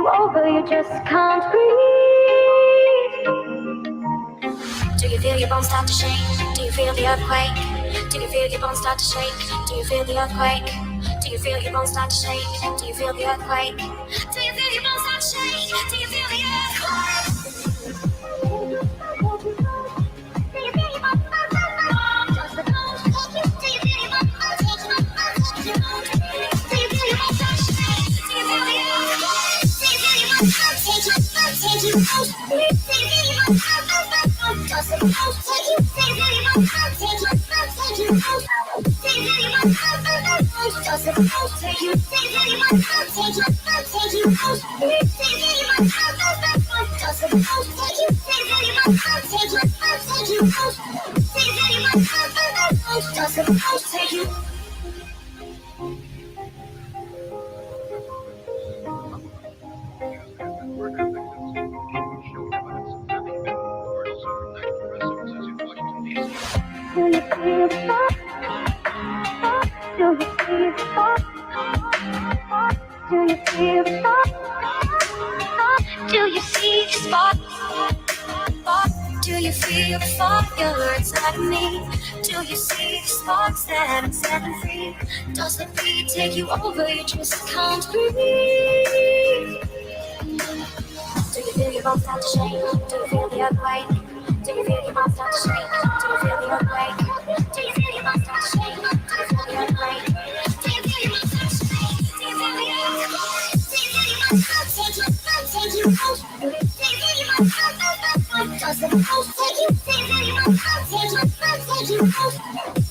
you over, you just can't breathe. Do you feel your bones start to shake? Do you feel the earthquake? Do you feel your bones start to shake? Do you feel the earthquake? Do you feel your bones start to shake? Do you feel the earthquake? Do you feel your bones start to shake? Do you feel the earthquake? Do you see the spark? Do you feel the fire inside of me? Do you see the sparks that I'm setting free? Does the beat take you over? You just can't breathe. Do you feel your bones start to shake? Do you feel the earthquake? Do you feel your bones start to shake? Do you feel the earthquake? Do you feel your bones start to shake? Do you feel the earthquake? Do you feel your bones start to shake? Do you feel the earthquake? Do you feel your bones start to shake? Do you feel your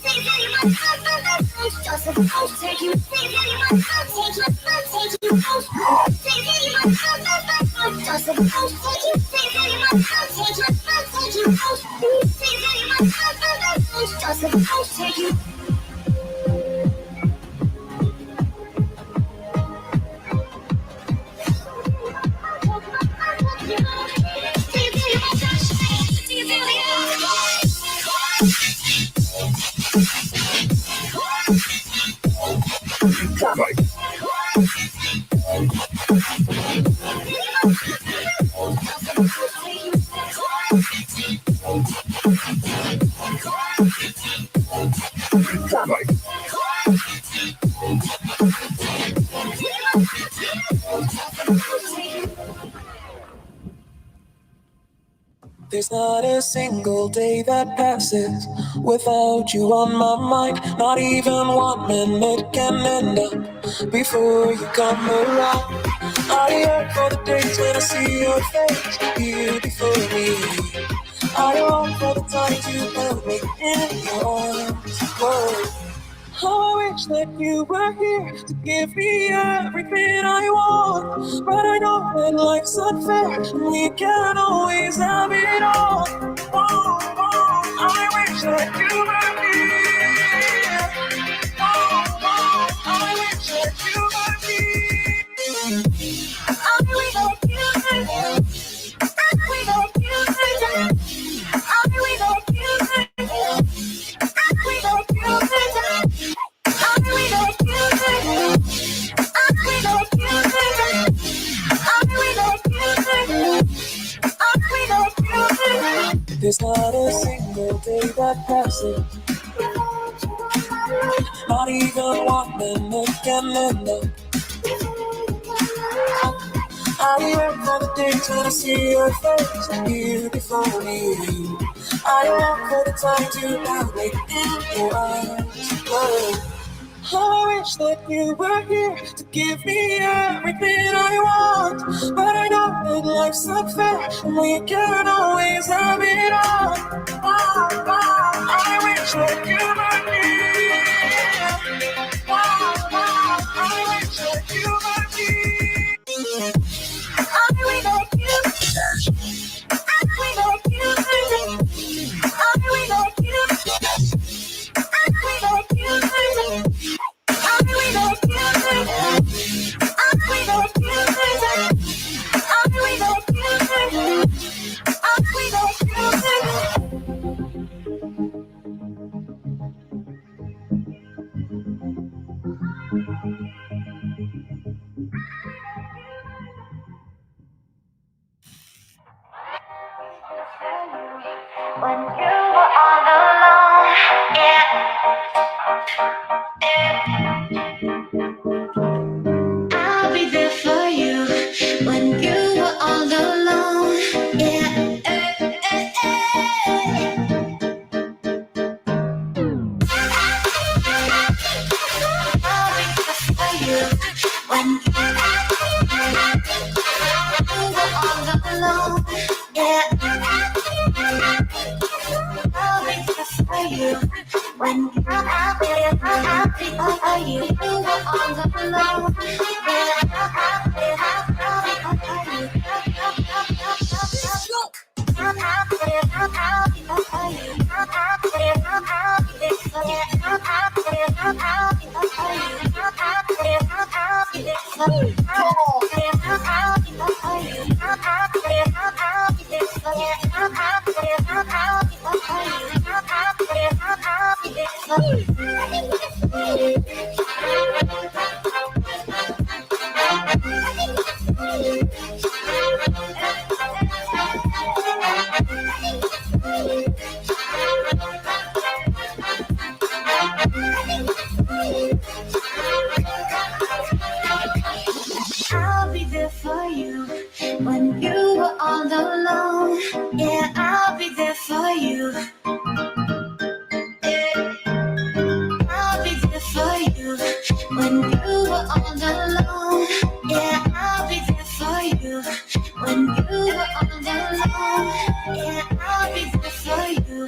bones start to shake? Does the beat take you? Do you feel your bones start to shake? Do you feel your bones start to shake? Do you feel your bones start to shake? Do you feel your bones start to shake? Does the beat take you? Do you feel your bones start to shake? Do you feel your bones start to shake? Does the beat take you? There's not a single day that passes without you on my mind. Not even 1 minute can end up before you come around. I yearn for the days when I see your face here before me. I long for the times you held me in your arms. Whoa. How I wish that you were here to give me everything I want. But I know that life's unfair and we can't always have it all. Oh, oh, I wish that you were here. Oh, oh, I wish that you were here. I wish that you were here. I wish that you were here. I wish that you were here. I wish that you were here. There's not a single day that passes, not even 1 minute can end up. I yearn for the days when I see your face here before me. I long for the times you held me in your arms. Whoa. How I wish that you were here to give me everything I want. But I know that life's unfair and we can't always have it all. Oh, oh, I wish that you were here. Oh, oh, I wish that you were here. I wish that you were here. I wish that you were here. I wish that you were here. I wish that you were here. when you were all alone. Yeah, I'll be there for you when you were all alone. Yeah, I'll be there for you when you were all alone. Yeah, I'll be there for you when you were all alone. I'll be there for you when you were all alone. Yeah, I'll be there for you. Yeah, I'll be there for you when you were all alone. Yeah, I'll be there for you when you were all alone. Yeah, I'll be there for you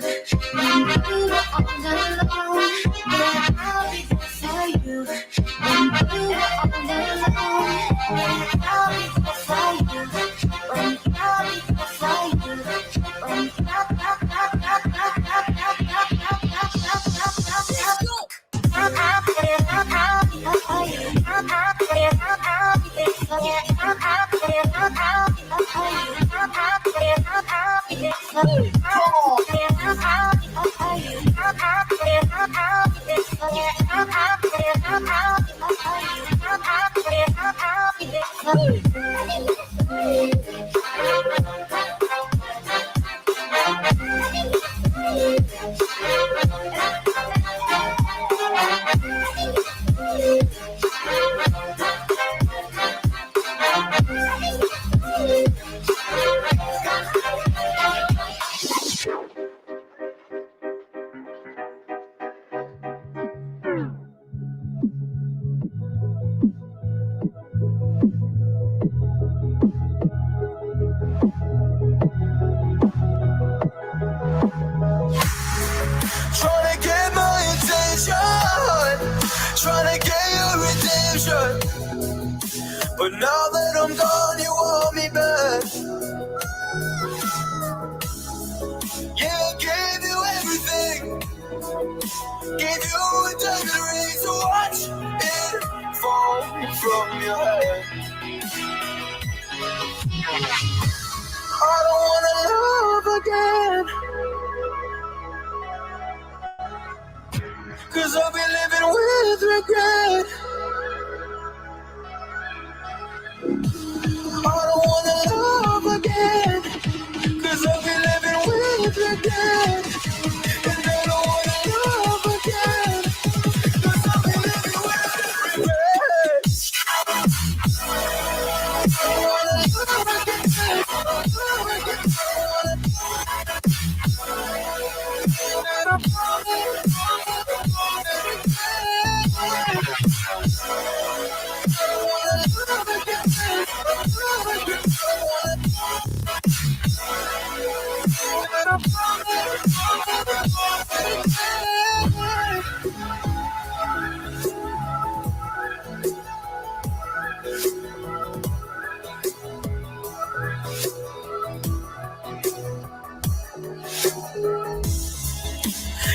when you were all alone. Yeah, I'll be there for you when you were all alone. Yeah, I'll be there for you when I'll be there for you when Trying to get my attention, trying to get your redemption. But now that I'm gone, you want me back. Yeah, I gave you everything, gave you a diamond ring to watch it fall from your head. I don't wanna love again, 'cause I'll be living with regret. I don't wanna love again, 'cause I'll be living with regret. And I don't wanna love again, 'cause I'll be living with regret. I wanna love again, love again. And I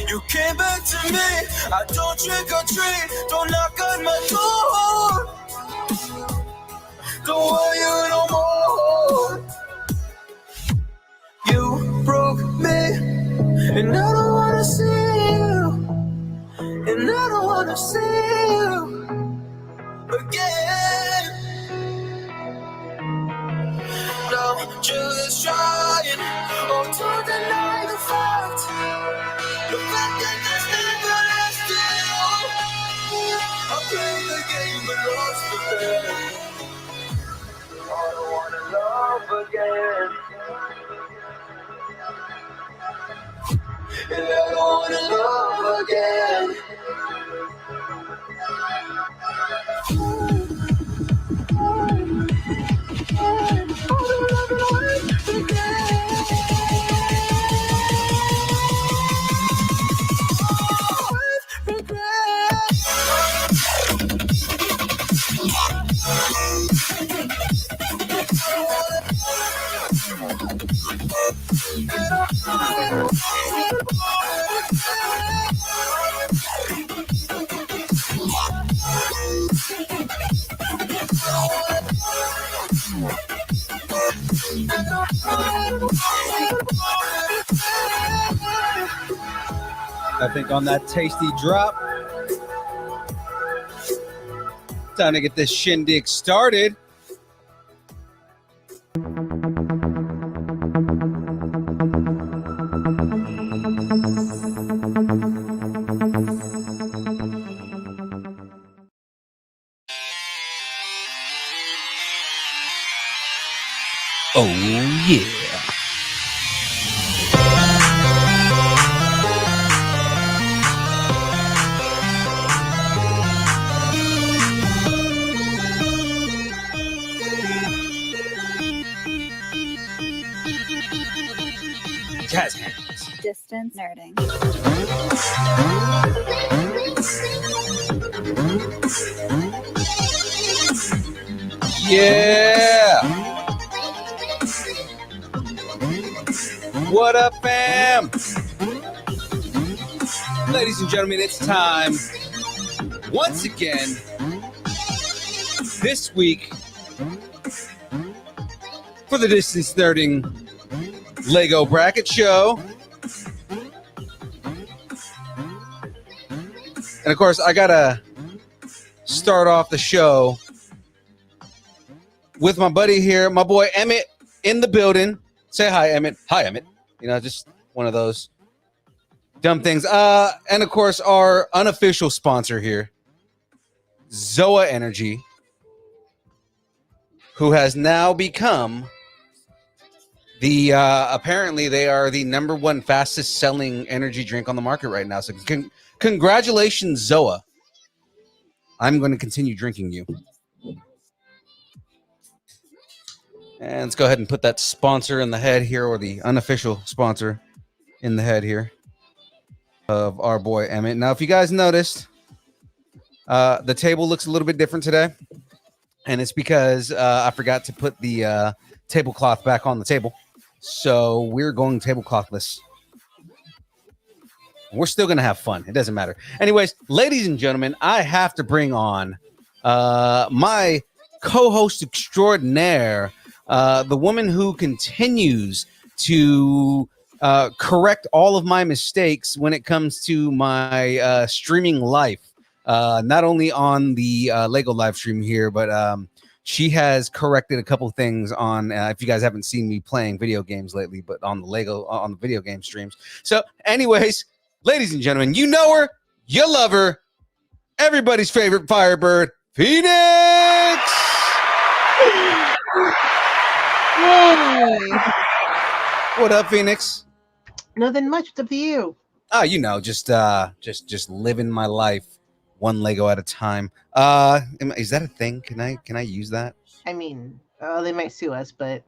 You came back to me, I don't trick or treat, don't knock on my door. Don't want you no more. You broke me, and I don't wanna see you, and I don't wanna see you again. No, just trying, oh, to deny the fire. again. And I don't wanna love again. I think on that tasty drop, time to get this shindig started. Oh yeah. Jazz hands. Distance nerding. Yeah. What up, fam? Ladies and gentlemen, it's time once again this week for the Distance Nerding Lego Bracket Show. And of course, I gotta start off the show with my buddy here, my boy Emmett in the building. Say hi, Emmett. Hi, Emmett. You know, just one of those dumb things. And of course, our unofficial sponsor here, Zoa Energy, who has now become the apparently they are the #1 fastest selling energy drink on the market right now. So congratulations, Zoa. I'm going to continue drinking you. And let's go ahead and put that sponsor in the head here, or the unofficial sponsor in the head here of our boy Emmett. Now, if you guys noticed, the table looks a little bit different today. And it's because I forgot to put the tablecloth back on the table. So we're going tableclothless. We're still going to have fun. It doesn't matter. Anyways, ladies and gentlemen, I have to bring on my co-host extraordinaire, the woman who continues to correct all of my mistakes when it comes to my streaming life. Not only on the Lego live stream here, but she has corrected a couple things on, if you guys haven't seen me playing video games lately, but on the video game streams. So anyways, ladies and gentlemen, you know her, you love her, everybody's favorite Firebird, Phoenix! Hey, What up, Phoenix? nothing much. It's up to you. Oh, you know, just living my life one Lego at a time. Is that a thing? Can I use that? I mean, they might sue us, but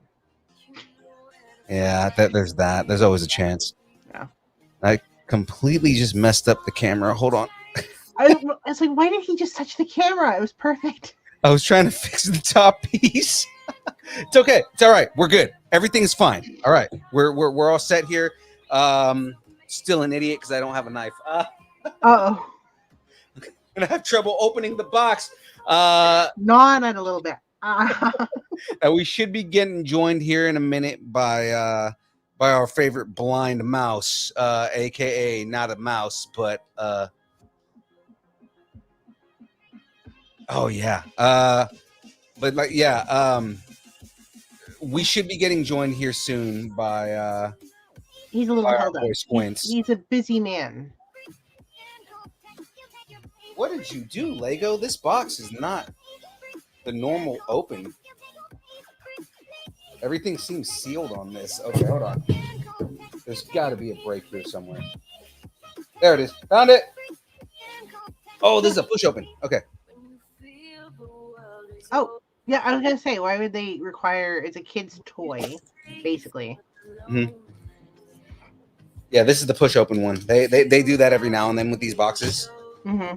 Yeah, there's that. There's always a chance. Yeah. I completely just messed up the camera. Hold on. I was like, why did he just touch the camera? It was perfect. I was trying to fix the top piece. It's okay. It's all right. We're good. Everything's fine. All right. We're all set here. Still an idiot because I don't have a knife. Uh-oh. Gonna have trouble opening the box. Gnawing it a little bit. We should be getting joined here in a minute by our favorite blind mouse, aka not a mouse, but oh yeah. But like yeah, we should be getting joined here soon by He's a little by our held up. boy Squints. He's a busy man. What did you do, Lego? This box is not the normal open. Everything seems sealed on this. Okay, hold on. There's got to be a break here somewhere. There it is. Found it. Oh, this is a push open. Okay. Oh, yeah, I was gonna say, why would they require? It's a kid's toy, basically. Mm-hmm. Yeah, this is the push open one. They do that every now and then with these boxes. Mm-hmm.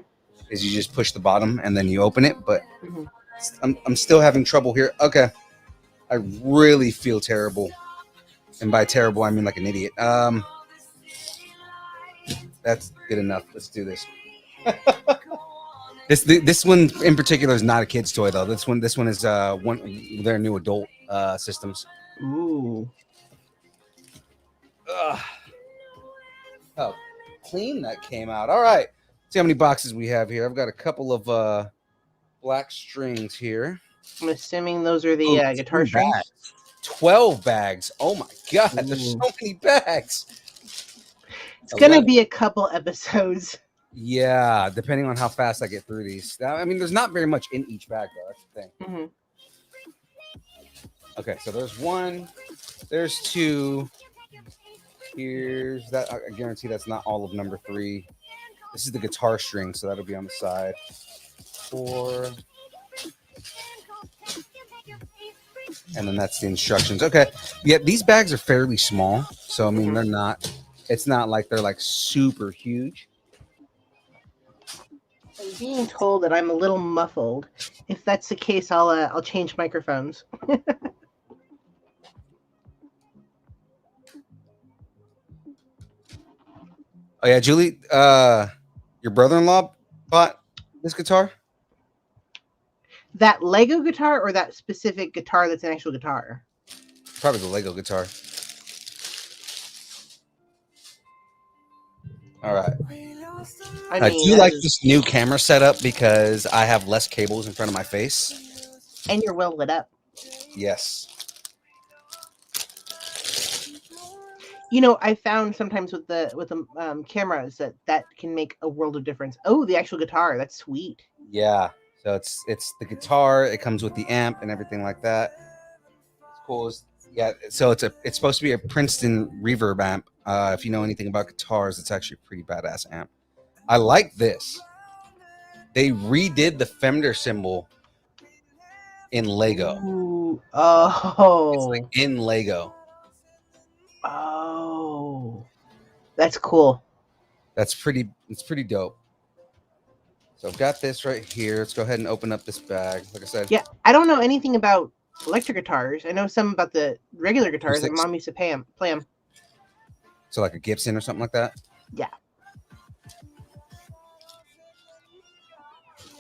Is you just push the bottom and then you open it, but Mm-hmm. I'm still having trouble here. Okay. I really feel terrible. And by terrible, I mean like an idiot. That's good enough. Let's do this. This one in particular is not a kid's toy though. This one is one their new adult systems. Ooh. Ugh. How clean that came out. All right. See how many boxes we have here. I've got a couple of black strings here. I'm assuming those are the guitar strings. Bags. 12 bags. Oh my god, there's so many bags. It's gonna be a couple episodes. Yeah, depending on how fast I get through these. I mean, there's not very much in each bag though. That's the thing. Mm-hmm. Okay, so there's one, there's two. Here's that. I guarantee that's not all of number 3. This is the guitar string, so that'll be on the side. 4. And then that's the instructions. Okay. Yeah, these bags are fairly small. So I mean it's not like they're like super huge. I'm being told that I'm a little muffled. If that's the case, I'll change microphones. Oh yeah, Julie, your brother-in-law bought this guitar? That Lego guitar or that specific guitar that's an actual guitar? Probably the Lego guitar. All right. I do like this new camera setup because I have less cables in front of my face. And you're well lit up. Yes. You know, I found sometimes with the cameras that can make a world of difference. Oh, the actual guitar, that's sweet. Yeah. So it's the guitar. It comes with the amp and everything like that. It's cool. Yeah. So it's supposed to be a Princeton reverb amp. If you know anything about guitars, it's actually a pretty badass amp. I like this. They redid the Fender symbol in Lego. Ooh. Oh. It's like in Lego. Oh. That's cool. It's pretty dope. So I've got this right here. Let's go ahead and open up this bag. Like I said. Yeah, I don't know anything about electric guitars. I know some about the regular guitars that Mom used to play them. So like a Gibson or something like that? Yeah.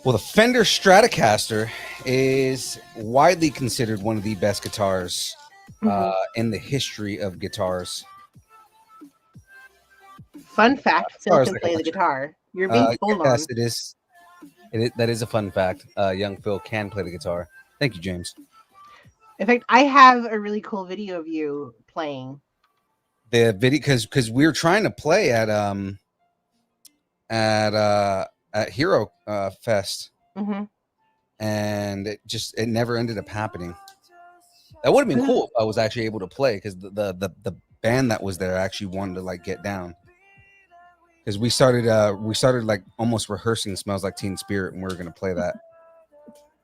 Well, the Fender Stratocaster is widely considered one of the best guitars in the history of guitars. Fun fact, Phil can play the guitar. You're being told on. Yes, it is. That is a fun fact. Young Phil can play the guitar. Thank you, James. In fact, I have a really cool video of you playing. The video, because we were trying to play at Hero Fest, and it never ended up happening. That would have been cool if I was actually able to play, because the band that was there actually wanted to like get down. Because we started like almost rehearsing "Smells Like Teen Spirit" and we were gonna play that.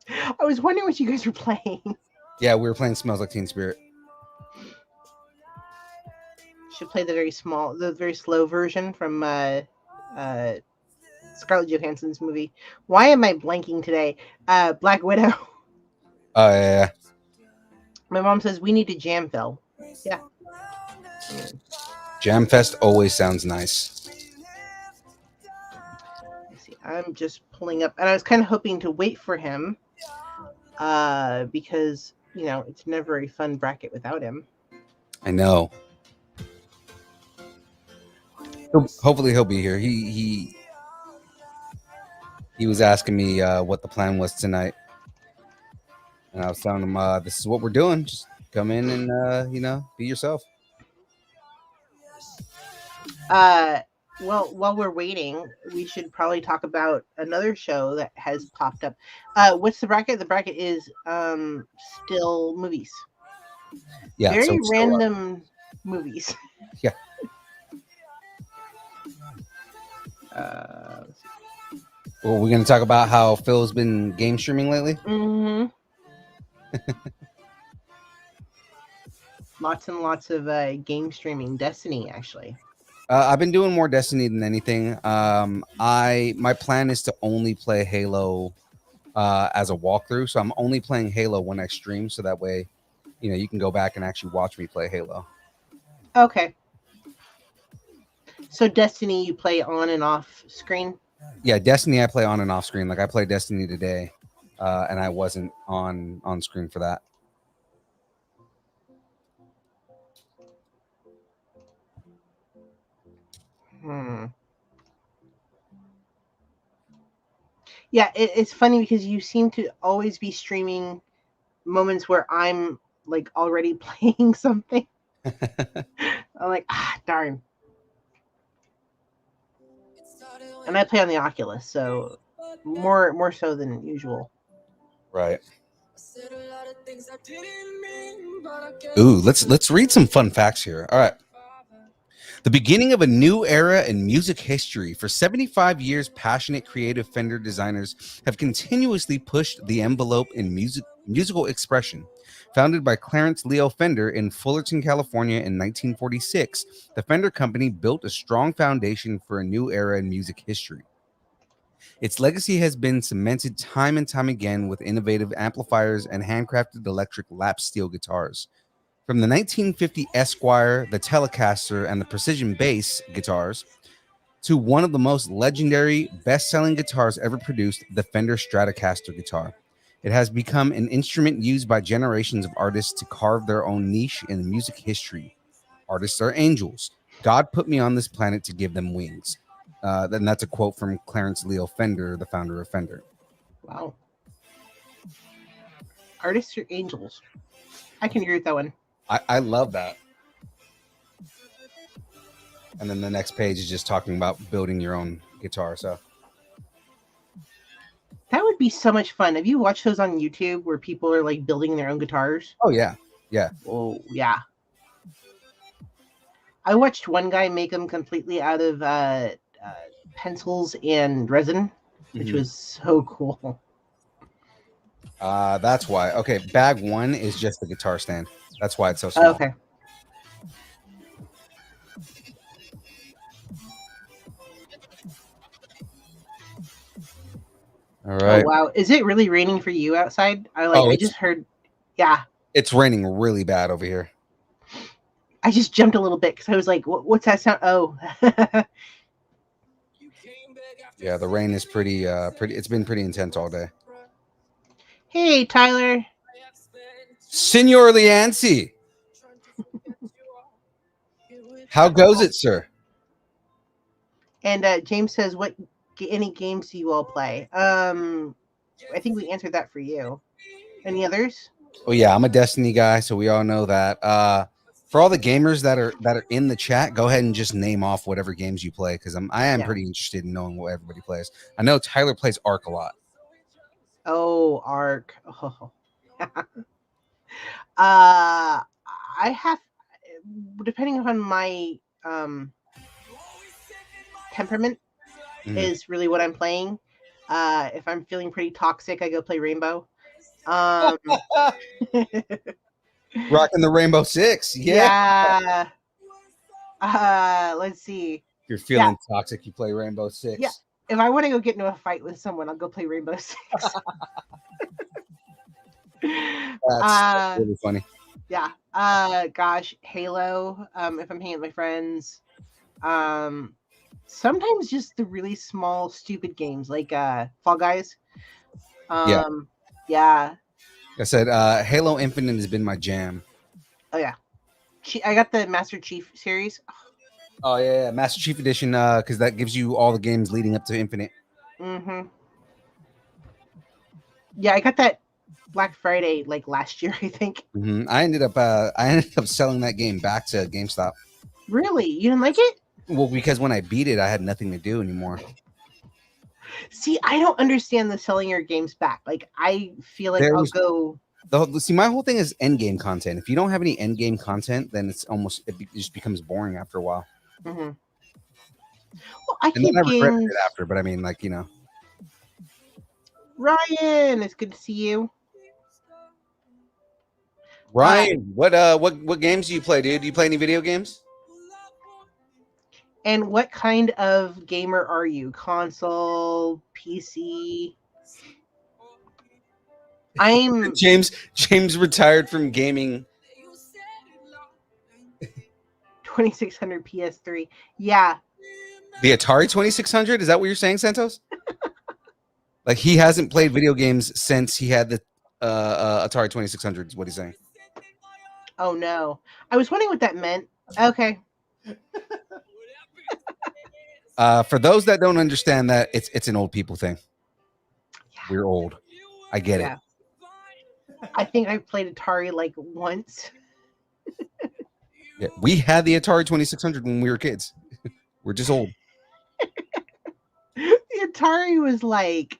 I was wondering what you guys were playing. Yeah, we were playing "Smells Like Teen Spirit." Should play the very slow version from Scarlett Johansson's movie. Why am I blanking today? Black Widow. Oh yeah. My mom says we need to jam, Phil. Yeah. Jam Fest always sounds nice. I'm just pulling up, and I was kind of hoping to wait for him, because it's never a fun bracket without him. I know. Hopefully he'll be here. He was asking me what the plan was tonight, and I was telling him this is what we're doing. Just come in and be yourself. Well, while we're waiting, we should probably talk about another show that has popped up. What's the bracket? The bracket is still movies. Yeah. So Very still, random movies. yeah. Let's see. Well, we're gonna talk about how Phil's been game streaming lately. Mm-hmm. Lots and lots of game streaming. Destiny, actually. I've been doing more Destiny than anything. My plan is to only play Halo as a walkthrough, so I'm only playing Halo when I stream, so that way, you can go back and actually watch me play Halo. Okay. So Destiny, you play on and off screen. Yeah, Destiny I play on and off screen. Like I played Destiny today, and I wasn't on screen for that. Yeah, it's funny because you seem to always be streaming moments where I'm like already playing something. I'm like, darn. And I play on the Oculus, so more so than usual. Right. Ooh, let's read some fun facts here. All right. The beginning of a new era in music history. For 75 years, passionate creative Fender designers have continuously pushed the envelope in musical expression. Founded by Clarence Leo Fender in Fullerton, California in 1946, the Fender Company built a strong foundation for a new era in music history. Its legacy has been cemented time and time again with innovative amplifiers and handcrafted electric lap steel guitars. From the 1950 Esquire, the Telecaster, and the Precision Bass guitars, to one of the most legendary, best-selling guitars ever produced, the Fender Stratocaster guitar. It has become an instrument used by generations of artists to carve their own niche in music history. Artists are angels. God put me on this planet to give them wings. Then that's a quote from Clarence Leo Fender, the founder of Fender. Wow. Artists are angels. I can agree with that one. I love that. And then the next page is just talking about building your own guitar. So That would be so much fun. Have you watched those on YouTube where people are like building their own guitars? oh yeah. Oh yeah. I watched one guy make them completely out of pencils and resin, which was so cool. That's why. Okay, bag one is just the guitar stand. That's why it's so small. Okay. All right. Oh wow. Is it really raining for you outside? I just heard. Yeah. It's raining really bad over here. I just jumped a little bit because I was like, "What's that sound?" Oh. Yeah, the rain is pretty. It's been pretty intense all day. Hey, Tyler. Senor Yancey. How goes it, sir? And James says, "What any games do you all play?" I think we answered that for you. Any others? Oh yeah, I'm a Destiny guy, so we all know that. For all the gamers that are in the chat, go ahead and just name off whatever games you play because I am pretty interested in knowing what everybody plays. I know Tyler plays Ark a lot. Oh, Ark. Oh. I have, depending on my temperament, is really what I'm playing. If I'm feeling pretty toxic, I go play Rainbow. Rocking the Rainbow Six. Yeah. Let's see. If you're feeling toxic, you play Rainbow Six. Yeah. If I want to go get into a fight with someone, I'll go play Rainbow Six. That's really funny. Yeah. Gosh, Halo. If I'm hanging with my friends. Sometimes just the really small, stupid games like Fall Guys. Yeah. I said Halo Infinite has been my jam. Oh yeah. I got the Master Chief series. Oh yeah, Master Chief Edition, because that gives you all the games leading up to Infinite. Mm-hmm. Yeah, I got that Black Friday like last year, I think. Mm-hmm. I ended up selling that game back to GameStop. Really? You didn't like it? Well, because when I beat it, I had nothing to do anymore. See, I don't understand the selling your games back. Like, I feel like I'll go. See, my whole thing is end game content. If you don't have any end game content, then it just becomes boring after a while. Mm-hmm. Well, I And then keep I regret games. it after. But I mean, like, Ryan, it's good to see you. Ryan, what games do you play, dude? Do you play any video games? And what kind of gamer are you? Console, PC? I'm James retired from gaming. 2600 PS3. Yeah. The Atari 2600? Is that what you're saying, Santos? Like, he hasn't played video games since he had the Atari 2600 is what he's saying. Oh no. I was wondering what that meant. Okay. For those that don't understand that, it's an old people thing. Yeah. We're old. I get Yeah. I think I played Atari like once. it. Yeah, we had the Atari 2600 when we were kids. We're just old. The Atari was like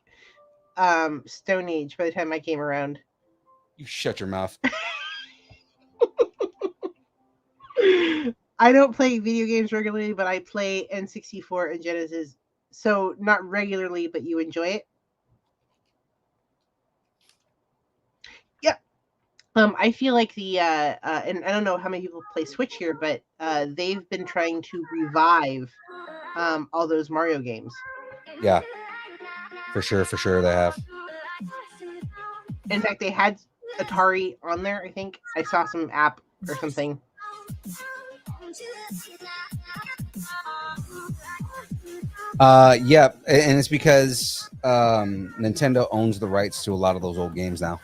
Stone Age by the time I came around. You shut your mouth. I don't play video games regularly, but I play N64 and Genesis. So not regularly, but you enjoy it. Yep. I feel like the and I don't know how many people play Switch here, but they've been trying to revive all those Mario games. Yeah. For sure they have. In fact, they had Atari on there, I think. I saw some app or something. Yeah, and it's because Nintendo owns the rights to a lot of those old games now.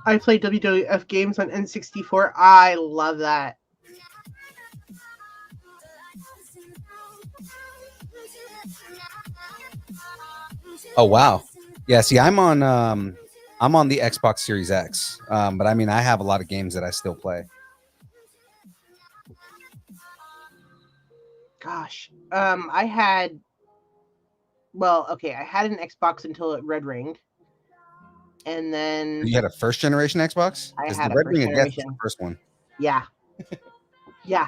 I play WWF games on N64. I love that. Oh wow. Yeah, see, I'm on the Xbox Series X. But I mean, I have a lot of games that I still play. Gosh. I had I had an Xbox until it red ringed. And then You had a first generation Xbox? I 'Cause had the a Red first Ring of Death was generation. the first one. Yeah. Yeah.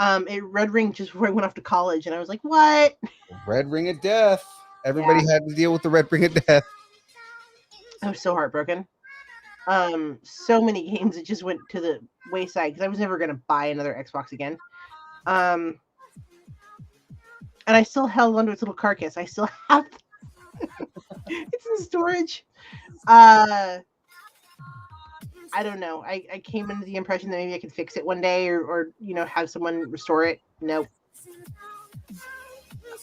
It red ringed just before I went off to college, and I was like, what? Red Ring of Death. Everybody had to deal with the Red Ring of Death. I was so heartbroken. So many games that just went to the wayside because I was never gonna buy another Xbox again. And I still held onto its little carcass. I still have it's in storage. I don't know. I came into the impression that maybe I could fix it one day or have someone restore it. Nope.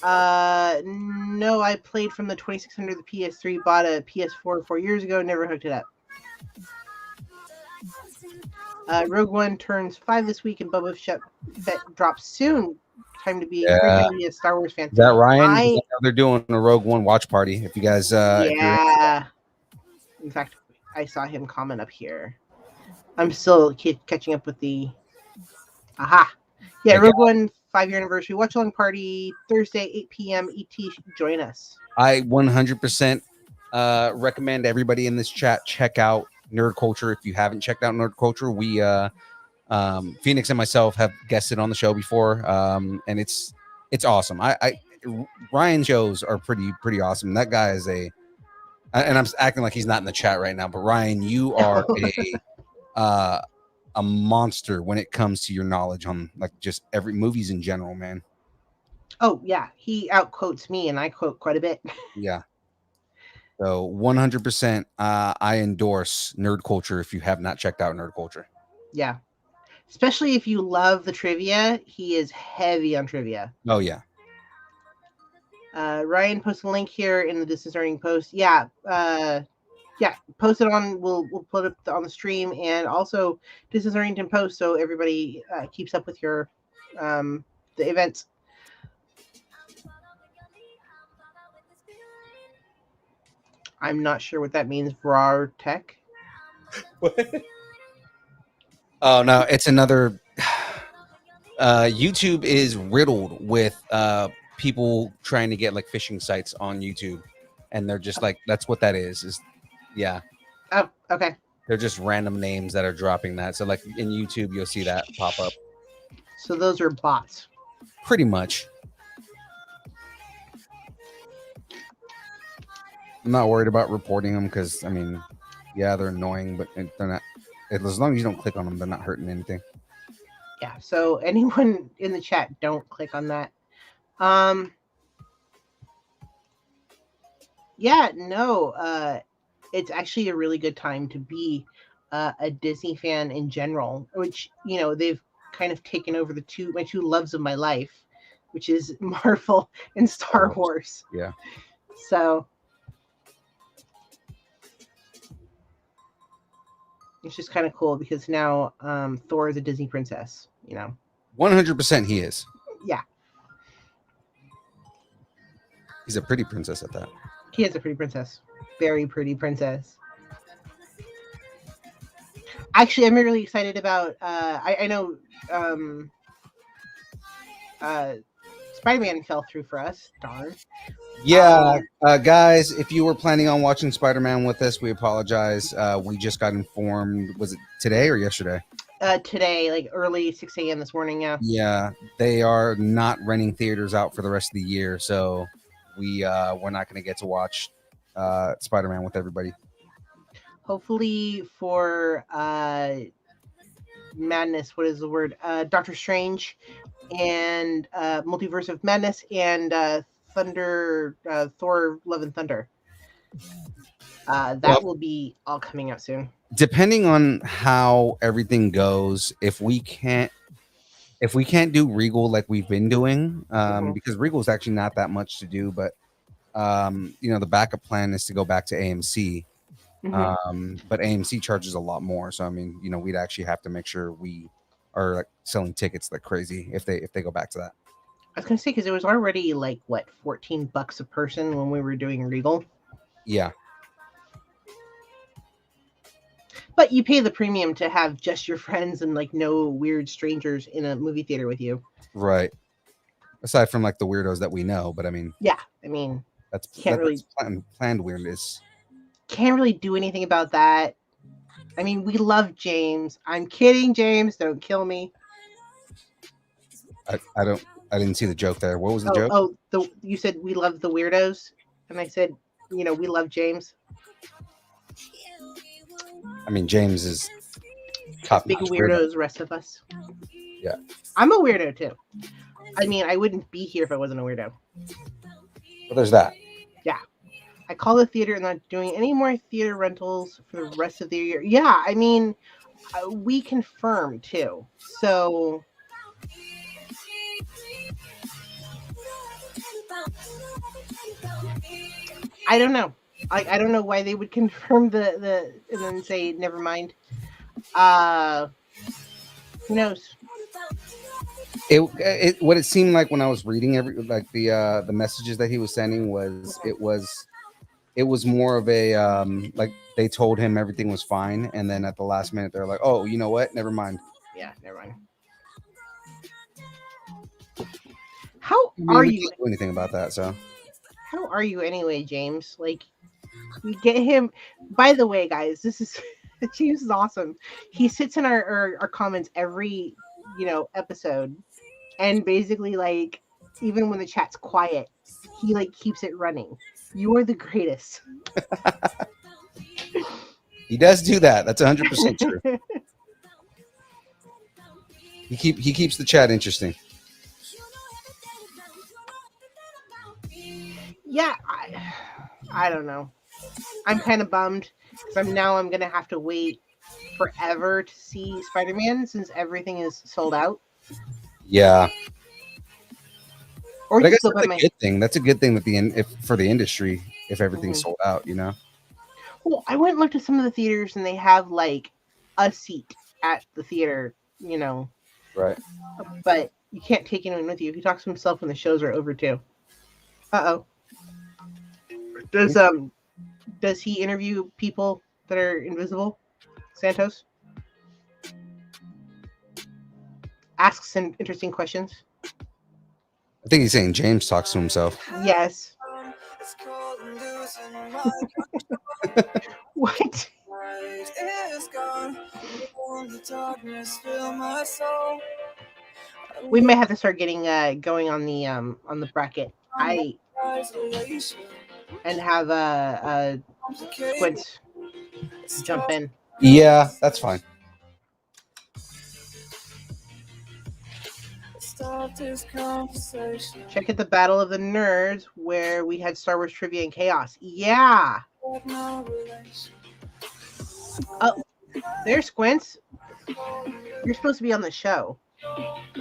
No, I played from the 2600 the PS3, bought a PS4 4 years ago, never hooked it up. Rogue One turns 5 this week, and Boba Fett drops soon. Time to be a Star Wars fan. Is that Ryan? They're doing a Rogue One watch party. If you guys, yeah. In fact, I saw him comment up here. I'm still catching up with the. Aha. Yeah, Rogue One 5-year anniversary watch along party Thursday 8 p.m. ET. Join us. I 100% recommend everybody in this chat check out Nerd Culture. If you haven't checked out Nerd Culture, we Phoenix and myself have guested on the show before, and it's awesome. Ryan shows are pretty awesome. That guy is and I'm acting like he's not in the chat right now, but Ryan, you are a monster when it comes to your knowledge on like just every movies in general, man. Oh yeah, he outquotes me, and I quote quite a bit. Yeah. So 100%, I endorse Nerd Culture. If you have not checked out Nerd Culture, yeah, especially if you love the trivia, he is heavy on trivia. Oh yeah. Ryan posts a link here in the Discerning post. Yeah, post it on. We'll put it on the stream, and also Discerning post so everybody keeps up with your the events. I'm not sure what that means. Rar Tech. What? Oh no, it's another. YouTube is riddled with people trying to get like phishing sites on YouTube, and they're just like, that's what that is Yeah, Oh, okay. they're just random names that are dropping that. So like in YouTube, you'll see that pop up. So those are bots. Pretty much. I'm not worried about reporting them because I mean, yeah, they're annoying, but they're not. As long as you don't click on them, they're not hurting anything. Yeah. So anyone in the chat, don't click on that. Yeah, no, it's actually a really good time to be a Disney fan in general, which, you know, they've kind of taken over my two loves of my life, which is Marvel and Star Wars. Yeah. So it's just kind of cool because now Thor is a Disney princess, you know. 100% he is. Yeah. He's a pretty princess at that. He is a pretty princess. Very pretty princess. Actually, I'm really excited about I know Spider-Man fell through for us. Darn. Yeah, guys, if you were planning on watching Spider-Man with us, we apologize. We just got informed. Was it today or yesterday? Today, like early 6 a.m. this morning. Yeah. Yeah, they are not renting theaters out for the rest of the year, so we're not going to get to watch Spider-Man with everybody. Hopefully for Madness, what is the word? Doctor Strange and Multiverse of Madness and Thunder, Thor: Love and Thunder. That will be all coming out soon. Depending on how everything goes, if we can't do Regal like we've been doing, because Regal is actually not that much to do, but you know, the backup plan is to go back to AMC. But AMC charges a lot more, so I mean, you know, we'd actually have to make sure we are like selling tickets like crazy if they go back to that. I was gonna say because it was already like what $14 a person when we were doing Regal. Yeah, but you pay the premium to have just your friends and like no weird strangers in a movie theater with you. Right. Aside from like the weirdos that we know, but I mean, yeah, I mean, that's really planned weirdness. Can't really do anything about that. I mean, we love James. I'm kidding, James. Don't kill me. I didn't see the joke there. What was the joke? Oh, you said we love the weirdos, and I said, you know, we love James. I mean, James is top big weirdos. Rest of us. Yeah, I'm a weirdo too. I mean, I wouldn't be here if I wasn't a weirdo. Well, there's that. Yeah. I call the theater and not doing any more theater rentals for the rest of the year. Yeah, I mean, we confirmed too. So I don't know. I don't know why they would confirm the and then say never mind. Who knows? It what it seemed like when I was reading the messages that he was sending was it was more of a like they told him everything was fine, and then at the last minute they're like, oh, you know what? Never mind. Yeah, never mind. How are you? Can't do anything about that. So how are you anyway, James? Like, we get him. By the way, guys, this is James is awesome. He sits in our comments every episode, and basically like even when the chat's quiet, he like keeps it running. You are the greatest. He does do that. That's 100% true. He keeps the chat interesting. Yeah, I don't know. I'm kind of bummed because I'm going to have to wait forever to see Spider-Man since everything is sold out. Yeah. Or but I guess that's a good thing. That's a good thing that for the industry if everything's sold out, you know. Well, I went and looked at some of the theaters and they have like a seat at the theater, you know. Right. But you can't take anyone with you. He talks to himself when the shows are over too. Uh-oh. Does he interview people that are invisible? Santos? Asks some interesting questions. I think he's saying James talks to himself. Yes. What? We may have to start getting going on the bracket. And have Squints jump in. Yeah, that's fine. Check out the Battle of the Nerds where we had Star Wars trivia and chaos. Yeah. Oh, there's Squints. You're supposed to be on the show.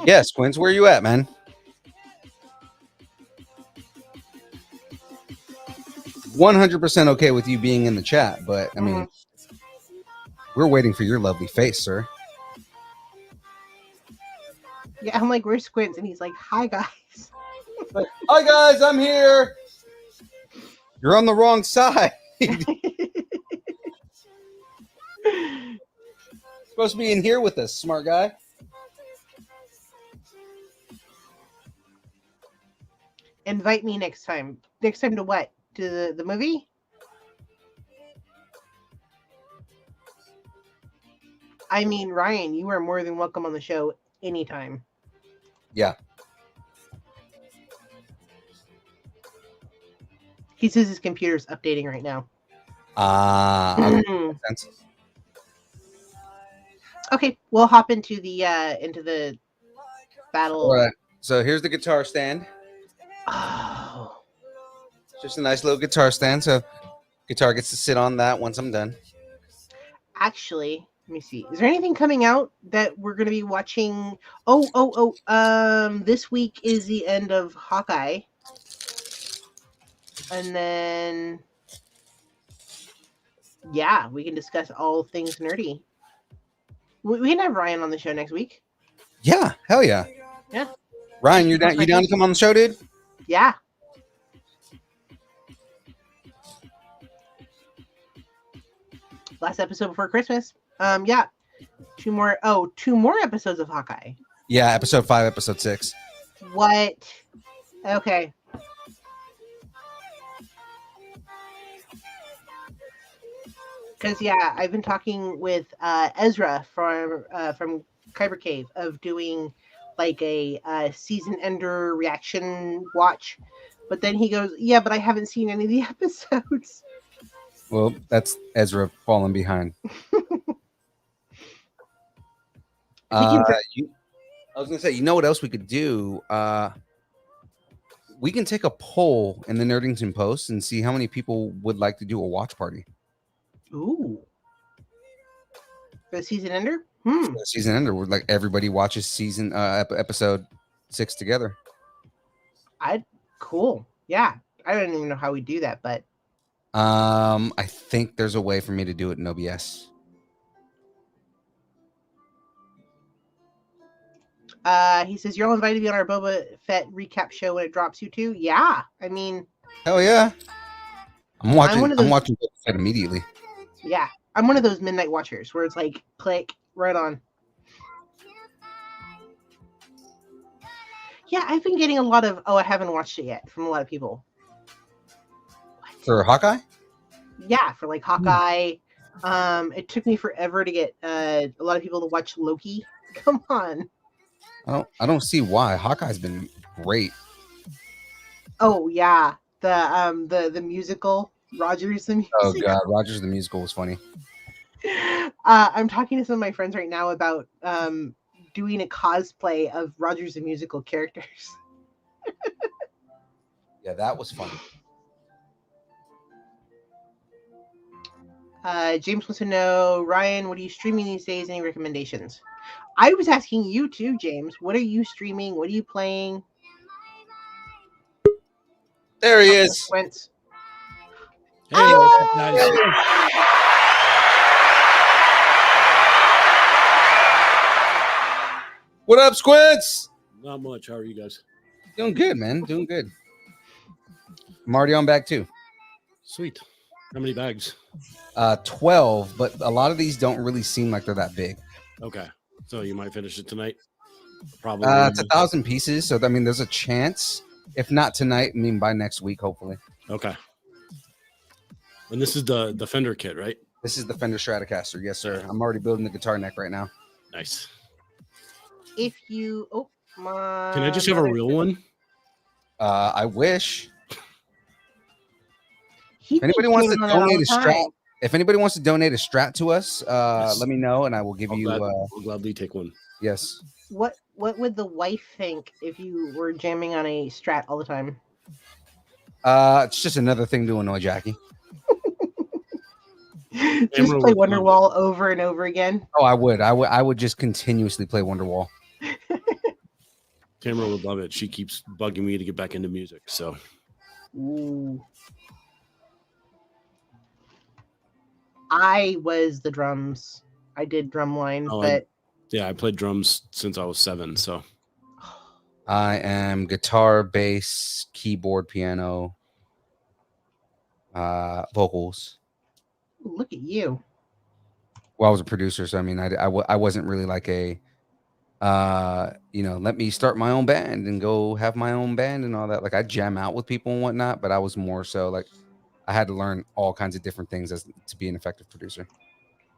Yeah, Squints, where you at, man? %100% okay with you being in the chat, but I mean, we're waiting for your lovely face, sir. Yeah, I'm like, where's Squints? And he's like, hi, guys. Hi, guys, I'm here. You're on the wrong side. Supposed to be in here with us, smart guy. Invite me next time. Next time to what? To the movie? I mean, Ryan, you are more than welcome on the show anytime. Yeah. He says his computer's updating right now. Okay, we'll hop into the battle. All right. So here's the guitar stand. Oh. Just a nice little guitar stand. So guitar gets to sit on that once I'm done. Actually, let me see. Is there anything coming out that we're going to be watching? This week is the end of Hawkeye. And then, yeah, we can discuss all things nerdy. We can have Ryan on the show next week. Yeah, hell yeah. Yeah. Ryan, you down to come on the show, dude? Yeah. Last episode before Christmas. Yeah. Two more episodes of Hawkeye. Yeah, episode 5, episode 6. What? Okay. Because yeah, I've been talking with Ezra from Kyber Cave of doing like a season ender reaction watch, but then he goes, "Yeah, but I haven't seen any of the episodes." Well, that's Ezra falling behind. I was gonna say, you know what else we could do? We can take a poll in the Nerdington Post and see how many people would like to do a watch party. Ooh. For the season ender? Season ender, where like everybody watches season episode 6 together. Cool. Yeah. I don't even know how we do that, but I think there's a way for me to do it in OBS. He says you're all invited to be on our Boba Fett recap show when it drops, you too. Yeah. I mean, hell yeah. I'm watching Boba Fett immediately. Yeah. I'm one of those midnight watchers where it's like click right on. Yeah, I've been getting a lot of I haven't watched it yet from a lot of people. What? For Hawkeye? Yeah, for like Hawkeye. It took me forever to get a lot of people to watch Loki. Come on. I don't see why. Hawkeye's been great. Oh yeah. The musical. Rogers the musical. Oh god, Rogers the musical was funny. I'm talking to some of my friends right now about doing a cosplay of Rogers the musical characters. Yeah, that was fun. James wants to know, Ryan, what are you streaming these days? Any recommendations? I was asking you too, James. What are you streaming? What are you playing? There he is. Wentz. Hey, what's up, guys? What up, Squints? Not much. How are you guys? Doing good, man. Doing good. I'm already on back too. Sweet. How many bags? 12, but a lot of these don't really seem like they're that big. Okay. So you might finish it tonight? Probably. It's 1,000 pieces, so I mean, there's a chance. If not tonight, I mean by next week, hopefully. Okay. And this is the Fender kit, right? This is the Fender Stratocaster. Yes, sir. I'm already building the guitar neck right now. Nice. If you, my Can I just have a mother real said- one? I wish. He If anybody keeps wants to doing that all donate a the Strat, time. if anybody wants to donate a Strat to us, Yes. let me know and I will give you. I'll gladly take one. Yes. What would the wife think if you were jamming on a Strat all the time? It's just another thing to annoy Jackie. Just Camera play would love Wonderwall over and over again. Oh, I would. I would just continuously play Wonderwall. Tamara would love it. She keeps bugging me to get back into music. So Ooh. I was the drums. I did drumline, Oh, but I played drums since I was 7. So I am guitar, bass, keyboard, piano, vocals. look at you. Well, I was a producer, so I mean, I wasn't really like a, let me start my own band and go have my own band and all that. Like I jam out with people and whatnot, but I was more so like I had to learn all kinds of different things as to be an effective producer.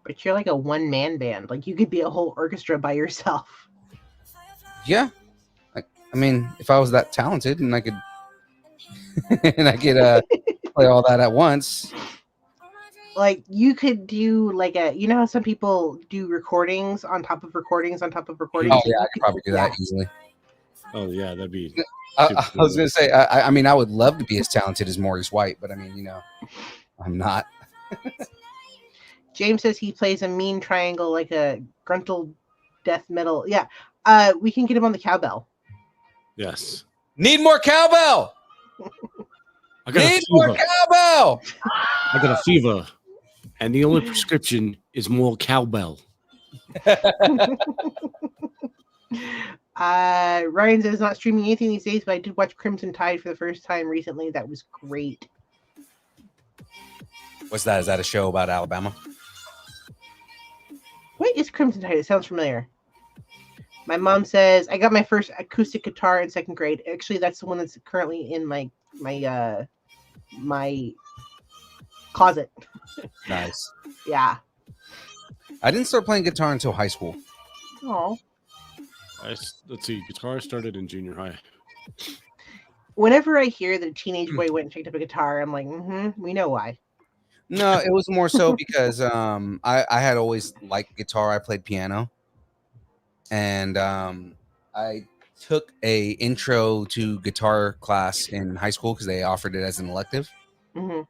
But you're like a one-man band. Like you could be a whole orchestra by yourself. Yeah, I mean, if I was that talented and I could, and I could play all that at once. Like you could do like you know how some people do recordings on top of recordings on top of recordings. Oh Like, yeah, you I could probably do that easily. oh yeah, that'd be I was gonna say, I mean, I would love to be as talented as Maurice White, but I mean, I'm not. James says he plays a mean triangle like a gruntle death metal. Yeah. We can get him on the cowbell. yes. Need more cowbell. I got a Need more fever. cowbell. I got a fever, and the only prescription is more cowbell. Ryan says not streaming anything these days, but I did watch Crimson Tide for the first time recently. That was great. What's that? Is that a show about Alabama? What is Crimson Tide? It sounds familiar. My mom says I got my first acoustic guitar in 2nd grade. Actually, that's the one that's currently in my closet. Nice. Yeah. I didn't start playing guitar until high school. Oh. Let's see. Guitar started in junior high. Whenever I hear that a teenage boy went and picked up a guitar, I'm like, we know why. No, it was more so because I had always liked guitar. I played piano, and I took a intro to guitar class in high school because they offered it as an elective. Mm-hmm.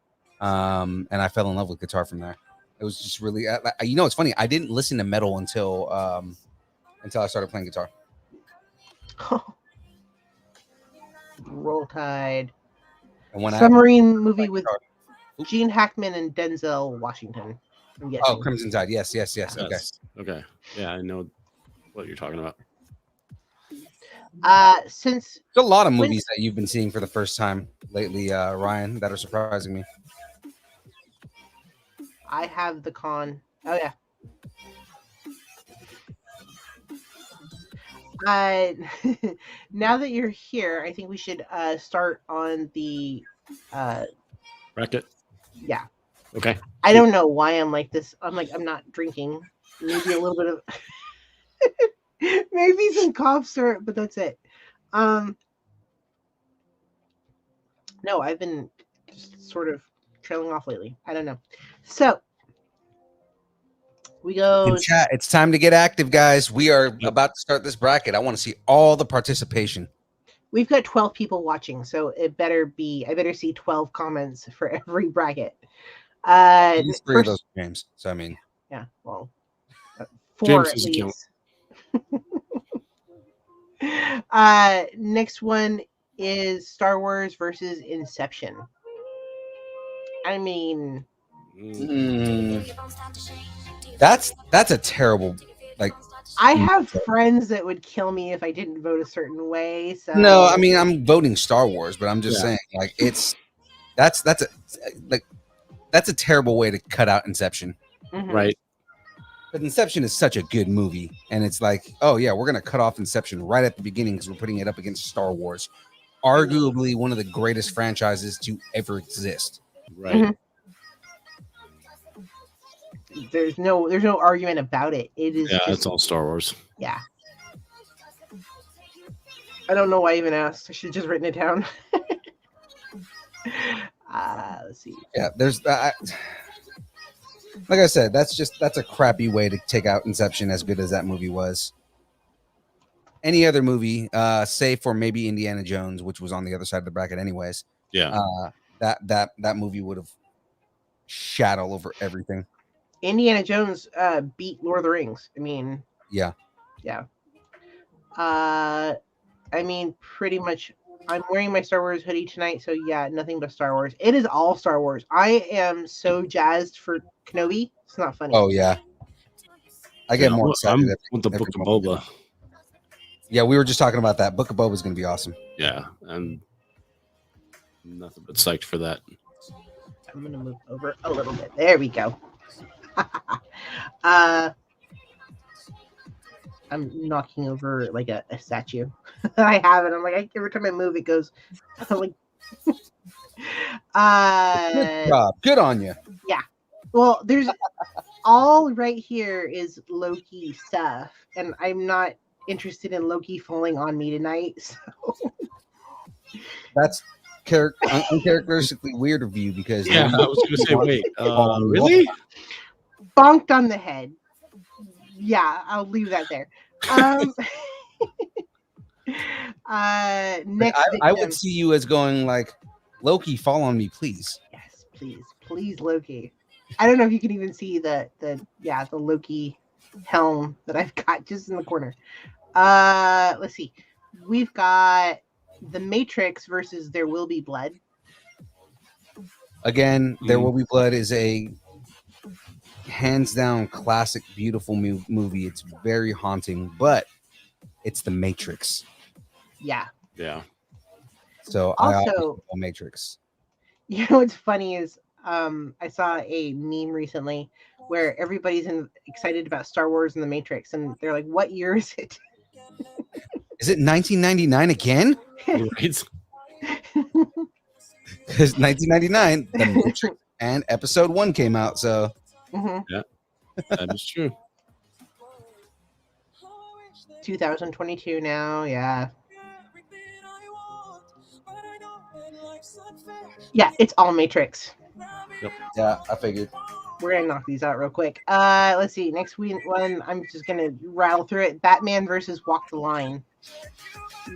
And I fell in love with guitar from there. It was just really, it's funny. I didn't listen to metal until I started playing guitar. Roll Tide. And when Submarine movie with Gene Hackman and Denzel Washington. I'm guessing. Oh, Crimson Tide. Yes. Okay. Okay. Yeah, I know what you're talking about. Since There's a lot of movies that you've been seeing for the first time lately, Ryan, that are surprising me. I have the con. Oh yeah. Now that you're here, I think we should start on the Bracket. Yeah. Okay. I don't know why I'm like this. I'm not drinking. Maybe a little bit of maybe some cough syrup, but that's it. No, I've been just sort of trailing off lately. I don't know. So we go. In chat, it's time to get active, guys. We are about to start this bracket. I want to see all the participation. We've got 12 people watching, so I better see 12 comments for every bracket. At least 3 of those games. So I mean, yeah, well, 4 James at doesn't count. least. Next one is Star Wars versus Inception. I mean, that's a terrible, like. I have friends that would kill me if I didn't vote a certain way. So No, I mean I'm voting Star Wars, but I'm just saying, like, that's a terrible way to cut out Inception. Mhm. Right. But Inception is such a good movie, and it's like, oh yeah, we're gonna cut off Inception right at the beginning because we're putting it up against Star Wars, arguably one of the greatest franchises to ever exist. Right. Mhm. There's no argument about it. It is Yeah, just it's all Star Wars. yeah. I don't know why I even asked. I should have just written it down. Let's see. Yeah, there's like I said, that's a crappy way to take out Inception, as good as that movie was. Any other movie, save for maybe Indiana Jones, which was on the other side of the bracket anyways, Yeah. that movie would have shat all over everything. Indiana Jones beat Lord of the Rings. I mean, Yeah. I mean, pretty much. I'm wearing my Star Wars hoodie tonight, so yeah, nothing but Star Wars. It is all Star Wars. I am so jazzed for Kenobi. It's not funny. Oh yeah. I get more excited. With the Book of Boba. Yeah, we were just talking about that. Book of Boba is going to be awesome. Yeah, I'm nothing but psyched for that. I'm gonna move over a little bit. There we go. I'm knocking over like a statue. I have it. I'm like, every time I move, it goes. I'm like, Good job. Good on you. Yeah. Well, there's all right here is Loki stuff, and I'm not interested in Loki falling on me tonight. So. That's uncharacteristically weird of you because I was going to say, wait, really? Bonked on the head. Yeah, I'll leave that there. Next, I would see you as going like, Loki, fall on me, please. Yes, please, Loki. I don't know if you can even see the Loki helm that I've got just in the corner. Let's see. We've got The Matrix versus There Will Be Blood. Again, There Will Be Blood is a hands down classic, beautiful movie. It's very haunting, but it's The Matrix. Yeah. So also, The Matrix. You know what's funny is I saw a meme recently where everybody's excited about Star Wars and The Matrix, and they're like, "What year is it?" Is it 1999 again? Right. Because 1999, The Matrix and Episode 1 came out. So Yeah, that is true. 2022 now, yeah. Yeah, it's all Matrix. Yep. Yeah, I figured. We're gonna knock these out real quick. Let's see. Next one, I'm just gonna rattle through it. Batman versus Walk the Line.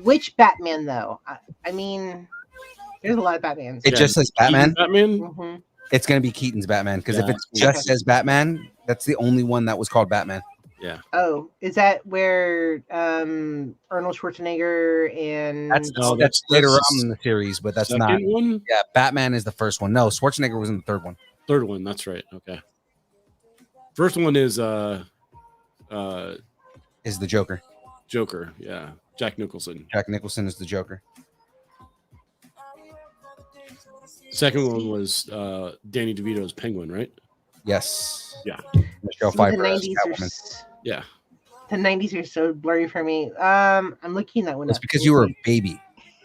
Which Batman though? I mean, there's a lot of Batmans. It just says Batman. Batman. Mm-hmm. It's gonna be Keaton's Batman because if it just says Batman, that's the only one that was called Batman. Yeah. Oh, is that where Arnold Schwarzenegger and that's later on in the series, but that's not. One? Yeah, Batman is the first one. No, Schwarzenegger was in the third one. Third one, that's right. Okay. First one is the Joker. Joker, yeah. Jack Nicholson. Jack Nicholson is the Joker. Second one was Danny DeVito's Penguin, right? Yes. Yeah. Michelle Pfeiffer as Catwoman. Yeah. The 90s are so blurry for me. I'm looking that one It's up. because you were a baby.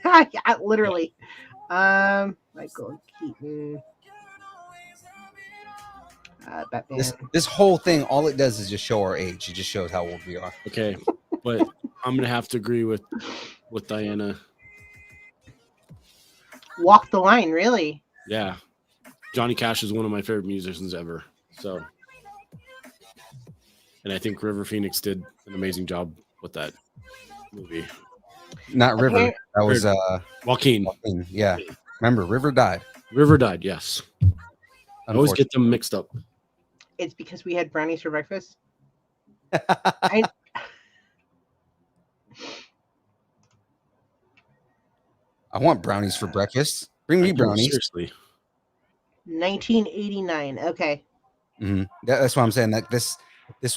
Yeah, literally. Michael Keaton. Batman. This whole thing, all it does is just show our age. It just shows how old we are. Okay, but I'm gonna have to agree with Diana. Walk the Line, really? Yeah, Johnny Cash is one of my favorite musicians ever. So, and I think River Phoenix did an amazing job with that movie. Not River. Okay. That was Joaquin. Yeah. Remember, River died. River died. Yes. I always get them mixed up. It's because we had brownies for breakfast. I want brownies for breakfast. Bring me brownies. Seriously. 1989. Okay. Mm-hmm. That's what I'm saying. That this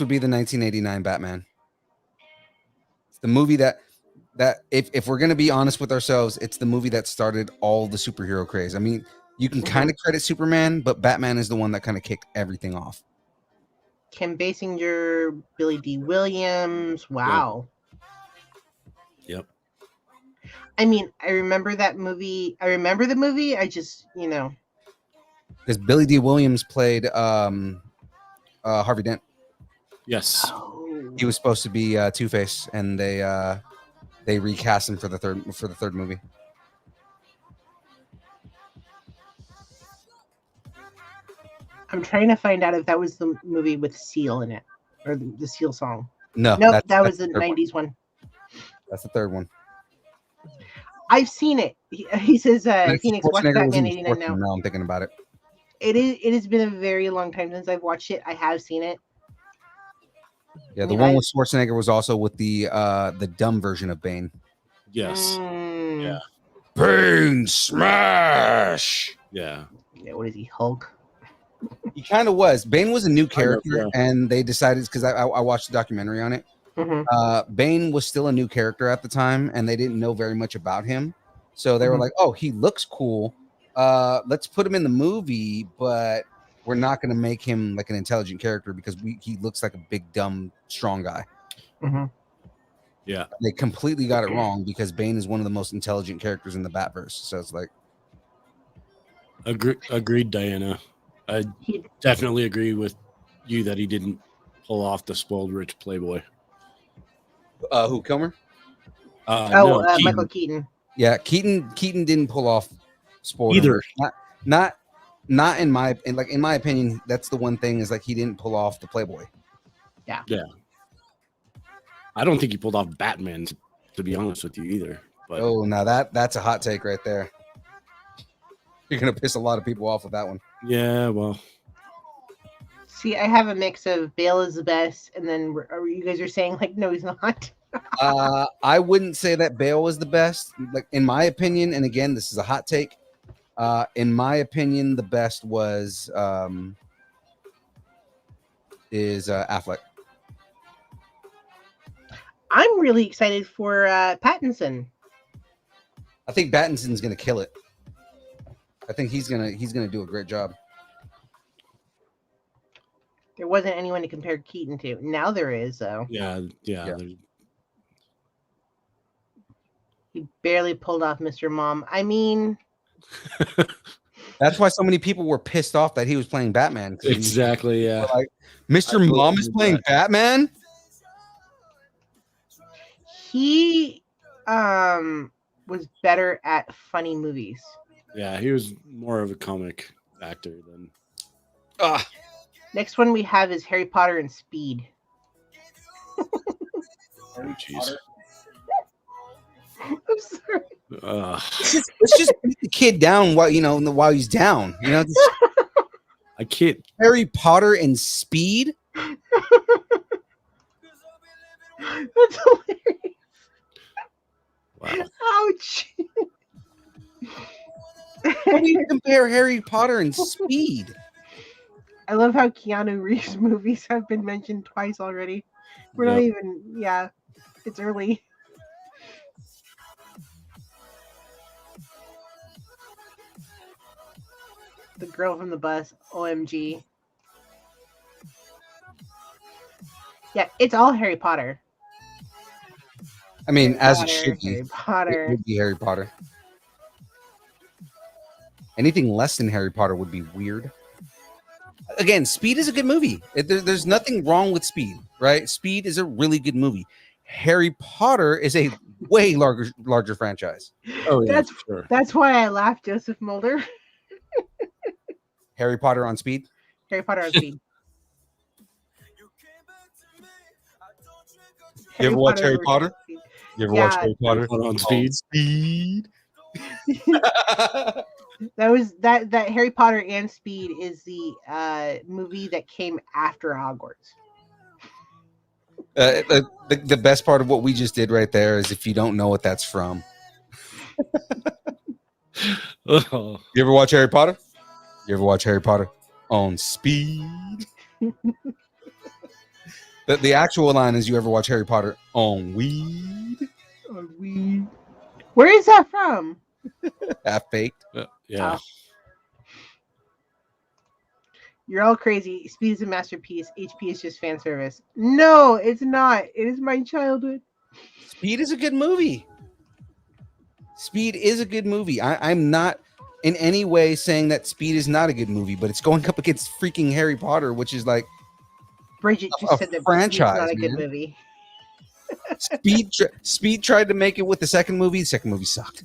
would be the 1989 Batman. It's the movie that if we're gonna be honest with ourselves, it's the movie that started all the superhero craze. I mean, you can kind of credit Superman, but Batman is the one that kind of kicked everything off. Kim Basinger, Billy D. Williams. Wow. Yep. I mean, I remember that movie. I remember the movie. I just, because Billy D. Williams played Harvey Dent. Yes. Oh. He was supposed to be Two-Face, and they recast him for the third movie. I'm trying to find out if that was the movie with Seal in it, or the Seal song. No, No, that's that was the the third one. 90s one. That's the third one. I've seen it. He says, And Phoenix, watch Schwarzenegger was Batman in the 89 fourth now. one. Now I'm thinking about it. It has been a very long time since I've watched it. I have seen it. Yeah, I the mean, one with Schwarzenegger was also with the dumb version of Bane. Yes. Yeah. Bane smash. Yeah. Yeah, what is he, Hulk? He kind of was. Bane was a new character, yeah. and they decided because I watched the documentary on it. Mm-hmm. Bane was still a new character at the time, and they didn't know very much about him. So they were like, "Oh, he looks cool. Let's put him in the movie, but we're not going to make him like an intelligent character because he looks like a big, dumb, strong guy." Mm-hmm. Yeah. They completely got it wrong because Bane is one of the most intelligent characters in the Batverse. So it's like, Agreed, Diana. I definitely agree with you that he didn't pull off the spoiled rich playboy. who, Kilmer? No, Keaton. Michael Keaton. Yeah, Keaton didn't pull off spoiled Either. rich. Not in my opinion. That's the one thing is like he didn't pull off the playboy. Yeah. I don't think he pulled off Batman, to be honest with you, either. But Oh, now that's a hot take right there. You're gonna piss a lot of people off with that one. yeah, well, See, I have a mix of Bale is the best, and then you guys are saying like, no, he's not. I wouldn't say that Bale was the best. Like in my opinion, and again, this is a hot take. In my opinion, the best was Affleck. I'm really excited for Pattinson. I think Pattinson's gonna kill it. I think he's gonna do a great job. There wasn't anyone to compare Keaton to. Now there is, though. yeah. He barely pulled off Mr. Mom. I mean, That's why so many people were pissed off that he was playing Batman. Exactly, yeah. Like, Mr. Mom is playing Batman? he was better at funny movies. Yeah, he was more of a comic actor than. Next one we have is Harry Potter and Speed. Oh, jeez. I'm sorry. Let's just beat the kid down while he's down. I can't. Harry Potter and Speed. That's hilarious. Wow. Ouch. How do you compare Harry Potter and Speed? I love how Keanu Reeves movies have been mentioned twice already. We're not even, it's early. The girl from the bus, OMG. Yeah, it's all Harry Potter. I mean, as it Potter, should be. Harry Potter. It would be Harry Potter. Anything less than Harry Potter would be weird. Again, Speed is a good movie. There's nothing wrong with Speed, right? Speed is a really good movie. Harry Potter is a way larger franchise. Oh, yeah. That's why I laughed, Joseph Mulder. Harry Potter on Speed? Harry Potter on Speed. You ever watch Harry Potter? Speed. You ever Yeah. watch Harry Potter on Speed? Speed. That was that Harry Potter and Speed is the movie that came after Hogwarts. The best part of what we just did right there is if you don't know what that's from. Oh. You ever watch Harry Potter? You ever watch Harry Potter on Speed? The actual line is you ever watch Harry Potter on weed? On weed. Where is that from? Half baked. Yeah. Oh. You're all crazy. Speed is a masterpiece. HP is just fan service. No, it's not. It is my childhood. Speed is a good movie. Speed is a good movie. I'm not in any way saying that Speed is not a good movie, but it's going up against freaking Harry Potter, which is like Bridget just a said that franchise, Speed's not a good man. movie. Speed tried to make it with the second movie. The second movie sucked.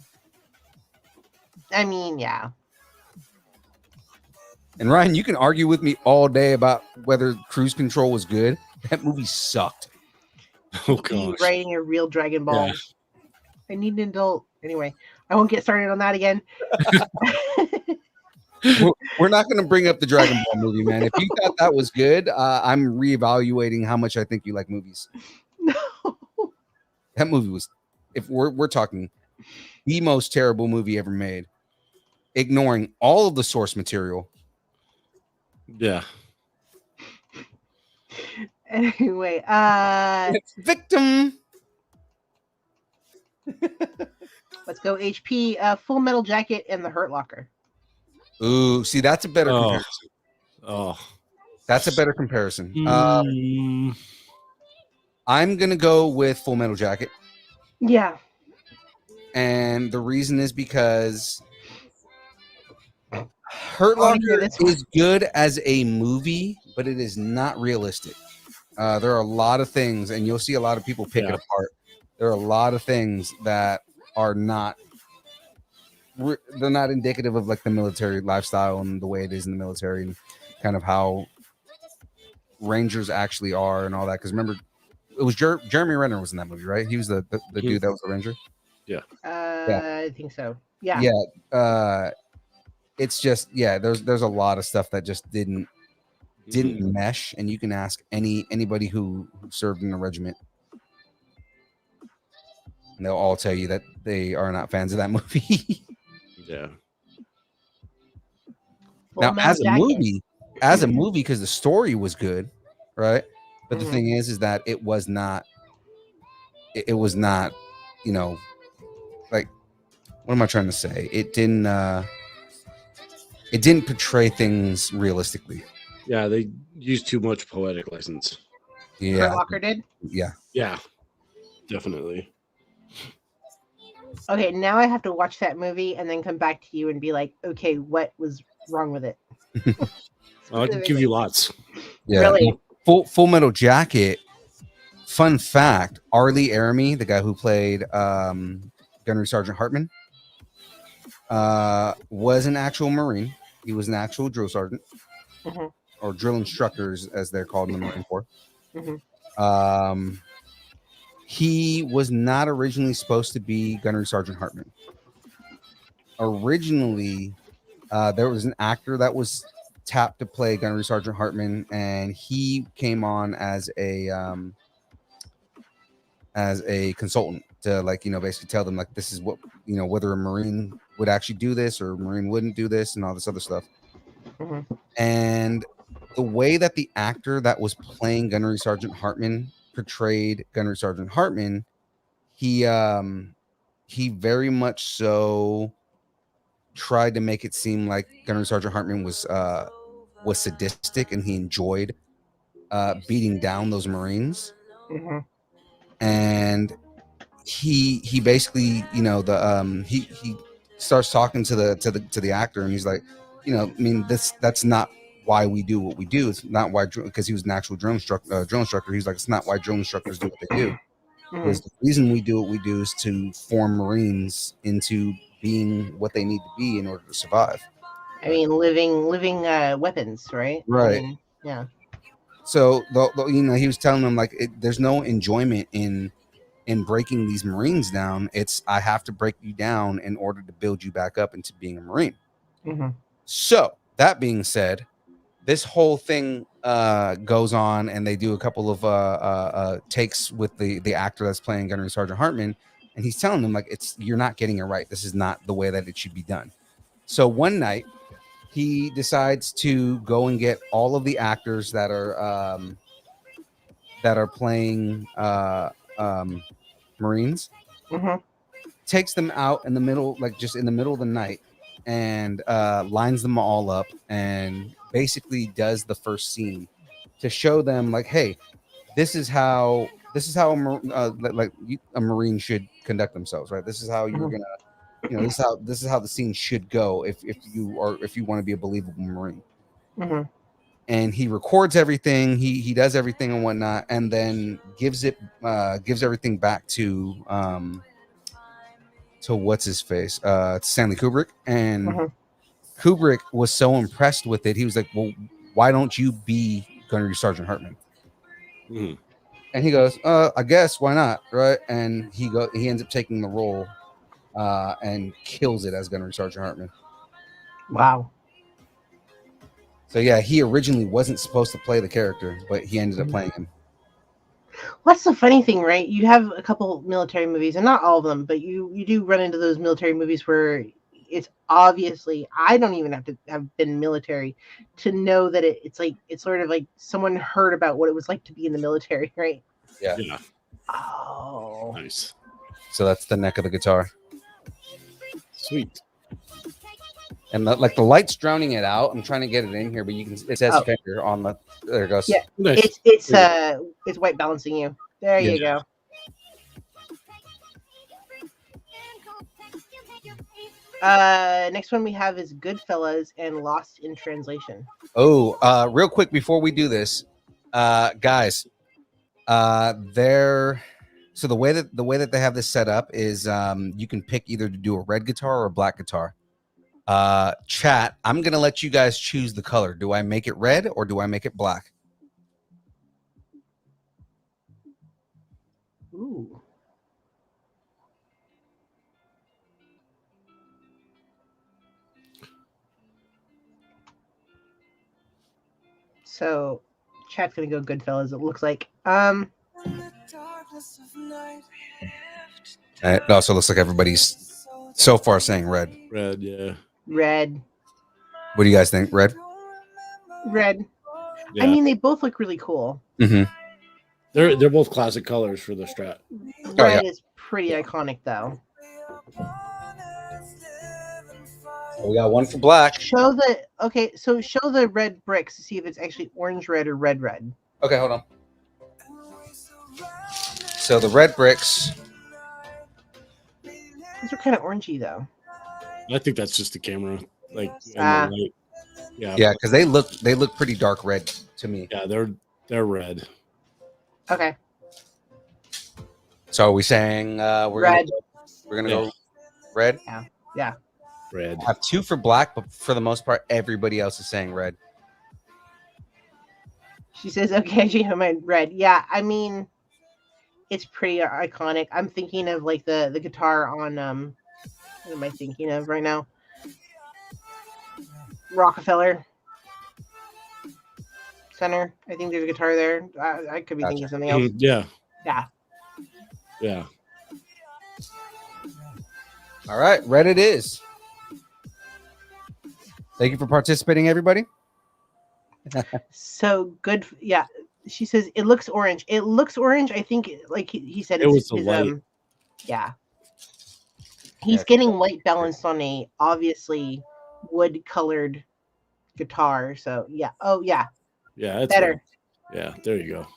I mean, yeah. And Ryan, you can argue with me all day about whether Cruise Control was good. That movie sucked. Oh You gosh. writing a real Dragon Ball. Yeah. I need an adult. Anyway, I won't get started on that again. We're not going to bring up the Dragon Ball movie, man. If you thought that was good, I'm reevaluating how much I think you like movies. No. That movie was, if we're talking, the most terrible movie ever made, ignoring all of the source material. Yeah. Anyway, Victim. let's go HP. Full Metal Jacket and The Hurt Locker. Ooh, see, that's a better Oh. comparison. Oh. That's a better comparison. Mm. I'm going to go with Full Metal Jacket. Yeah. And the reason is because Hurt I wanna hear Locker this one. is good as a movie, but it is not realistic. There are a lot of things, and you'll see a lot of people pick it apart. There are a lot of things that are not, they're not indicative of like the military lifestyle and the way it is in the military and kind of how Rangers actually are and all that. Because remember, it was Jeremy Renner was in that movie, right? He was the dude that was the Ranger. I think so. Yeah. Yeah. It's just, there's a lot of stuff that just didn't mesh, and you can ask anybody who served in the regiment, and they'll all tell you that they are not fans of that movie. Yeah. Full Now, Metal as a Jacket. movie, because the story was good, right? But the Mhm. thing is that it was not, you know, like, what am I trying to say? It didn't portray things realistically. Yeah, they used too much poetic license. Yeah, Hurt Locker did. yeah. Yeah. Definitely. Okay, now I have to watch that movie and then come back to you and be like, okay, what was wrong with it? I can give you lots. Yeah. Really? Full Metal Jacket. Fun fact: Arlie Aramy, the guy who played Gunnery Sergeant Hartman, was an actual Marine. He was an actual drill sergeant, Mhm. or drill instructors, as they're called in the Marine Corps. Mhm. He was not originally supposed to be Gunnery Sergeant Hartman. Originally, there was an actor that was tapped to play Gunnery Sergeant Hartman, and he came on as a consultant to, like, basically tell them, like, this is what, whether a Marine would actually do this or a Marine wouldn't do this and all this other stuff. Mhm. And the way that the actor that was playing Gunnery Sergeant Hartman portrayed Gunnery Sergeant Hartman, he very much so tried to make it seem like Gunnery Sergeant Hartman was sadistic, and he enjoyed beating down those Marines. Mhm. And he basically, he starts talking to the actor, and he's like, I mean, that's not why we do what we do. It's not why, because he was an actual drill instructor. He's like, it's not why drill instructors do what they do. Because the reason we do what we do is to form Marines into being what they need to be in order to survive. I mean, living weapons, right? Right. I mean, yeah. So he was telling them, like, there's no enjoyment in breaking these Marines down. It's, I have to break you down in order to build you back up into being a Marine. Mhm. So that being said, this whole thing goes on, and they do a couple of takes with the actor that's playing Gunnery Sergeant Hartman, and he's telling them, like, you're not getting it right. This is not the way that it should be done. So one night, he decides to go and get all of the actors that are playing Marines, Mhm. takes them out in the middle, like just in the middle of the night, and lines them all up, and basically does the first scene to show them, like, hey, this is how a Marine should conduct themselves, right? This is how you're gonna, this is how the scene should go if you want to be a believable Marine. Mhm. and he records everything. He does everything and whatnot, and then gives everything back to what's his face, Stanley Kubrick. And Mhm. Kubrick was so impressed with it, he was like, "Well, why don't you be Gunnery Sergeant Hartman?" Mhm. And he goes, "I guess why not, right?" And he ends up taking the role, and kills it as Gunnery Sergeant Hartman. Wow. So yeah, he originally wasn't supposed to play the character, but he ended up playing him. Well, that's the funny thing, right? You have a couple military movies, and not all of them, but you do run into those military movies where it's obviously, I don't even have to have been military to know that it's sort of like someone heard about what it was like to be in the military, right? Yeah. Yeah. Oh, Nice. So that's the neck of the guitar. Sweet. And the light's drowning it out. I'm trying to get it in here, but it says Oh. Fender on the. There it goes. Yeah. Nice. It's white balancing you. There you go. Next one we have is Goodfellas and Lost in Translation. Oh, real quick before we do this, guys, so the way that they have this set up is you can pick either to do a red guitar or a black guitar. Chat, I'm gonna let you guys choose the color. Do I make it red or do I make it black? Ooh. So, chat's gonna go Goodfellas. It looks like. It also looks like everybody's so far saying red. Red, yeah. Red. What do you guys think? Red? Red. Yeah. I mean, they both look really cool. Mm-hmm. They're both classic colors for the Strat. Red is pretty iconic, though. We got one for black. Show the red bricks to see if it's actually orange red or red red. Okay, hold on. So the red bricks. Those are kind of orangey, though. I think that's just the camera, like Ah. and the light. Yeah, because they look pretty dark red to me. Yeah, they're red. Okay. So are we saying we're Red. gonna go red? Yeah. Red. I have two for black, but for the most part, everybody else is saying red. She says, "Okay, she have my red." Yeah, I mean, it's pretty iconic. I'm thinking of like the guitar on what am I thinking of right now? Rockefeller Center. I think there's a guitar there. I could be thinking of something else. Yeah. Yeah. Yeah. All right, red it is. Thank you for participating, everybody. So good. Yeah. She says it looks orange. It looks orange. I think, like he said, It was the light. Yeah. He's getting light balanced on a obviously wood colored guitar. So yeah. Oh yeah. Yeah, it's Better. red. Yeah, there you go.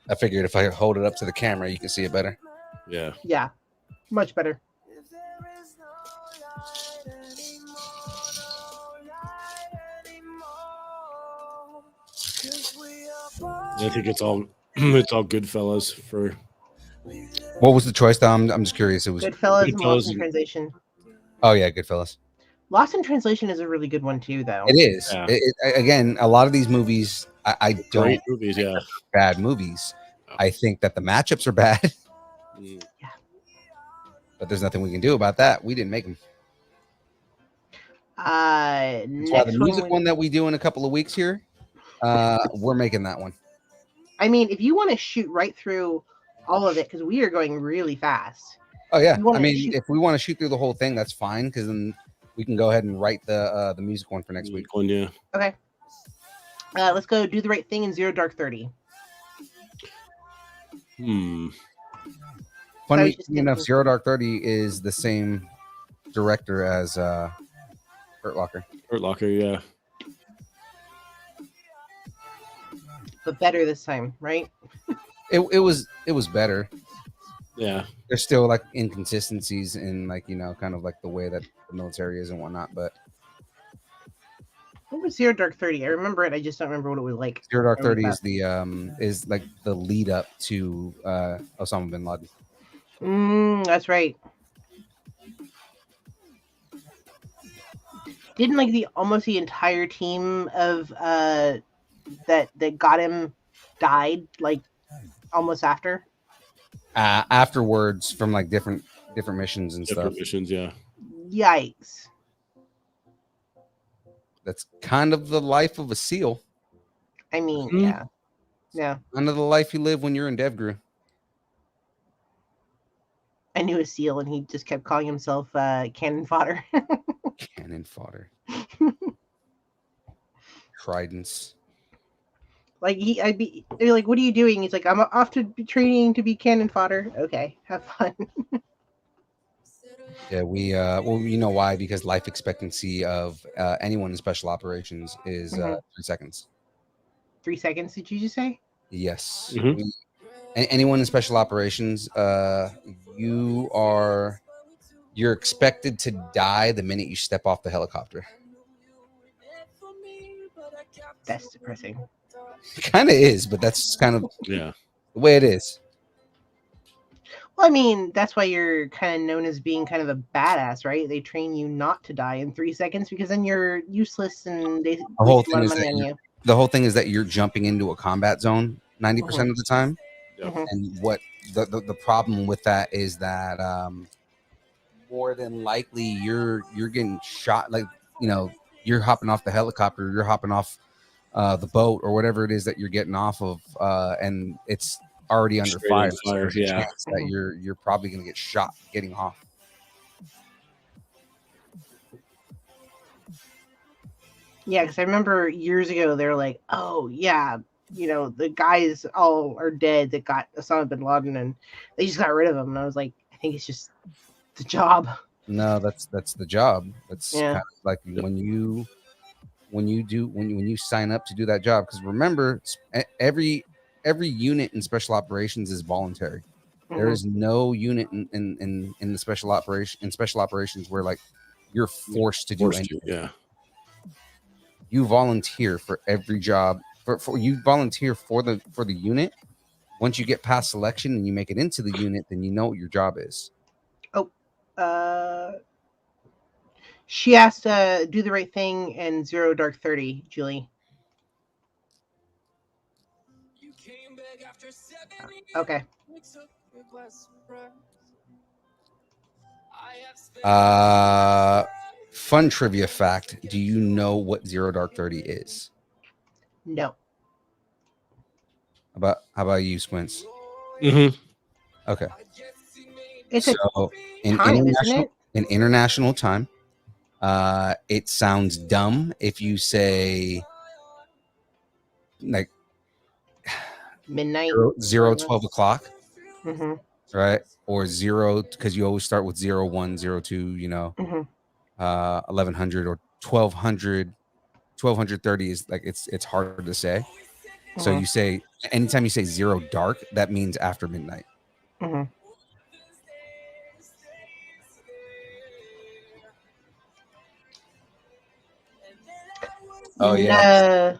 I figured if I hold it up to the camera, you can see it better. Yeah. Yeah. Much better. I think it's all good fellas for. What was the choice, though? I'm just curious. It was Goodfellas and Lost Goodfellas in Translation. Oh yeah, Goodfellas. Lost in Translation is a really good one too, though. It is. Yeah. Again, a lot of these movies, I don't Great movies, yeah. bad movies. I think that the matchups are bad, Mm. but there's nothing we can do about that. We didn't make them. That's why the music one that we do in a couple of weeks here, we're making that one. I mean, if you want to shoot right through all of it, because we are going really fast. Oh yeah, You wanna I mean, shoot- if we want to shoot through the whole thing, that's fine, because then we can go ahead and write the music one for next week. One, yeah. Okay. Let's go Do the Right Thing in Zero Dark 30. Hmm. I Funny was just enough, thinking- Zero Dark 30 is the same director as Hurt Locker. Hurt Locker, yeah. But better this time, right? It was better. Yeah. There's still like inconsistencies in, like, you know, kind of like the way that the military is and whatnot, but What was Zero Dark 30? I remember it. I just don't remember what it was like. Zero Dark Remember 30 that. is the is like the lead up to Osama bin Laden. That's right. Didn't like almost the entire team of that got him died like almost after? Afterwards from like different missions and Different stuff. missions, yeah. Yikes. That's kind of the life of a SEAL. I mean, Mhm. yeah. Yeah. Kind of the life you live when you're in DevGru. I knew a SEAL and he just kept calling himself cannon fodder. Cannon fodder. Tridents. Like I'd be like, "What are you doing?" He's like, "I'm off to be training to be cannon fodder." Okay, have fun. Yeah, we well, you know why? Because life expectancy of anyone in special operations is 3 seconds. 3 seconds? Did you just say? Yes. Mhm. Anyone in special operations, you're expected to die the minute you step off the helicopter. That's depressing. It kind of is, but that's kind of Yeah. the way it is. Well, I mean, that's why you're kind of known as being kind of a badass, right? They train you not to die in 3 seconds because then you're useless and they The whole waste a lot thing of is money that on you. the whole thing is that you're jumping into a combat zone 90% of the time. Yep. Mhm. And what the problem with that is that more than likely you're getting shot, like, you know, you're hopping off the helicopter, you're hopping off the boat or whatever it is that you're getting off of, and it's already under Straight fire. on So fire, there's a yeah. chance that you're probably going to get shot getting off. Yeah, because I remember years ago they were like, "Oh yeah, the guys all are dead that got Osama bin Laden, and they just got rid of him." And I was like, "I think it's just the job." No, that's the job. That's Yeah. kind of like when you sign up to do that job, because remember, every unit in special operations is voluntary. There Mhm. is no unit in the special operations where like you're forced to do Forced anything. to, yeah. You volunteer for every job. For you volunteer for the unit. Once you get past selection and you make it into the unit, then you know what your job is. Uh, she asked to do the right thing and Zero Dark 30, Julie. Okay. Fun trivia fact: do you know what Zero Dark 30 is? No. How about you, Squints? Mm-hmm. Okay. It's So a time, isn't it? in international time, it sounds dumb if you say like Midnight. 12 o'clock, Mm-hmm. right? Or zero, because you always start with 0, 1, 0, 2, 1100 or 1200. 1230 is like it's hard to say. So Mm-hmm. you say, anytime you say zero dark, that means after midnight. Mm-hmm. Oh yeah,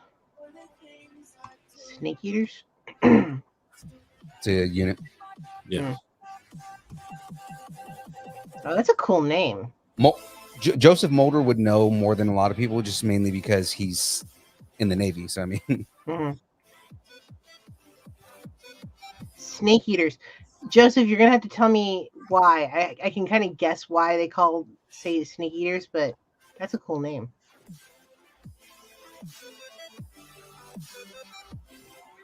Snake eaters. it's a unit. Yeah. Oh, that's a cool name. Joseph Mulder would know more than a lot of people, just mainly because he's in the Navy. So I mean, Mm-hmm. Snake eaters. Joseph, you're gonna have to tell me why. I can kind of guess why they say snake eaters, but that's a cool name.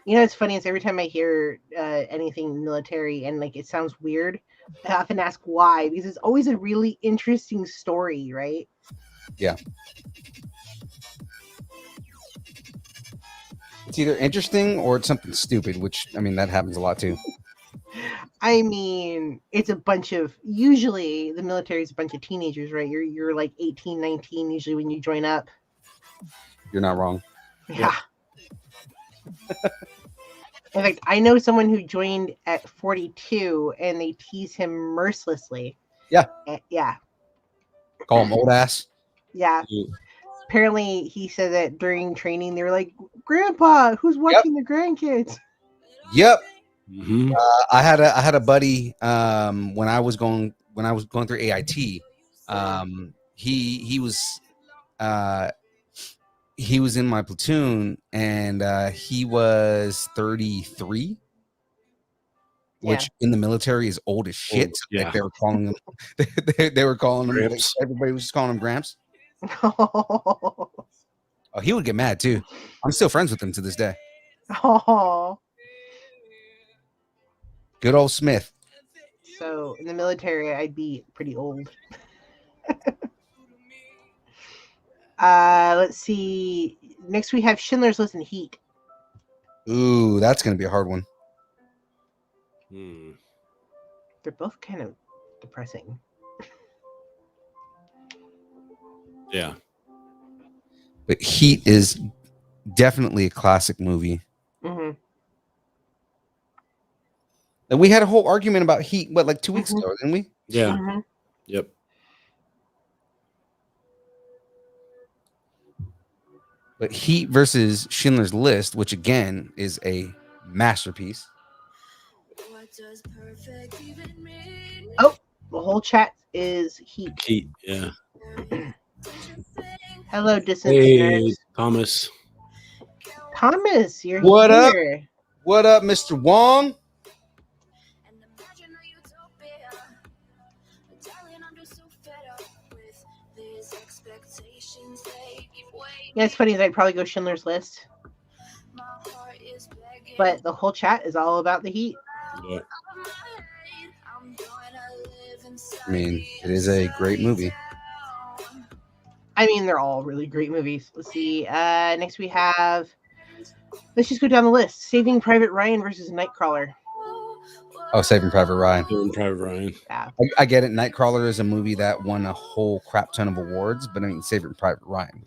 It's funny is every time I hear anything military and like it sounds weird, I often ask why, because it's always a really interesting story, right? yeah, it's either interesting or it's something stupid, which I mean that happens a lot too. I mean, it's a bunch of, usually the military is a bunch of teenagers, right? You're like 18, 19 usually when you join up. You're not wrong. Yeah. In fact, I know someone who joined at 42 and they tease him mercilessly. Yeah. Yeah. Call him old ass. Yeah. apparently he said that during training they were like, "Grandpa, who's watching the grandkids?" Yep. Mhm. I had a buddy when I was going through AIT. He was in my platoon, and he was 33, which in the military is old as shit. Old, So, yeah. like, they were calling him they were calling him, like, Gramps. everybody was just calling him Gramps. Oh. Oh, he would get mad too. I'm still friends with him to this day. Oh. Good old Smith. So in the military, I'd be pretty old. Let's see. Next we have Schindler's List and Heat. Ooh, that's gonna be a hard one. Hmm. They're both kind of depressing. Yeah. But Heat is definitely a classic movie. Mm-hmm. And we had a whole argument about Heat, like 2 weeks ago, didn't we? Yeah. Mm-hmm. Yep. But Heat versus Schindler's List, which again is a masterpiece. Oh, the whole chat is Heat. Heat. Yeah. Hello, distant Hey, nerds. Thomas. Thomas, you're What up? here. What up, Mr. Wong? Yeah, it's funny. I'd probably go Schindler's List, but the whole chat is all about the Heat. Yeah. I mean, it is a great movie. I mean, they're all really great movies. Let's see. Next we have. Let's just go down the list. Saving Private Ryan versus Nightcrawler. Oh, Saving Private Ryan. Saving Private Ryan. Yeah. I get it. Nightcrawler is a movie that won a whole crap ton of awards, but I mean, Saving Private Ryan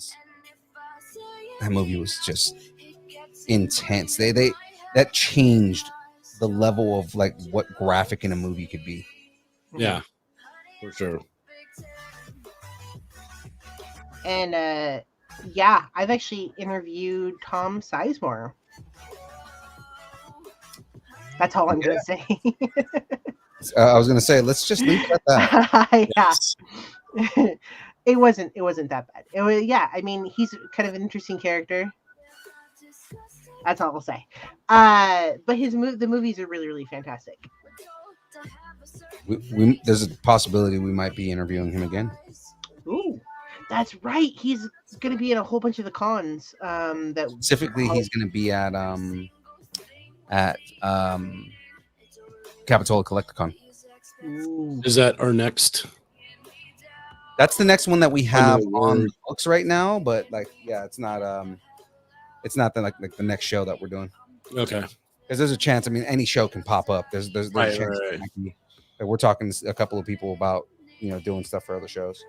that movie was just intense. They that changed the level of like what graphic in a movie could be. Yeah, for sure. And yeah, I've actually interviewed Tom Sizemore. That's all I'm gonna say. I was gonna say, let's just leave it at that. Yeah. Yes. It wasn't that bad. It was, yeah, I mean, he's kind of an interesting character. That's all I'll say. But the movies are really, really fantastic. There's a possibility we might be interviewing him again. Ooh, that's right. He's going to be in a whole bunch of the cons. That Specifically, he's going to be at Capitola Collecticon. Ooh. Is that our next? That's the next one that we have no on word. the books right now, but like, yeah, it's not the like the next show that we're doing. Okay. Because there's a chance. I mean, any show can pop up. There's Right, a chance right. that we're talking to a couple of people about doing stuff for other shows.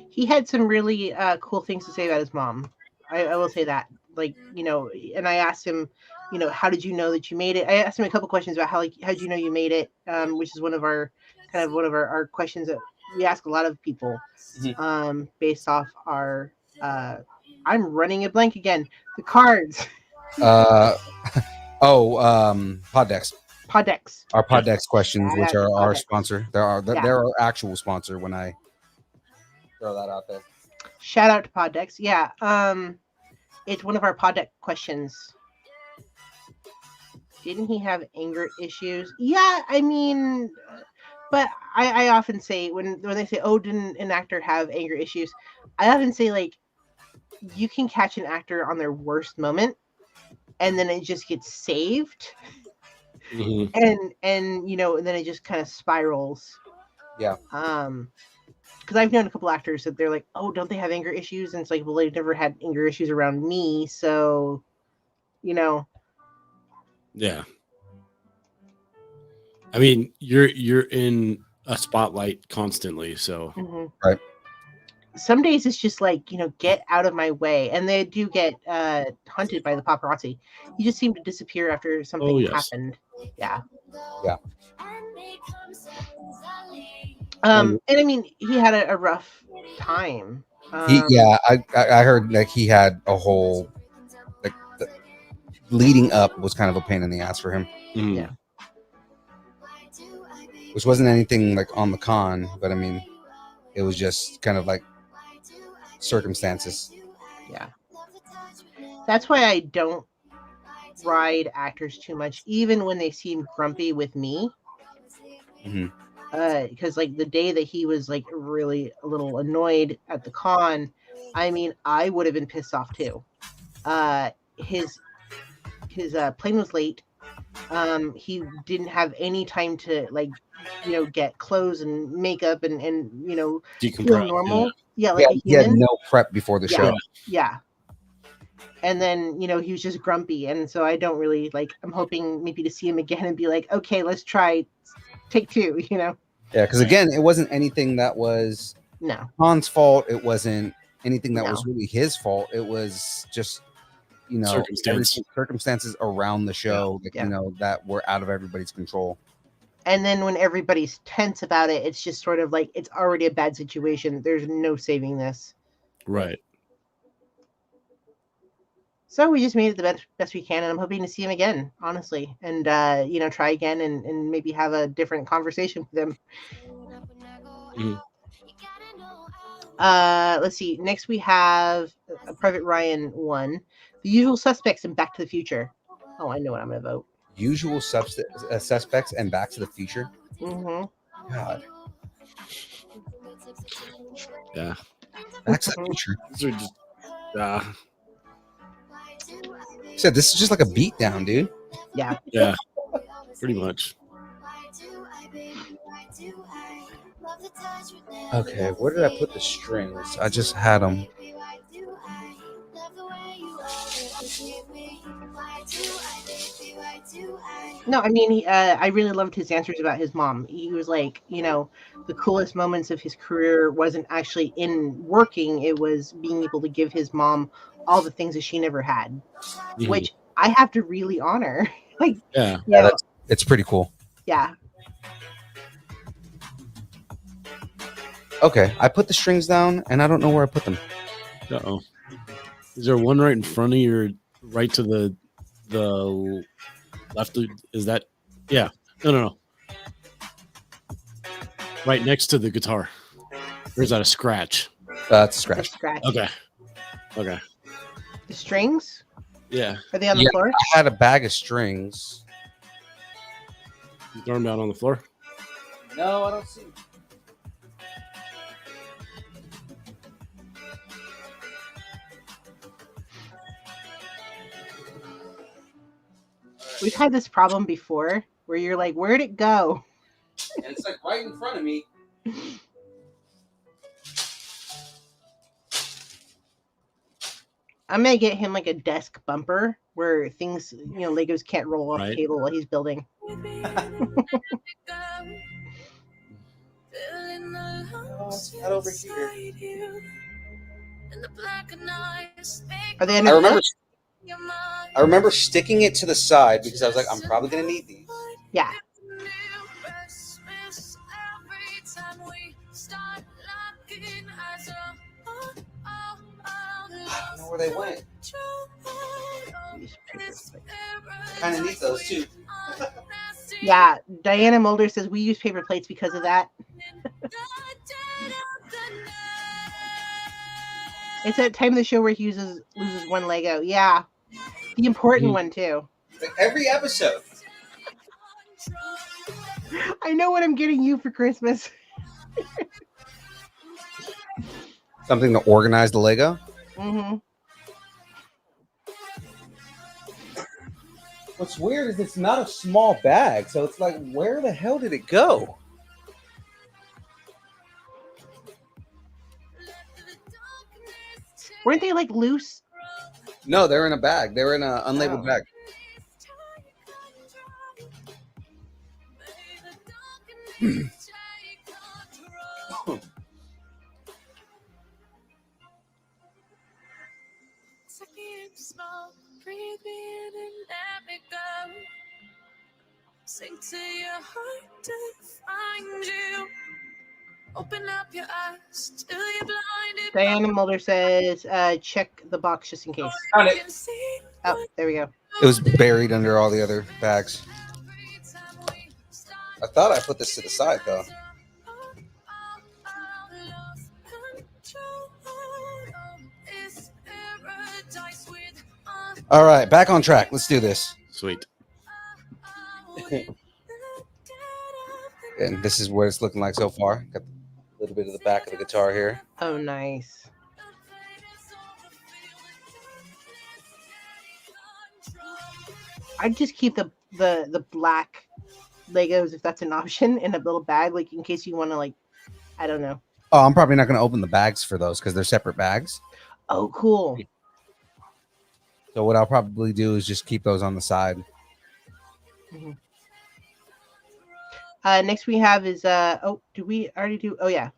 He had some really cool things to say about his mom. I will say that. Like, and I asked him, how did you know that you made it? I asked him a couple questions about how did you know you made it, which is one of our questions that we ask a lot of people, based off our. I'm running a blank again. The cards. Poddex. Poddex. Our Poddex questions, Yeah, which are our Poddex. sponsor. They're our actual sponsor. When I throw that out there. Shout out to Poddex. Yeah. It's one of our Poddex questions. Didn't he have anger issues? Yeah, I mean, but I often say when they say, "Oh, didn't an actor have anger issues?" I often say, like, you can catch an actor on their worst moment, and then it just gets saved, Mhm. and then it just kind of spirals. Yeah. Because I've known a couple actors that they're like, "Oh, don't they have anger issues?" And it's like, well, they've never had anger issues around me, so, Yeah. I mean, you're in a spotlight constantly, so Right. Some days it's just like, get out of my way, and they do get hunted by the paparazzi. You just seem to disappear after something yes. happened. Yeah. Yeah. And I mean, he had a rough time. I heard like he had a whole like the, leading up was kind of a pain in the ass for him, Yeah. which wasn't anything like on the con, but I mean, it was just kind of like circumstances. Yeah. That's why I don't ride actors too much, even when they seem grumpy with me. Because like the day that he was like really a little annoyed at the con, I mean, I would have been pissed off too. His plane was late. He didn't have any time to like, get clothes and makeup and feel Decompress. normal. Yeah, Yeah, like a he had human. no prep before the show. Yeah. And then, he was just grumpy. And so I don't really like, I'm hoping maybe to see him again and be like, okay, let's try take two, Yeah, because again, it wasn't anything that was No. Han's fault. It wasn't anything that No. was really his fault. It was just, circumstances around the show, that were out of everybody's control. And then when everybody's tense about it, it's just sort of like it's already a bad situation. There's no saving this. Right. So we just made it the best we can, and I'm hoping to see him again, honestly, and try again and maybe have a different conversation with him. Let's see. Next we have Private Ryan 1, The Usual Suspects, and Back to the Future. Oh, I know what I'm gonna vote. Usual Suspects and Back to the Future. Mm-hmm. God. Yeah. Back to the Future. These are just, You said this is just like a beatdown, dude. Yeah. Yeah. Pretty much. Okay, where did I put the strings? I just had them. No, I mean, I really loved his answers about his mom. He was like, the coolest moments of his career wasn't actually in working. It was being able to give his mom all the things that she never had, which I have to really honor. Like, it's pretty cool. Yeah. Okay, I put the strings down, and I don't know where I put them. Uh-oh. Is there one right in front of your, right to the left? Is that? Yeah. No. Right next to the guitar. Or is that a scratch? It's a scratch. Okay. The strings? Yeah. Are they on the floor? I had a bag of strings. You throw them down on the floor? No, I don't see them. We've had this problem before where you're like, where'd it go? And it's like right in front of me. I'm going to get him like a desk bumper where things, Legos can't roll off the table while he's building. It's not over here. Are they under I remember sticking it to the side because I was like, I'm probably going to need these. Yeah. I don't know where they went. Kind of need those too. Yeah, Diana Mulder says we use paper plates because of that. It's that time of the show where he loses one Lego. Yeah, the important one too. Like every episode. I know what I'm getting you for Christmas. Something to organize the Lego. Mm-hmm. What's weird is it's not a small bag, so it's like, where the hell did it go? Weren't they like loose? No, they're in a bag. They're in an unlabeled bag. Sing to your heart to find you. Open up your eyes till you're blinded. Diana Mulder says, check the box just in case. Found it. Can see Oh, there we go. It was buried under all the other bags. I thought I put this to the side though. All right, back on track. Let's do this. Sweet. And this is what it's looking like so far. Got a little bit of the back of the guitar here. Oh, nice. I'd just keep the black Legos if that's an option in a little bag, like in case you want to, like, I don't know. Oh, I'm probably not going to open the bags for those because they're separate bags. Oh, cool. So what I'll probably do is just keep those on the side. Mm-hmm. Next we have is oh, do we already do? Oh yeah.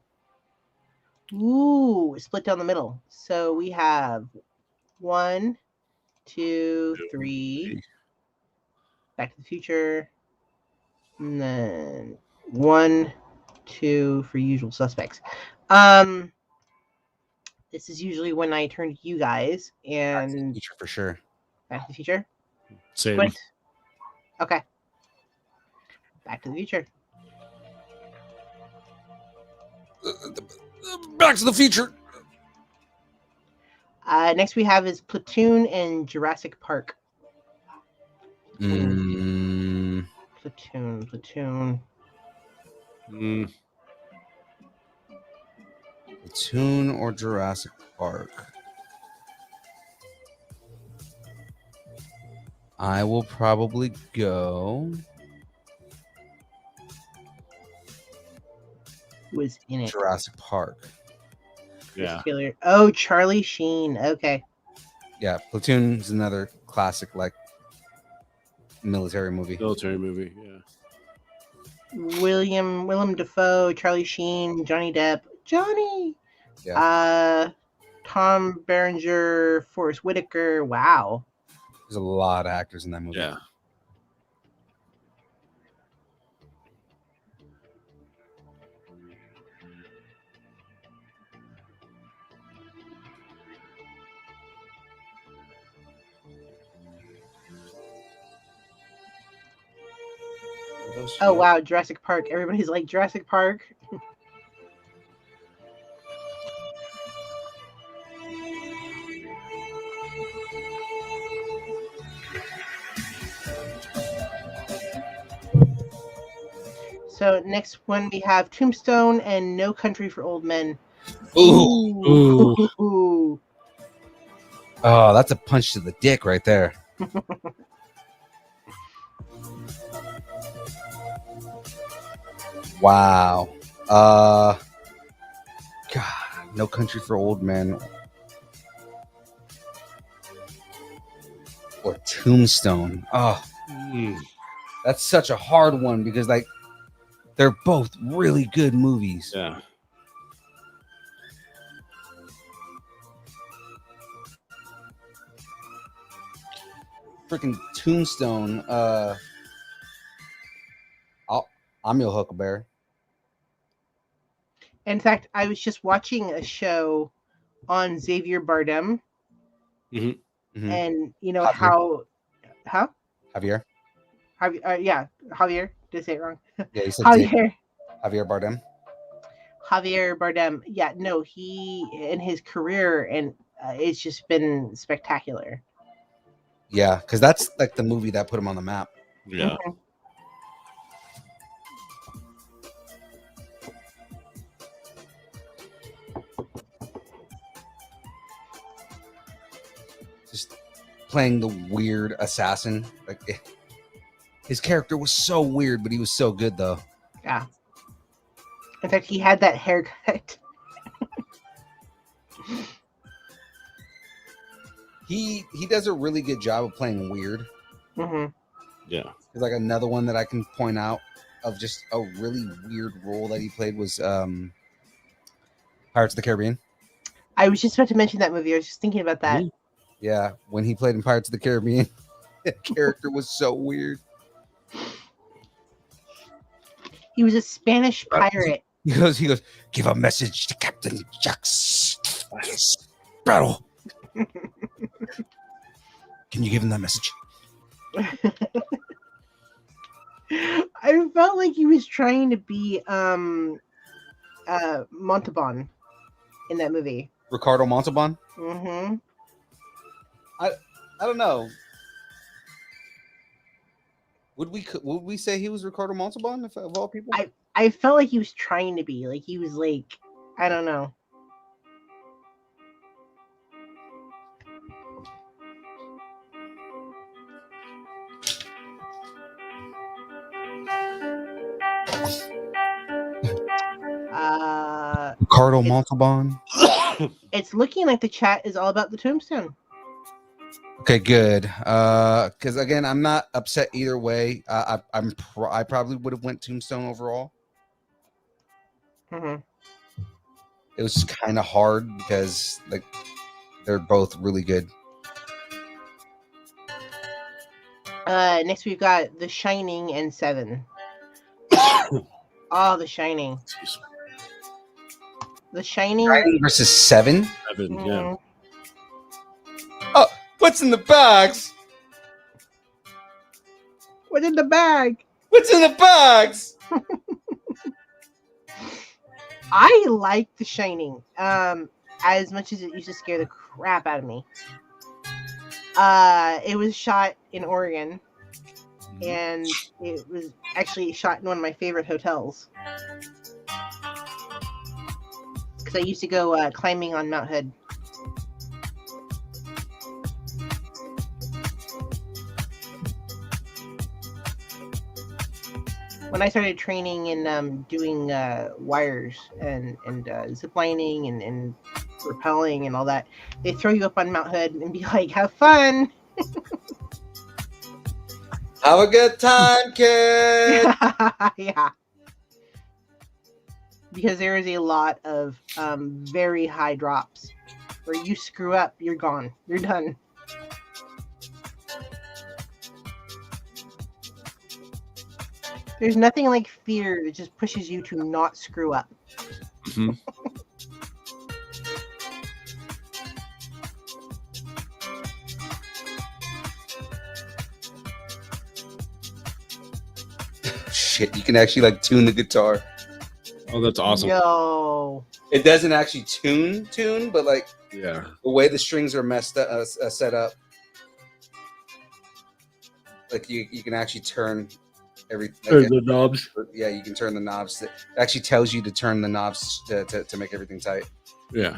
Ooh, split down the middle. So we have 1, 2, 3. Back to the Future, and then 1, 2 for Usual Suspects. This is usually when I turn to you guys and Future for sure. Back to the Future. Same. Quint. Okay. Back to the Future. Back to the Future. Next we have is Platoon and Jurassic Park. Mm. Platoon. Platoon or Jurassic Park? I will probably go Who is in it? Jurassic Park. Yeah. Killer. Oh, Charlie Sheen. Okay. Yeah, Platoon's another classic, like, military movie. Military movie. Yeah. Willem Dafoe, Charlie Sheen, Johnny Depp. Johnny. Yeah. Tom Berenger, Forrest Whitaker. Wow. There's a lot of actors in that movie. Yeah. Oh wow, Jurassic Park. Everybody's like Jurassic Park. So next one we have Tombstone and No Country for Old Men. Ooh. Ooh. Oh, that's a punch to the dick right there. Wow. God, No Country for Old Men or Tombstone. Oh, that's such a hard one because, like, they're both really good movies. Yeah. Freaking Tombstone. I'm your Huckleberry. In fact, I was just watching a show on Xavier Bardem, Mm-hmm. and you know Javier. how, Javier. yeah, Javier. Did I say it wrong? Yeah, you said Javier. Javier Bardem. Javier Bardem. Yeah, no, he in his career, and it's just been spectacular. Yeah, because that's like the movie that put him on the map. Yeah. Mhm. Just playing the weird assassin. Like, his character was so weird, but he was so good though. Yeah. In fact, he had that haircut. He does a really good job of playing weird. hmm Yeah. There's like another one that I can point out of just a really weird role that he played was Pirates of the Caribbean. I was just about to mention that movie. I was just thinking about that. Yeah, when he played in Pirates of the Caribbean, the character was so weird. He was a Spanish pirate. He goes, give a message to Captain Jack Sparrow. Can you give him that message? I felt like he was trying to be Montalban in that movie. Ricardo Montalban? Mm-hmm. I don't know. Would we say he was Ricardo Montalban of all people? I felt like he was trying to be. Like he was like, I don't know. Ricardo Montalban. It's looking like the chat is all about the tombstone. Okay, good. Because again, I'm not upset either way. I probably would have went Tombstone overall. Mm-hmm. It was kind of hard because like they're both really good. Next we've got The Shining and Seven. Oh, The Shining. The Shining versus Seven. Yeah. Oh, what's in the bags? What's in the bag? What's in the bags? I like The Shining as much as it used to scare the crap out of me. It was shot in Oregon, and it was actually shot in one of my favorite hotels. Because I used to go climbing on Mount Hood. When I started training and doing wires and zip lining and rappelling and all that, they throw you up on Mount Hood and be like, have fun. Have a good time, kid. Yeah. Because there is a lot of very high drops where you screw up, you're gone. You're done. There's nothing like fear that just pushes you to not screw up. Mm-hmm. Shit, you can actually like tune the guitar. Oh, that's awesome. No. It doesn't actually tune, but like Yeah. the way the strings are messed up, set up, like you can actually turn everything. Like, The knobs. yeah, you can turn the knobs. It actually tells you to turn the knobs to make everything tight. Yeah.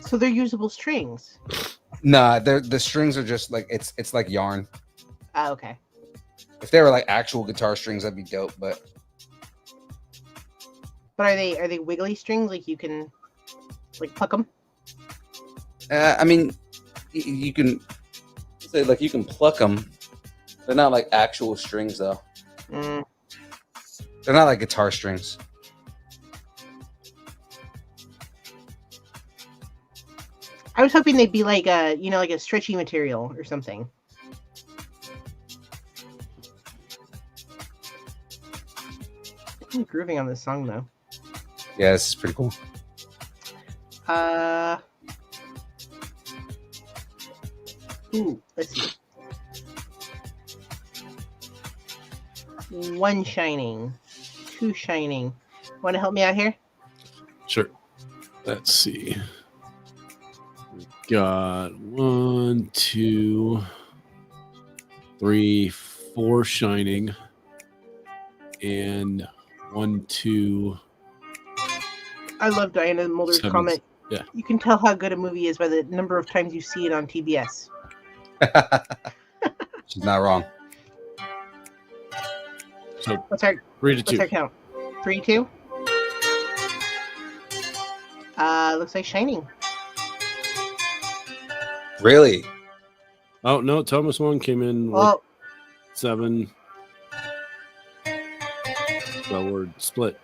So they're usable strings. Nah, the strings are just like it's like yarn. Oh, okay. If they were like actual guitar strings, that'd be dope. But are they wiggly strings? Like you can like pluck them? I mean, you can say like you can pluck them. They're not like actual strings though. Mm. They're not like guitar strings. I was hoping they'd be like a like a stretchy material or something. I'm grooving on this song though. Yeah, this is pretty cool. Ooh, let's see. One shining, two shining. Want to help me out here? Sure. Let's see. We got 1, 2, 3, 4 shining, and 1, 2. I love Diana Mulder's 7. comment. Yeah. You can tell how good a movie is by the number of times you see it on TBS. She's not wrong. So What's our 3 to what's 2. our count? 3, 2. Looks like Shining. Really? Oh no, Thomas Wong came in with Oh, 7. So we're split.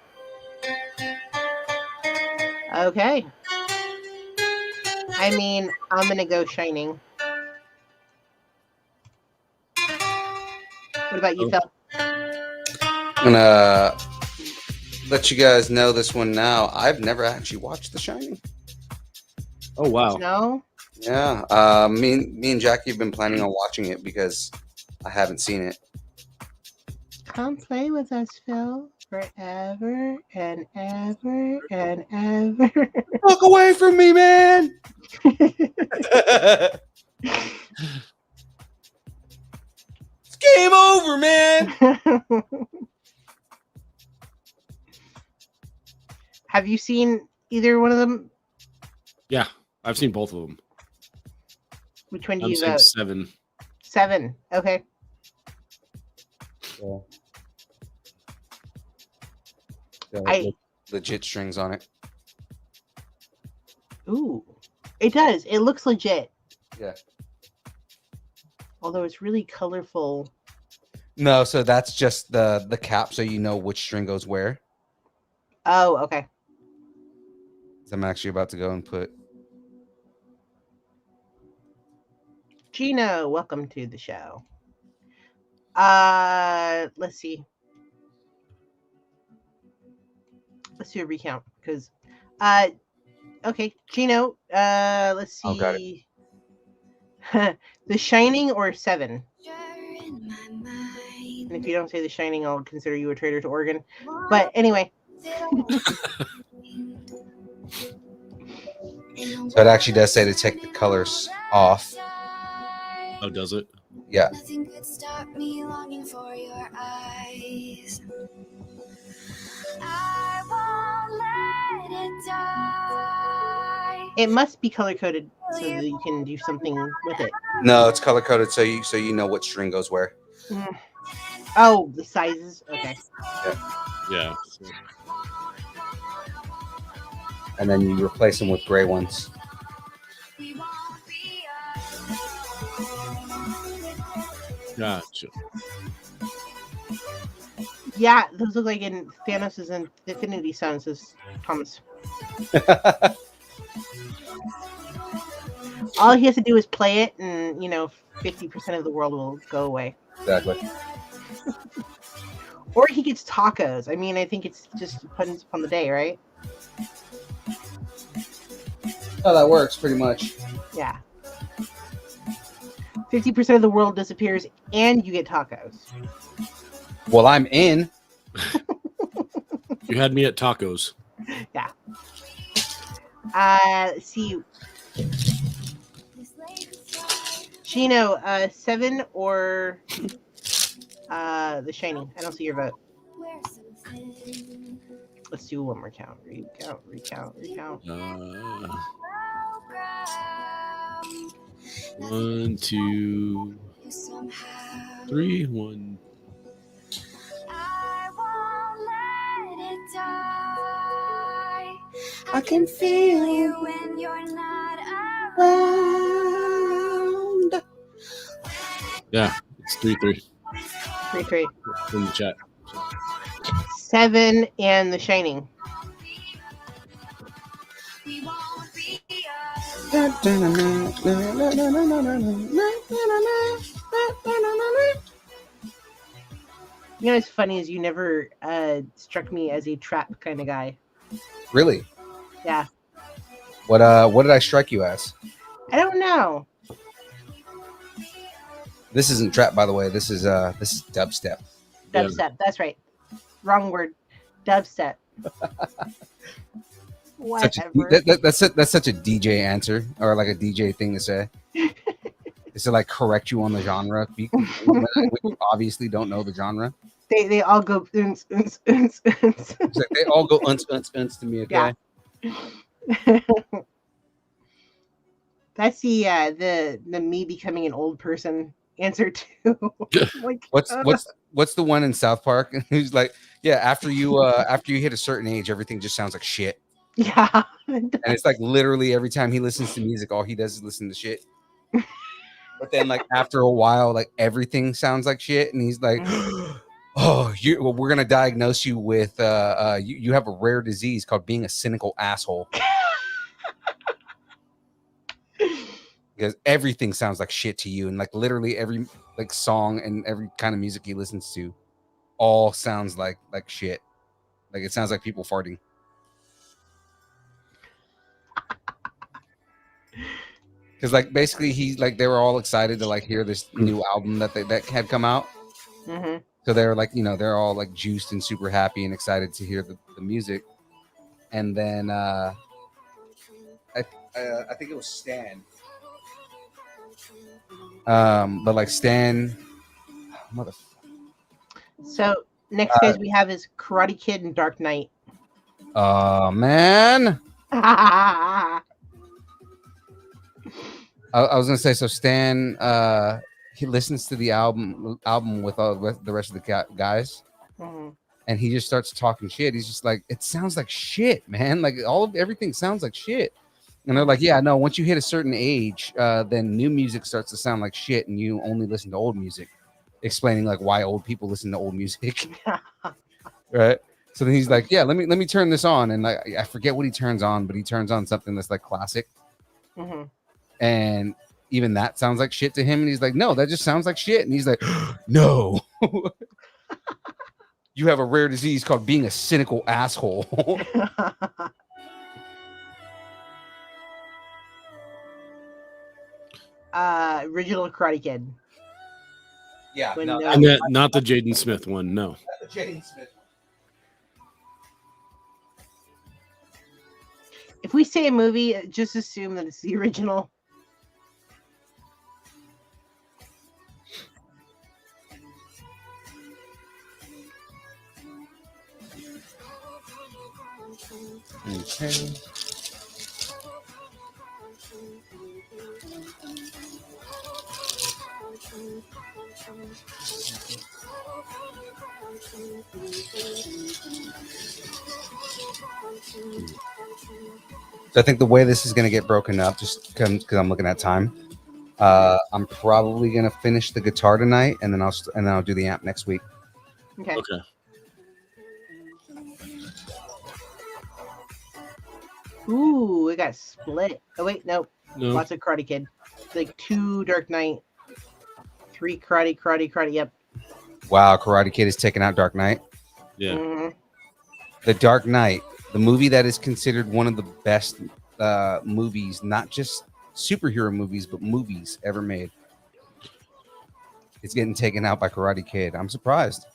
okay. I mean, I'm gonna go Shining. What about you, Oh. Phil? I'm gonna let you guys know this one now. I've never actually watched The Shining. Oh wow. No. Yeah, me and Jackie have been planning on watching it because I haven't seen it. Come play with us, Phil, forever and ever and ever. Walk away from me, man! It's game over, man! Have you seen either one of them? Yeah, I've seen both of them. Which one do I'm you saying vote? 7. 7. Okay. Yeah. I- Legit strings on it. Ooh. It does. It looks legit. Yeah. Although it's really colorful. No, so that's just the cap, so you know which string goes where. Oh, okay. I'm actually about to go and put. Gino, welcome to the show. Let's see. Let's do a recount because okay, Gino, let's see. Oh, got it. The Shining or 7? In my mind. And if you don't say The Shining, I'll consider you a traitor to Oregon. But anyway. So it actually does say to take the colors off. Oh, does it? Yeah. Nothing could stop me longing for your eyes. I won't let it die. It must be color coded so that you can do something with it. No, it's color coded, so you know what string goes where. Oh, the sizes. Okay. Yeah. And then you replace them with gray ones. Gotcha. Yeah, those look like in Thanos' Infinity Stones, says Thomas. All he has to do is play it, and 50% of the world will go away. Exactly. Or he gets tacos. I mean, I think it's just depends upon the day, right? Oh, that works pretty much. Yeah. 50% of the world disappears, and you get tacos. Well, I'm in. You had me at tacos. Yeah. Let's see. Chino, 7 or The Shining? I don't see your vote. Let's do one more count. Recount. 1, 2, 3. 1. I can feel you when you're not around. Yeah, it's 3-3 3-3. in the chat. 7 and The Shining. It's funny is you never struck me as a trap kind of guy. Really? Yeah. What did I strike you as? I don't know. This isn't trap, by the way. This is dubstep. Dubstep. That's right. Wrong word. Dubstep. Whatever. That's such a DJ answer, or like a DJ thing to say. Is to like correct you on the genre. We obviously don't know the genre. They all go uns. It's like they all go uns to me. Okay. Yeah. That's the me becoming an old person answer too. Like, what's the one in South Park? Who's like, yeah, after you hit a certain age, everything just sounds like shit. Yeah. And it's like literally every time he listens to music, all he does is listen to shit. But then like after a while, like everything sounds like shit, and he's like, "Oh, we're gonna diagnose you with you have a rare disease called being a cynical asshole." Because everything sounds like shit to you, and like literally every like song and every kind of music he listens to. all sounds like shit. Like it sounds like people farting. Because like basically they were all excited to like hear this new album that had come out. Mm-hmm. So they're like, they're all like juiced and super happy and excited to hear the music. And then I think it was Stan. But like Stan, motherfucker. So next guys we have is Karate Kid and Dark Knight. Oh man. I was gonna say, so Stan he listens to the album with the rest of the guys, Mhm. and he just starts talking shit. He's just like, it sounds like shit, man. Like everything sounds like shit. And they're like, yeah, no, once you hit a certain age, then new music starts to sound like shit, and you only listen to old music. Explaining like why old people listen to old music. Right. So then he's like, yeah, let me turn this on, and like I forget what he turns on, but he turns on something that's like classic. Mm-hmm. And even that sounds like shit to him, and he's like, no, that just sounds like shit. And he's like, no. You have a rare disease called being a cynical asshole. Original Karate Kid. Yeah, When, no, And not the Jaden Smith one. No. Jaden Smith. If we say a movie, just assume that it's the original. Okay. So I think the way this is going to get broken up, just because I'm looking at time, I'm probably going to finish the guitar tonight, and then I'll do the amp next week. Okay. Okay. Ooh, it got split. Oh wait, no. No. Lots of Karate Kid. Like 2 Dark Knight, 3 Karate. Yep. Wow, Karate Kid is taking out Dark Knight. Yeah. Mhm. The Dark Knight, the movie that is considered one of the best movies, not just superhero movies, but movies ever made. It's getting taken out by Karate Kid. I'm surprised.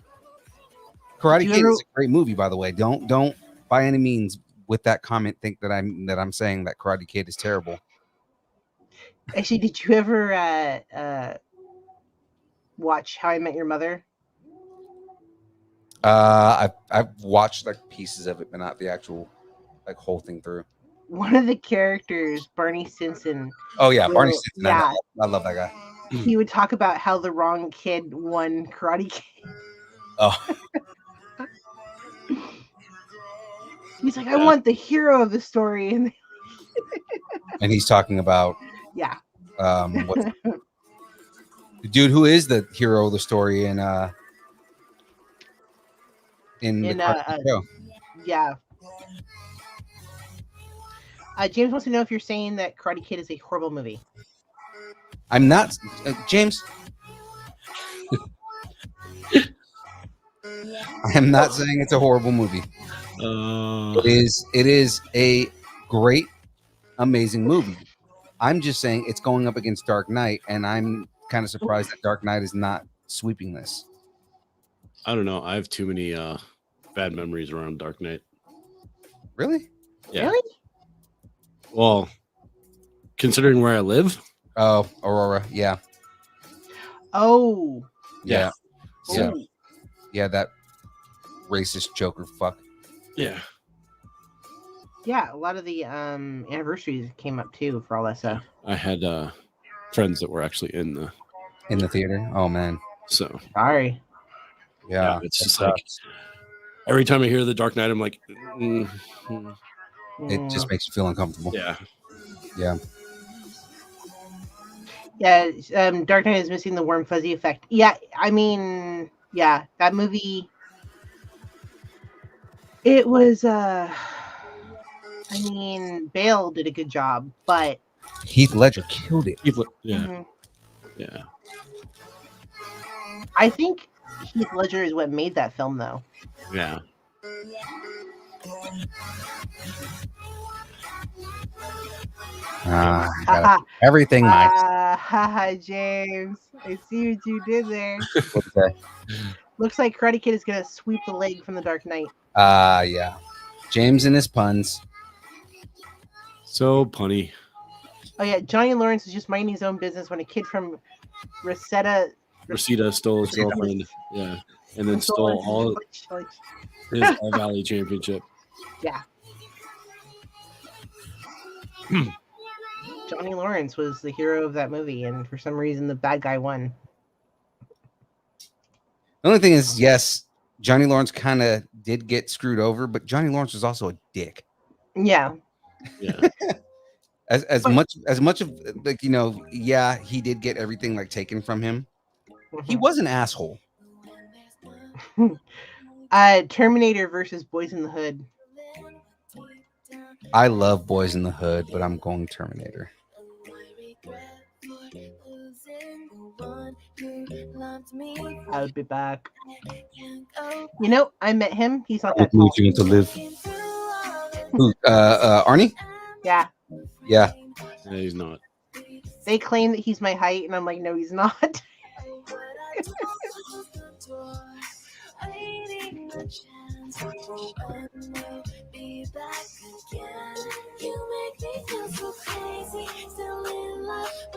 Karate Kid is a great movie, by the way. Don't by any means with that comment think that I'm saying that Karate Kid is terrible. Actually, did you ever watch How I Met Your Mother? I've watched like pieces of it, but not the actual like whole thing through. One of the characters, Barney Stinson. Oh yeah, Barney Well, Stinson. yeah. I love that guy. He would talk about how the wrong kid won Karate Kid. Oh, He's like, I want the hero of the story, and and he's talking about yeah. what, the dude who is the hero of the story in the Karate Kid show. Yeah. James wants to know if you're saying that Karate Kid is a horrible movie. I'm not, James. I am not saying it's a horrible movie. It is a great, amazing movie. I'm just saying it's going up against Dark Knight, and I'm kind of surprised that Dark Knight is not sweeping this. I don't know. I have too many bad memories around Dark Knight. Really? Yeah. Really? Well, considering where I live. Oh, Aurora. Yeah. Oh. Yeah. Yeah. Ooh. Yeah. That racist Joker fuck. Yeah. Yeah, a lot of the anniversaries came up too for all that stuff. I had friends that were actually in the theater. Oh man. So sorry. Yeah. It's just like every time I hear the Dark Knight, I'm like, it just makes you feel uncomfortable. Yeah. Yeah. Yeah. Dark Knight is missing the warm fuzzy effect. Yeah. I mean, yeah, that movie. It was. I mean, Bale did a good job, but Heath Ledger killed it. Yeah. Mhm. Yeah. I think Heath Ledger is what made that film, though. Yeah. Got everything nice. Haha, James. I see what you did there. What's that? Looks like Karate Kid is gonna sweep the leg from the Dark Knight. Yeah. James and his puns. So punny. Oh yeah, Johnny Lawrence is just minding his own business when a kid from Reseda stole his girlfriend. Yeah. And then stole all his All Valley championship. Yeah. Johnny Lawrence was the hero of that movie, and for some reason the bad guy won. The only thing is, yes, Johnny Lawrence kind of did get screwed over, but Johnny Lawrence was also a dick. Yeah. Yeah. As much of like, you know, yeah, he did get everything like taken from him. He was an asshole. Terminator versus Boys in the Hood. I love Boys in the Hood, but I'm going Terminator. I would be back. You know, I met him. He's not that Who tall. you want to live? Who? Arnie? Yeah. Yeah. Yeah, he's not. They claim that he's my height, and I'm like, no, he's not.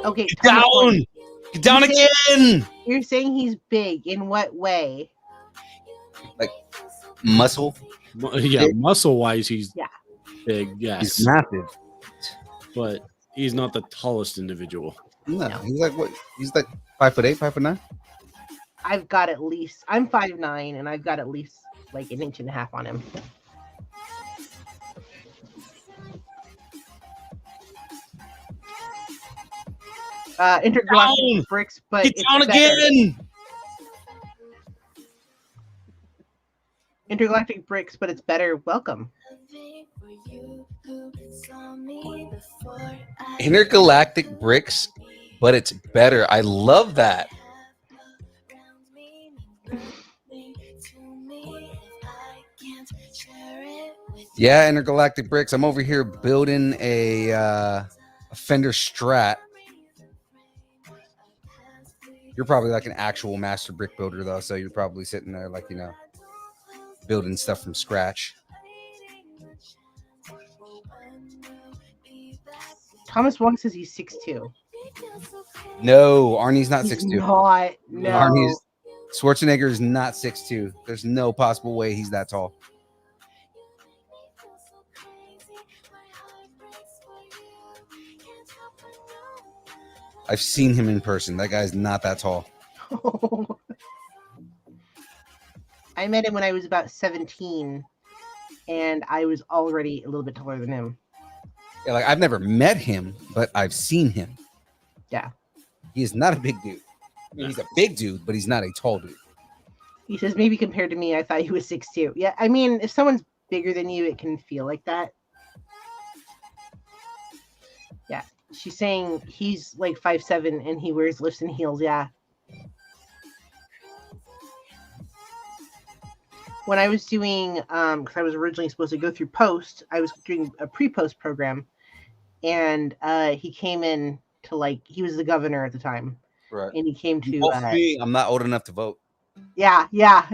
Okay, Get down! Get down again! You're saying he's big. In what way? Like muscle? Yeah, muscle wise, he's big. Yes, He's massive. but he's not the tallest individual. No, he's like what? He's like 5'8", 5'9". I've got at least. I'm 5'9", and I've got at least like an inch and a half on him. Intergalactic bricks, but Get down again! Intergalactic bricks, but it's better. Welcome. Intergalactic bricks, but it's better. I love that. Yeah, intergalactic bricks. I'm over here building a Fender Strat. You're probably like an actual master brick builder, though, so you're probably sitting there like, you know, building stuff from scratch. Thomas Wong says he's 6'2". No, Arnie's not He's 6'2". not. No. Arnie's Schwarzenegger is not 6'2". There's no possible way he's that tall. I've seen him in person. That guy's not that tall. I met him when I was about 17, and I was already a little bit taller than him. Yeah, like I've never met him, but I've seen him. Yeah. He is not a big dude. I mean, he's a big dude, but he's not a tall dude. He says maybe compared to me, I thought he was 6'2". Yeah, I mean, if someone's bigger than you, it can feel like that. Yeah. She's saying he's like 5'7" and he wears lifts and heels. Yeah. When I was doing, because I was originally supposed to go through post, I was doing a pre-post program, and he came in to like, he was the governor at the time. Right. And he came to. Me, I'm not old enough to vote. Yeah. Yeah.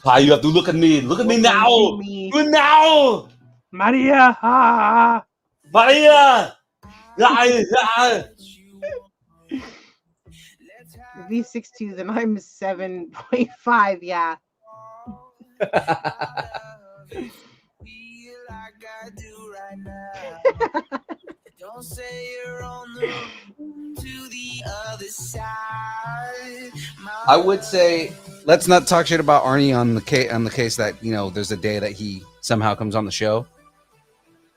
Ah, you have to look at me. Look at me now. Look Do it now. Maria. Ah. Maria. If he's 6'2", then I'm 7.5. Yeah. Don't say you're on the road to the other side. I would say let's not talk shit about Arnie on the case that, you know, there's a day that he somehow comes on the show.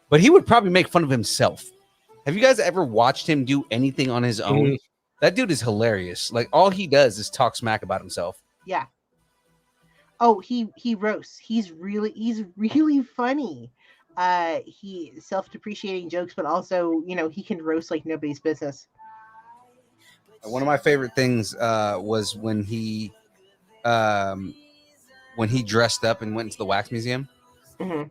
But he would probably make fun of himself. Have you guys ever watched him do anything on his own? Mm-hmm. That dude is hilarious. Like all he does is talk smack about himself. Yeah. Oh, he roasts. He's really funny. He self-depreciating jokes, but also, he can roast like nobody's business. One of my favorite things was when he dressed up and went into the wax museum. Mhm.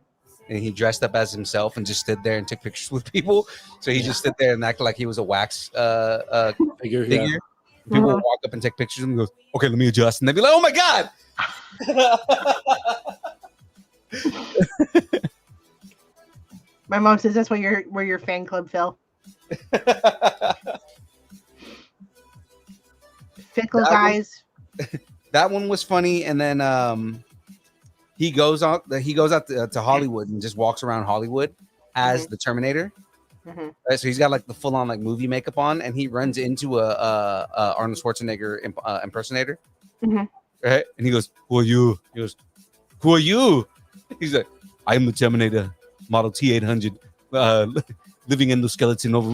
And he dressed up as himself and just stood there and took pictures with people. So he just stood there and acted like he was a wax Figure. figure. People would walk up and take pictures of him and goes, okay, let me adjust. And they'd be like, oh my God. My mom says that's where your fan club fell. Fickle guys. That one was funny. And then he goes out to Hollywood and just walks around Hollywood as the Terminator. Mhm. Right, so he's got like the full on like movie makeup on, and he runs into a Arnold Schwarzenegger impersonator. Mhm. Right, and he goes, "Who are you?" He goes, "Who are you?" He's like, "I am the Terminator, model T800, living in the skeleton over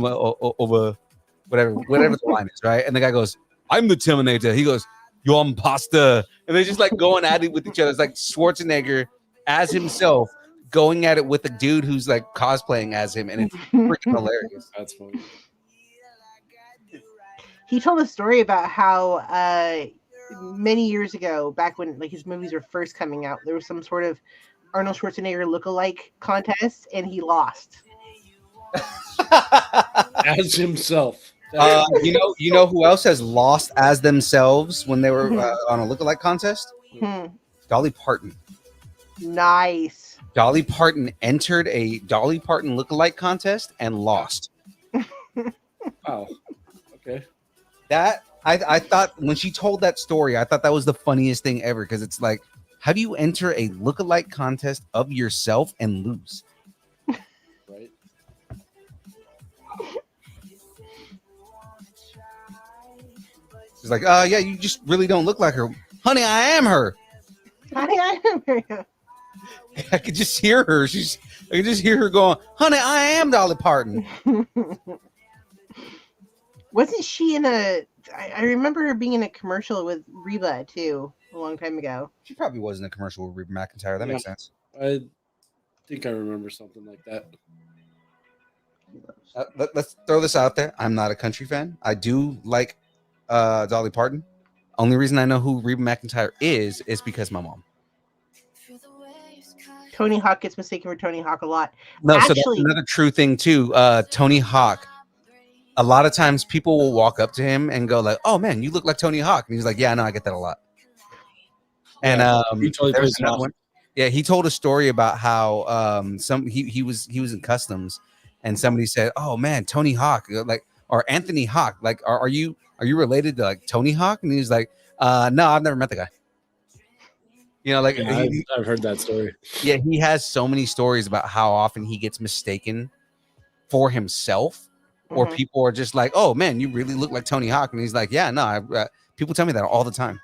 whatever the line is." Right, and the guy goes, "I'm the Terminator." He goes, "You're imposter," and they're just like going at it with each other. It's like Schwarzenegger as himself going at it with a dude who's like cosplaying as him, and it's freaking hilarious. That's funny. He told a story about how many years ago, back when like his movies were first coming out, there was some sort of Arnold Schwarzenegger lookalike contest, and he lost. As himself. You know who else has lost as themselves when they were on a lookalike contest? Dolly Parton. Nice. Dolly Parton entered a Dolly Parton lookalike contest and lost. Wow. Okay. That I thought when she told that story, I thought that was the funniest thing ever because it's like, how do you enter a lookalike contest of yourself and lose? Right. She's like, yeah, you just really don't look like her, honey. I am her. I could just hear her. I could just hear her going, honey, I am Dolly Parton. Wasn't she in I remember her being in a commercial with Reba too a long time ago. She probably was in a commercial with Reba McEntire. That makes sense. I think I remember something like that. Let's throw this out there. I'm not a country fan. I do like Dolly Parton. Only reason I know who Reba McEntire is because my mom. Tony Hawk gets mistaken for Tony Hawk a lot. No, so that's another true thing too. Tony Hawk. A lot of times people will walk up to him and go like, "Oh man, you look like Tony Hawk," and he's like, "Yeah, no, I get that a lot." And he totally one. Yeah, he told a story about how he was in customs, and somebody said, "Oh man, Tony Hawk, like or Anthony Hawk, like are you related to like Tony Hawk?" And he's like, "No, I've never met the guy." You know, like yeah, I've heard that story. Yeah, he has so many stories about how often he gets mistaken for himself, or people are just like, "Oh man, you really look like Tony Hawk," and he's like, "Yeah, no, people tell me that all the time."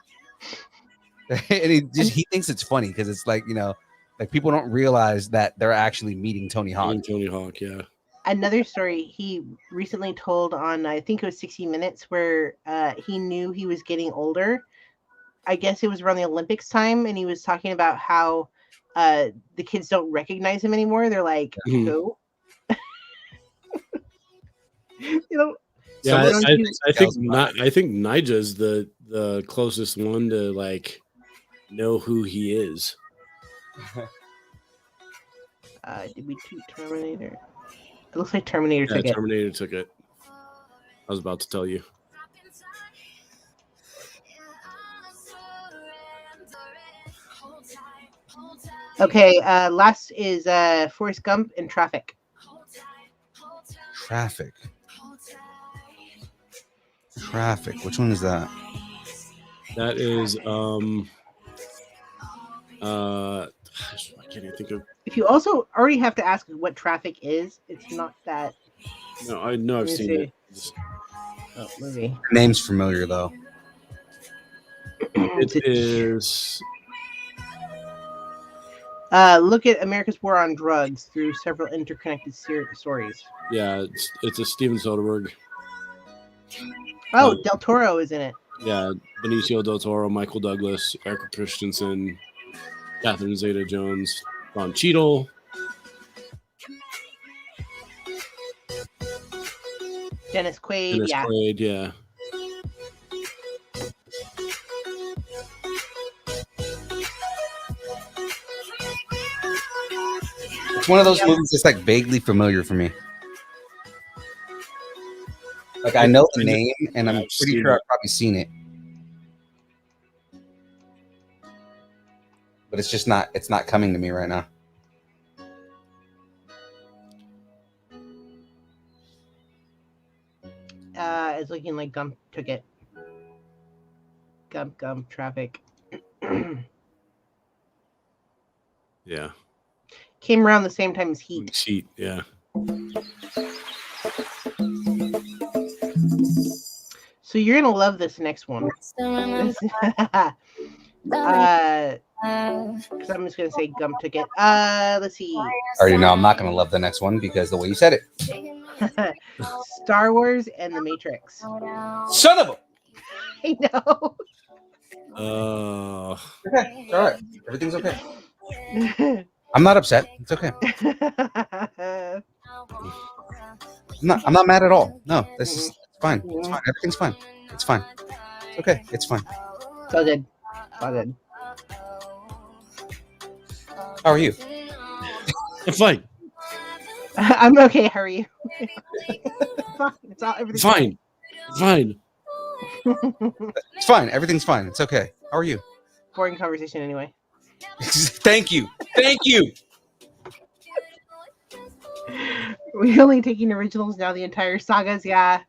And he thinks it's funny because it's like, like people don't realize that they're actually meeting Tony Hawk. Tony Hawk, yeah. Another story he recently told on, I think it was 60 Minutes, where he knew he was getting older. I guess it was around the Olympics time, and he was talking about how the kids don't recognize him anymore. They're like, who? Yeah, I think Nija's the closest one to like know who he is. Did we toot Terminator? It looks like Terminator took it. Terminator took it. I was about to tell you. Okay, last is Forrest Gump and Traffic. Traffic. Which one is that? That is I can't even think of. If you also already have to ask what Traffic is, it's not that. No, I know I've seen it. Oh, movie. Name's familiar though. It is. Look at America's war on drugs through several interconnected stories. Yeah, it's a Steven Soderbergh. Oh, Del Toro is in it. Yeah, Benicio del Toro, Michael Douglas, Erica Christensen. Catherine Zeta-Jones, Don Cheadle. Dennis Quaid. Dennis Yeah. Quaid, yeah. It's one of those movies that's like vaguely familiar for me. Like I know the name, and I'm I've pretty seen sure it. I've probably seen it, but it's just not. It's not coming to me right now. It's looking like Gump took it. Gump traffic. Yeah. Came around the same time as Heat. Heat, yeah. So you're gonna love this next one. Because I'm just gonna say Gump took it. Let's see. I already know I'm not going to love the next one because the way you said it. Star Wars and The Matrix. Son of a. I know. Okay, it's all right. Everything's okay. I'm not upset. It's okay. I'm not mad at all. No, this is fine. It's fine. Everything's fine. It's fine. It's okay. It's fine. It's all good. It's all good. How are you? I'm fine. I'm okay. How are you? Fine. It's all everything's Fine. Fine. It's fine. Everything's fine. It's okay. How are you? Boring conversation anyway. Thank you. Thank you. We're only taking originals now. The entire sagas. Yeah.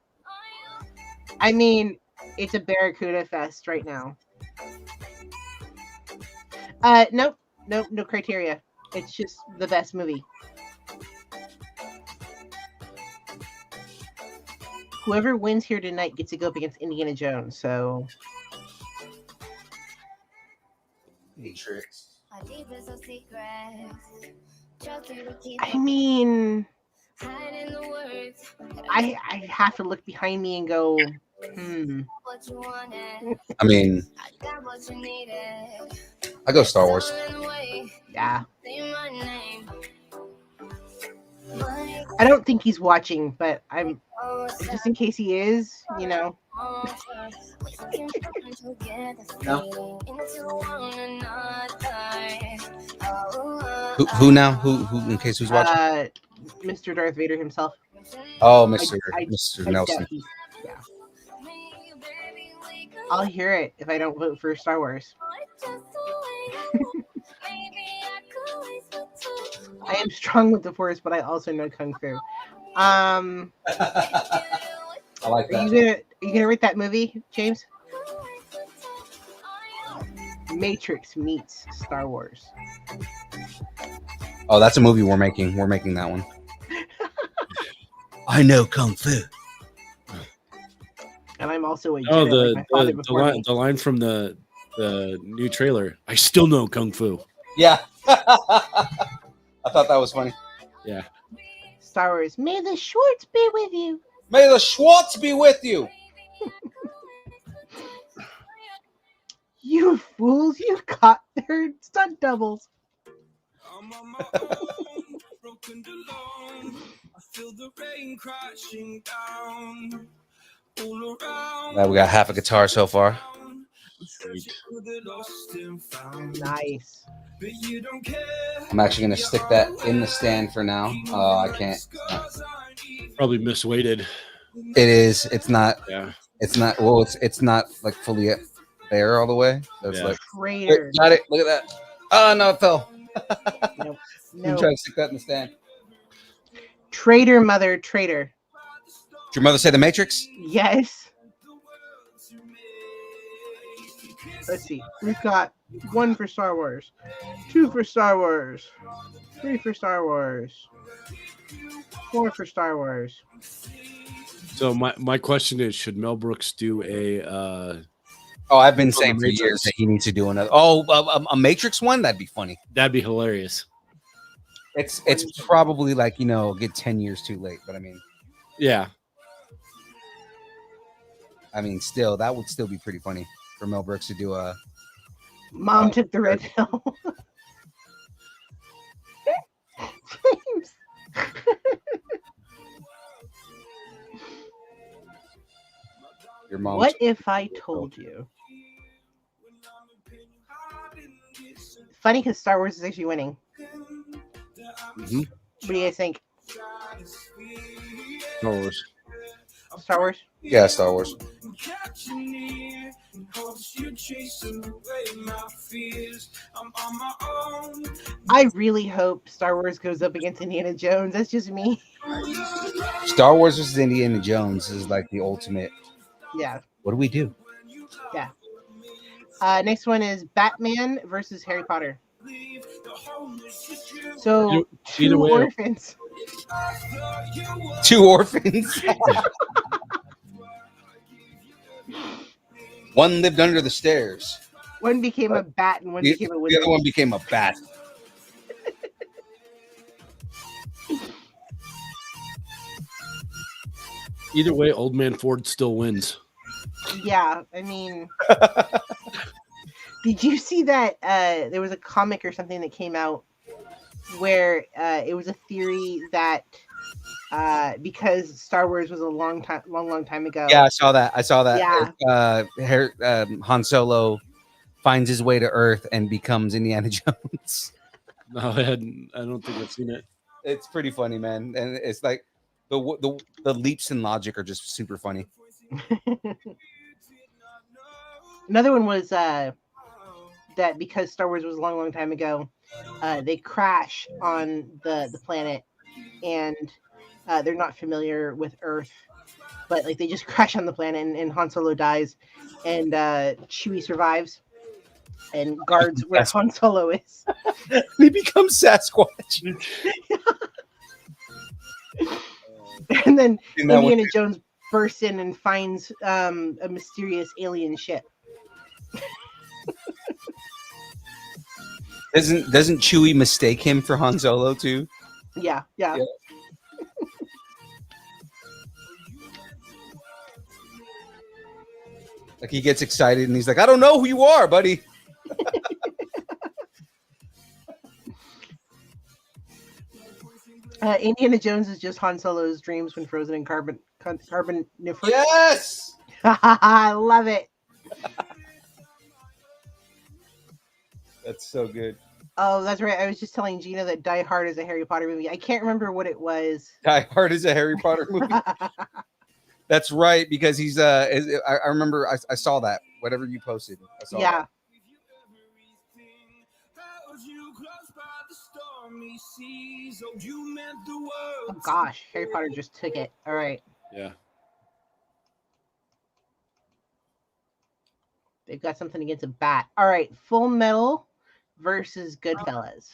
I mean, it's a Barracuda fest right now. Nope. No criteria. It's just the best movie. Whoever wins here tonight gets to go up against Indiana Jones. So Matrix. I mean, I have to look behind me and go, I mean, I go Star Wars. yeah. I don't think he's watching, but I'm just in case he is, you know. No. Who now? Who? In case who's watching? Mr. Darth Vader himself. Oh, Mr. I Nelson. doubt yeah. I'll hear it if I don't vote for Star Wars. I am strong with the Force, but I also know Kung Fu. I like Are that. you gonna rate that movie, James? Matrix meets Star Wars. Oh, that's a movie we're making. We're making that one. I know Kung Fu. And I'm also a Jedi, Oh, like my father before me. the line from the new trailer. I still know Kung Fu. Yeah. I thought that was funny. Yeah. Star Wars. May the Schwartz be with you. May the Schwartz be with you. You fools! You caught their stunt doubles. Now we got half a guitar so far. Nice. I'm actually gonna stick that in the stand for now. I can't. Probably misweighted. It is. It's not. Yeah. It's not. Well, it's not like fully there all the way. So it's Yeah. like. Traitor. Got it. Look at that. Oh no, it fell. Nope. I'm No. trying to stick that in the stand. Traitor, mother, traitor. Did your mother say The Matrix? Yes. Let's see. We've got 1 for Star Wars, 2 for Star Wars, 3 for Star Wars, 4 for Star Wars. So my question is, should Mel Brooks do a Oh, I've been saying for Matrix. years that he needs to do another. Oh, a Matrix one? That'd be funny. that'd be hilarious. It's probably like, a good 10 years too late. But Yeah. Still, that would still be pretty funny for Mel Brooks to do a. Mom took the red pill. Your mom. What if I told you? Funny because Star Wars is actually winning. Mhm. What do you guys think? Star Wars. Star Wars? Yeah, Star Wars. I really hope Star Wars goes up against Indiana Jones. That's just me. Star Wars versus Indiana Jones is like the ultimate. Yeah. What do we do? Yeah. Next one is Batman versus Harry Potter. So Either two way, orphans. 2 orphans. One lived under the stairs. One became a bat and one The, became a the wizard. other one became a bat. Either way, Old Man Ford still wins. Yeah, I mean, did you see that there was a comic or something that came out where it was a theory that because Star Wars was a long time ago. Yeah, I saw that. Yeah. Han Solo finds his way to Earth and becomes Indiana Jones. No, I don't think I've seen it. It's pretty funny, man, and it's like the leaps in logic are just super funny. Another one was that because Star Wars was a long time ago, they crash on the planet, and they're not familiar with Earth, but like they just crash on the planet, and Han Solo dies, and Chewie survives and guards where Han Solo is. He becomes Sasquatch. And then And that Indiana one- Jones bursts in and finds a mysterious alien ship. Doesn't Chewie mistake him for Han Solo too? Yeah. Yeah. Like he gets excited and he's like, "I don't know who you are, buddy." Indiana Jones is just Han Solo's dreams when frozen in carboniferous. Yes. I love it. That's so good. Oh, that's right. I was just telling Gina that Die Hard is a Harry Potter movie. I can't remember what it was. Die Hard is a Harry Potter movie. That's right, because he's I remember I saw that. Whatever you posted. I saw Yeah. that. Oh gosh, Harry Potter just took it. All right. Yeah. They've got something against a bat. All right, Full Metal versus Goodfellas.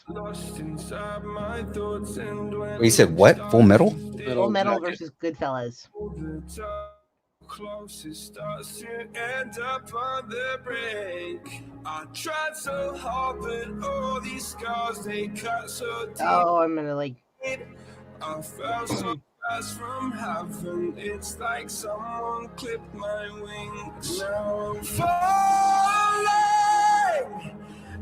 You said what? Full Metal? Full Metal versus Goodfellas. Closest starts to end up on the brink. I tried so hard, but all these scars they cut so deep. Oh, I'm gonna like. I fell so fast from heaven. It's like someone clipped my wings. Now I'm falling,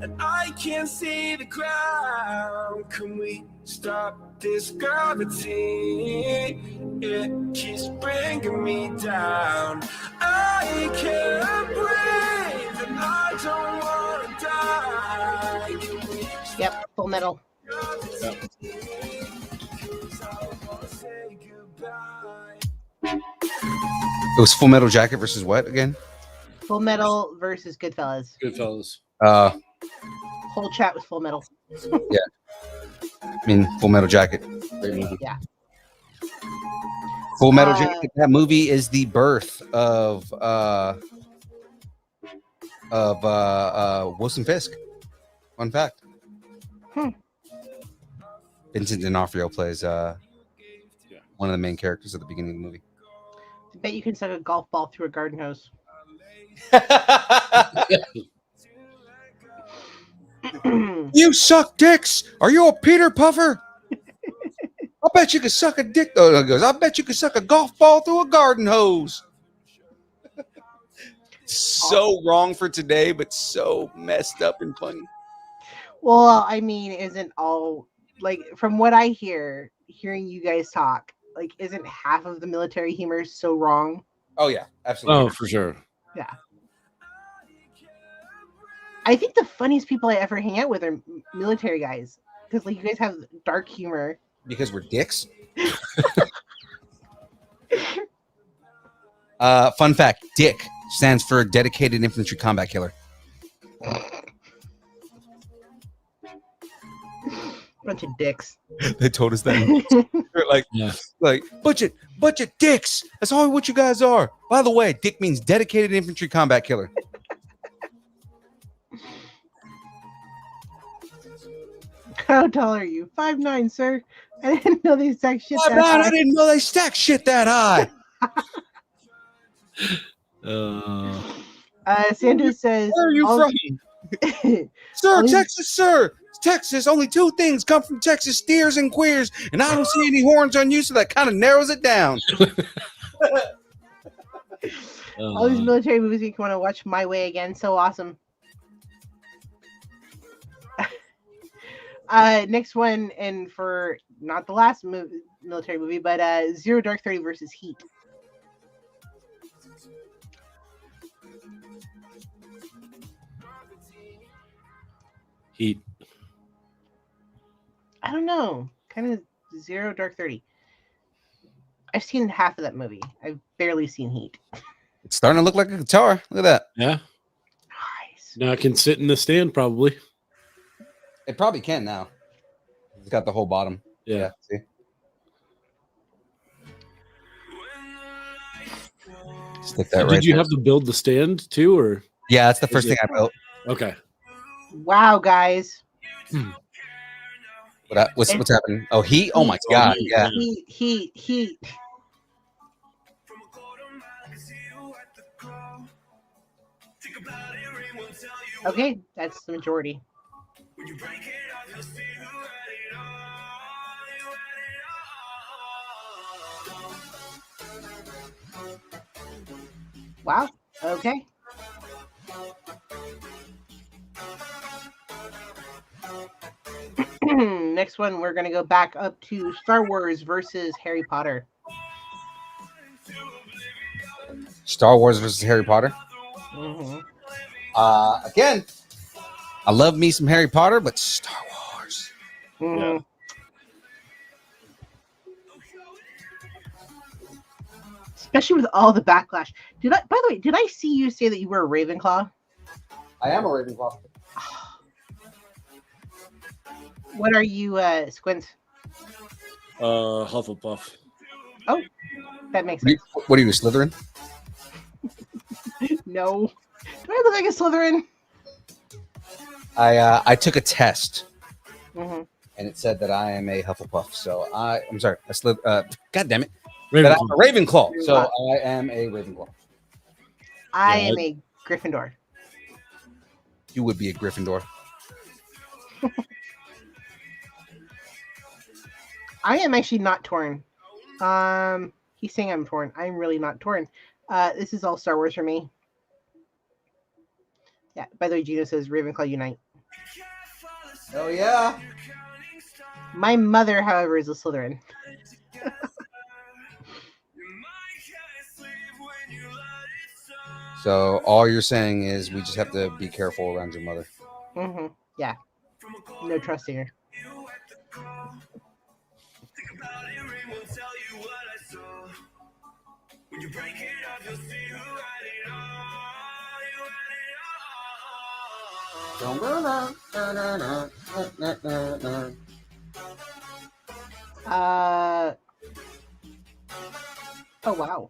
and I can't see the ground. Can we stop this gravity? It keeps bringing me down. I can't breathe, and I don't want to die. Can we stop Yep, Full Metal. gravity? 'Cause I wanna say goodbye. It was Full Metal Jacket versus what again? Full Metal versus Goodfellas. Goodfellas. Whole chat was Full Metal. I mean Full Metal Jacket. Great movie. Yeah. Full Metal Jacket. That movie is the birth of Wilson Fisk. Fun fact. Vincent D'Onofrio plays one of the main characters at the beginning of the movie. I bet you can suck a golf ball through a garden hose. You suck dicks. Are you a Peter Puffer? I bet you could suck a dick. Oh, no, it goes. I bet you could suck a golf ball through a garden hose. So wrong for today, but so messed up and funny. Well, I mean, isn't all like from what I hearing you guys talk, like isn't half of the military humor so wrong? Oh yeah, absolutely. Oh, for sure. Yeah. I think the funniest people I ever hang out with are military guys because like you guys have dark humor. Because we're dicks. Fun fact: DIC stands for Dedicated Infantry Combat Killer. Bunch of dicks. They told us that. They're Yeah. like bunch of dicks. That's all what you guys are. By the way, DIC means Dedicated Infantry Combat Killer. How tall are you? 5'9", sir. I didn't know they stack shit that I high. didn't know they stack shit that high. Sanders says, Where are you all- from? Sir, all these- Texas, sir. Texas, only two things come from Texas: steers and queers. And I don't see any horns on you, so that kind of narrows it down. all these military movies make you want to watch My Way again. So awesome. Next one, and for not the last military movie, but Zero Dark 30 versus Heat. Heat. I don't know. Kind of Zero Dark 30. I've seen half of that movie. I've barely seen Heat. It's starting to look like a guitar. Look at that. Yeah. Nice. Now I can sit in the stand probably. It probably can now. It's got the whole bottom. Yeah. See? Stick that right Did you there. have to build the stand too, or Yeah, that's the first thing I built. okay? Wow, guys. What's happening? Oh, heat! Oh my god! Yeah. Heat. Okay, that's the majority. Wow. Okay. Next one, we're going to go back up to Star Wars versus Harry Potter. Star Wars versus Harry Potter. Mm-hmm. Again, I love me some Harry Potter, but Star Wars. Mm-hmm. Yeah. Especially with all the backlash. By the way, did I see you say that you were a Ravenclaw? I am a Ravenclaw. What are you, Squints? Hufflepuff. Oh, that makes sense. What are you, Slytherin? No. Do I look like a Slytherin? I took a test Mm-hmm. and it said that I am a Hufflepuff. So I'm sorry, God damn it, Ravenclaw. that I'm a Ravenclaw. So I am a Ravenclaw. I Yeah, am a Gryffindor. You would be a Gryffindor. I am actually not torn. He's saying I'm torn. I'm really not torn. This is all Star Wars for me. Yeah. By the way, Gino says Ravenclaw unite. Oh yeah. My mother, however, is a Slytherin. So all you're saying is we just have to be careful around your mother. Mm-hmm. Yeah. No trusting her. Oh wow.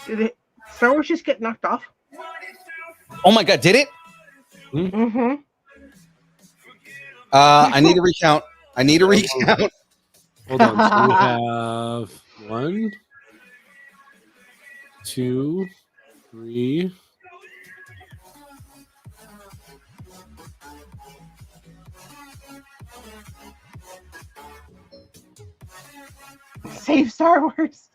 Did it Star Wars just get knocked off? Oh my god, did it? Mm-hmm. I need to recount. I need to recount. Hold on. So we have 1, 2, 3. Save Star Wars.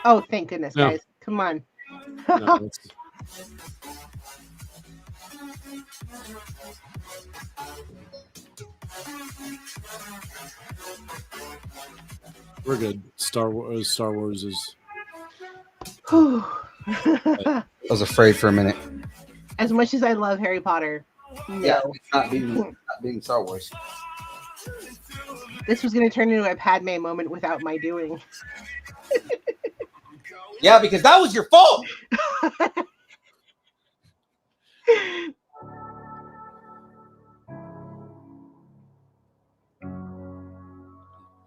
Oh, thank goodness, No. guys. Come on. No, that's- We're good. Star Wars is. Whew. I was afraid for a minute. As much as I love Harry Potter, no. Yeah, it's not being Star Wars. This was going to turn into a Padme moment without my doing. Yeah, because that was your fault.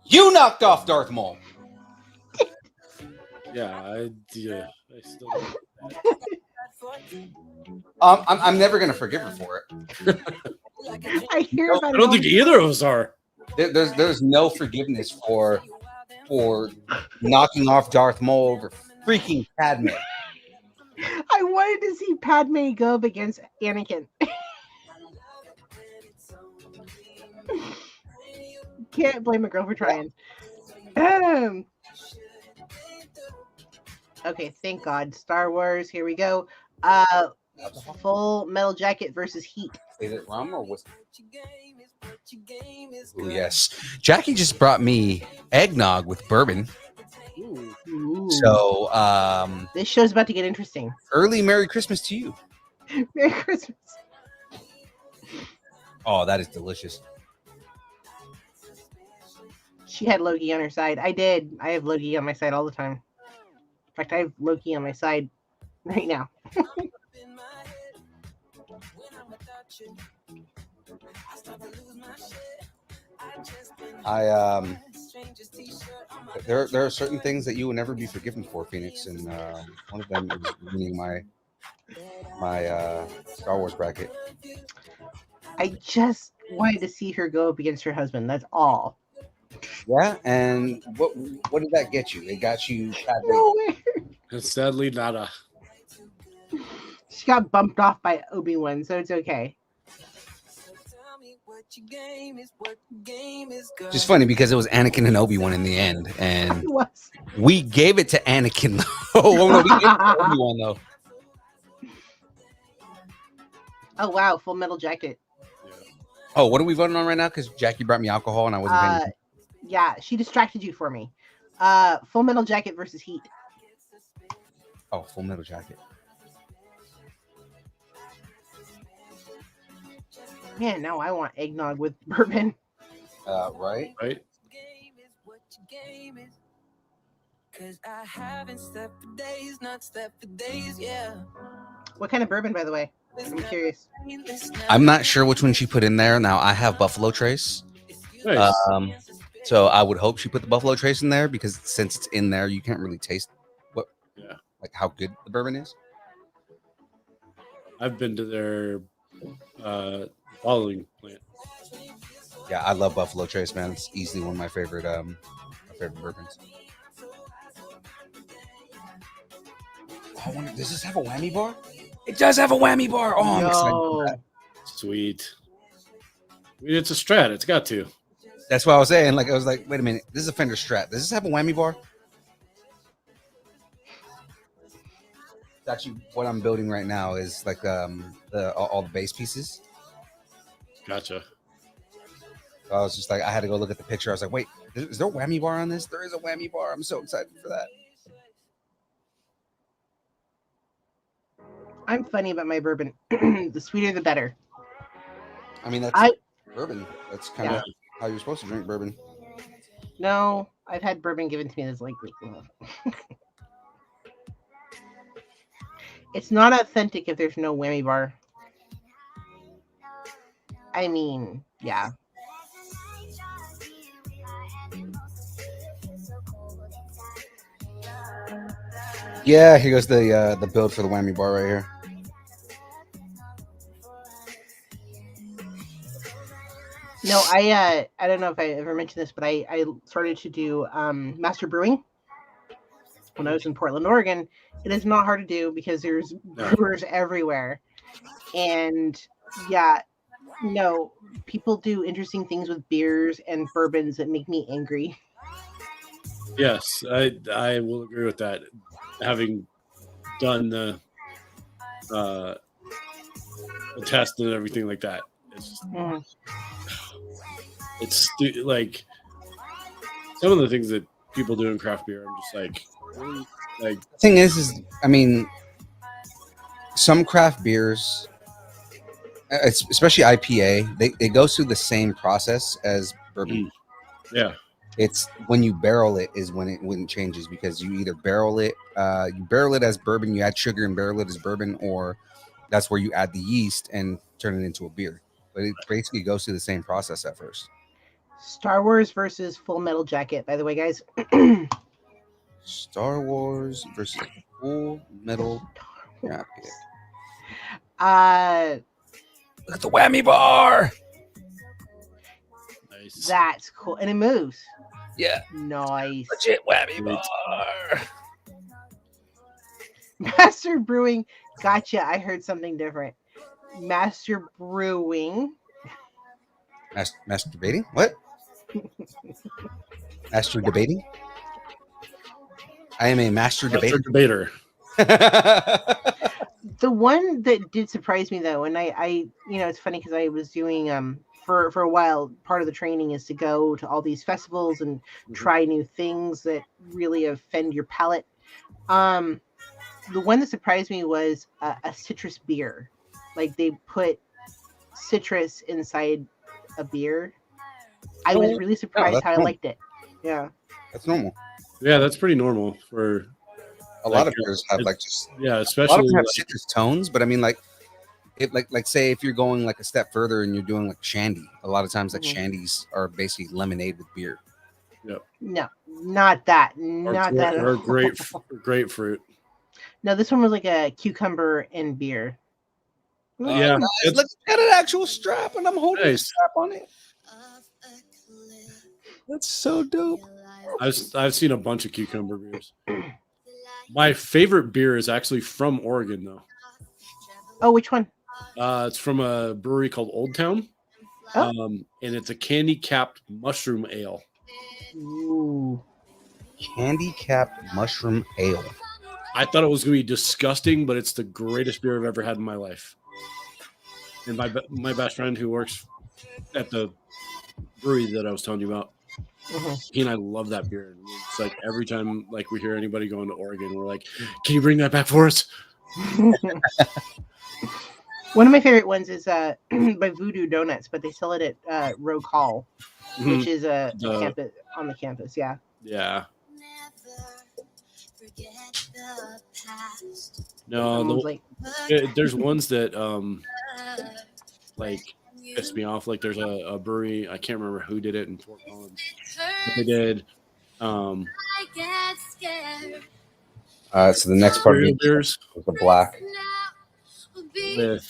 You knocked off Darth Maul. Yeah, I still. I'm never gonna forgive her for it. I hear about I don't think either of us are. There's no forgiveness for knocking off Darth Maul over freaking Padme. I wanted to see Padme go up against Anakin. Can't blame a girl for trying. Okay, thank God. Star Wars, here we go. Full Metal Jacket versus Heat. Is it rum or whiskey? Ooh, yes. Jackie just brought me eggnog with bourbon. Ooh. So This show's about to get interesting. early Merry Christmas to you. Merry Christmas. Oh, that is delicious. She had Loki on her side. I did. I have Loki on my side all the time. In fact, I have Loki on my side right now. There are certain things that you will never be forgiven for, Phoenix, and one of them is winning my Star Wars bracket. I just wanted to see her go up against her husband. That's all. Yeah, and what did that get you? It got you. Nowhere. It's sadly not a. She got bumped off by Obi-Wan, so it's okay. Just funny because it was Anakin and Obi-Wan in the end, and It was. we gave it to Anakin. Oh no, we gave it to Obi-Wan though. Oh wow, Full Metal Jacket. Oh, what are we voting on right now? Because Jackie brought me alcohol and I wasn't paying attention. Yeah, she distracted you for me. Full Metal Jacket versus Heat. Oh, Full Metal Jacket. Man, now I want eggnog with bourbon. Right. Right. What kind of bourbon, by the way? I'm curious. I'm not sure which one she put in there. Now I have Buffalo Trace. Nice. So I would hope she put the Buffalo Trace in there because since it's in there, you can't really taste like how good the bourbon is. I've been to their bottling plant. Yeah, I love Buffalo Trace, man. It's easily one of my favorite bourbons. I wonder, does this have a whammy bar? It does have a whammy bar. Oh, I'm excited for that. Sweet. I mean, it's a Strat. It's got to. That's what I was saying. Like I was like, wait a minute, this is a Fender Strat. Does this have a whammy bar? It's actually what I'm building right now is like all the bass pieces. Gotcha. So I was just like, I had to go look at the picture. I was like, wait, is there a whammy bar on this? There is a whammy bar. I'm so excited for that. I'm funny about my bourbon. The sweeter, the better. I mean, that's bourbon. That's kind of how you're supposed to drink bourbon. No, I've had bourbon given to me that's like, it's not authentic if there's no whammy bar. I mean, yeah. Yeah, here goes the build for the whammy bar right here. No, I don't know if I ever mentioned this, but I started to do master brewing when I was in Portland, Oregon. It is not hard to do because there's brewers everywhere. And yeah, no, people do interesting things with beers and bourbons that make me angry. Yes, I will agree with that. Having done the test and everything like that, it's just, It's like some of the things that people do in craft beer. I'm just like, really? Like, The thing is, I mean, some craft beers, especially IPA, they go through the same process as bourbon. yeah, It's when you barrel it is when it changes, because you either barrel it as bourbon, you add sugar and barrel it as bourbon, or that's where you add the yeast and turn it into a beer. But it basically goes through the same process at first. Star Wars versus Full Metal Jacket. By the way, guys. Star Wars versus Full Metal Jacket. Look at the whammy bar. nice. That's cool, and it moves. Yeah, Nice. legit whammy bar. Master Brewing. Gotcha. I heard something different. Master Brewing. Masturbating? What? Master debating? I am a master debater. Debater. The one that did surprise me though, and I it's funny because I was doing for a while, part of the training is to go to all these festivals and try new things that really offend your palate. The one that surprised me was a citrus beer. Like they put citrus inside a beer. I was really surprised how I liked it. Yeah. That's normal. Yeah, that's pretty normal for A lot of beers have like just yeah, a lot of especially them have like, citrus tones, but I mean like say if you're going like a step further and you're doing like shandy, a lot of times like shandies are basically lemonade with beer. No, not that. Not that at or all. grapefruit. No, this one was like a cucumber and beer. Yeah, Guys, look at an actual strap, and I'm holding a Nice. strap on it. That's so dope. I've seen a bunch of cucumber beers. My favorite beer is actually from Oregon, though. Oh, which one? It's from a brewery called Old Town, Oh. and it's a candy capped mushroom ale. Ooh. Candy capped mushroom ale. I thought it was going to be disgusting, but it's the greatest beer I've ever had in my life. And my best friend who works at the brewery that I was telling you about, he and I love that beer. And it's like every time like we hear anybody going to Oregon, we're like, "Can you bring that back for us?" One of my favorite ones is by Voodoo Donuts, but they sell it at Rogue Hall, which is campus on the campus. Yeah. Yeah. There's ones that like piss me off. Like there's a brewery, I can't remember who did it in Fort Collins. But they did So the next part of beers is the black. with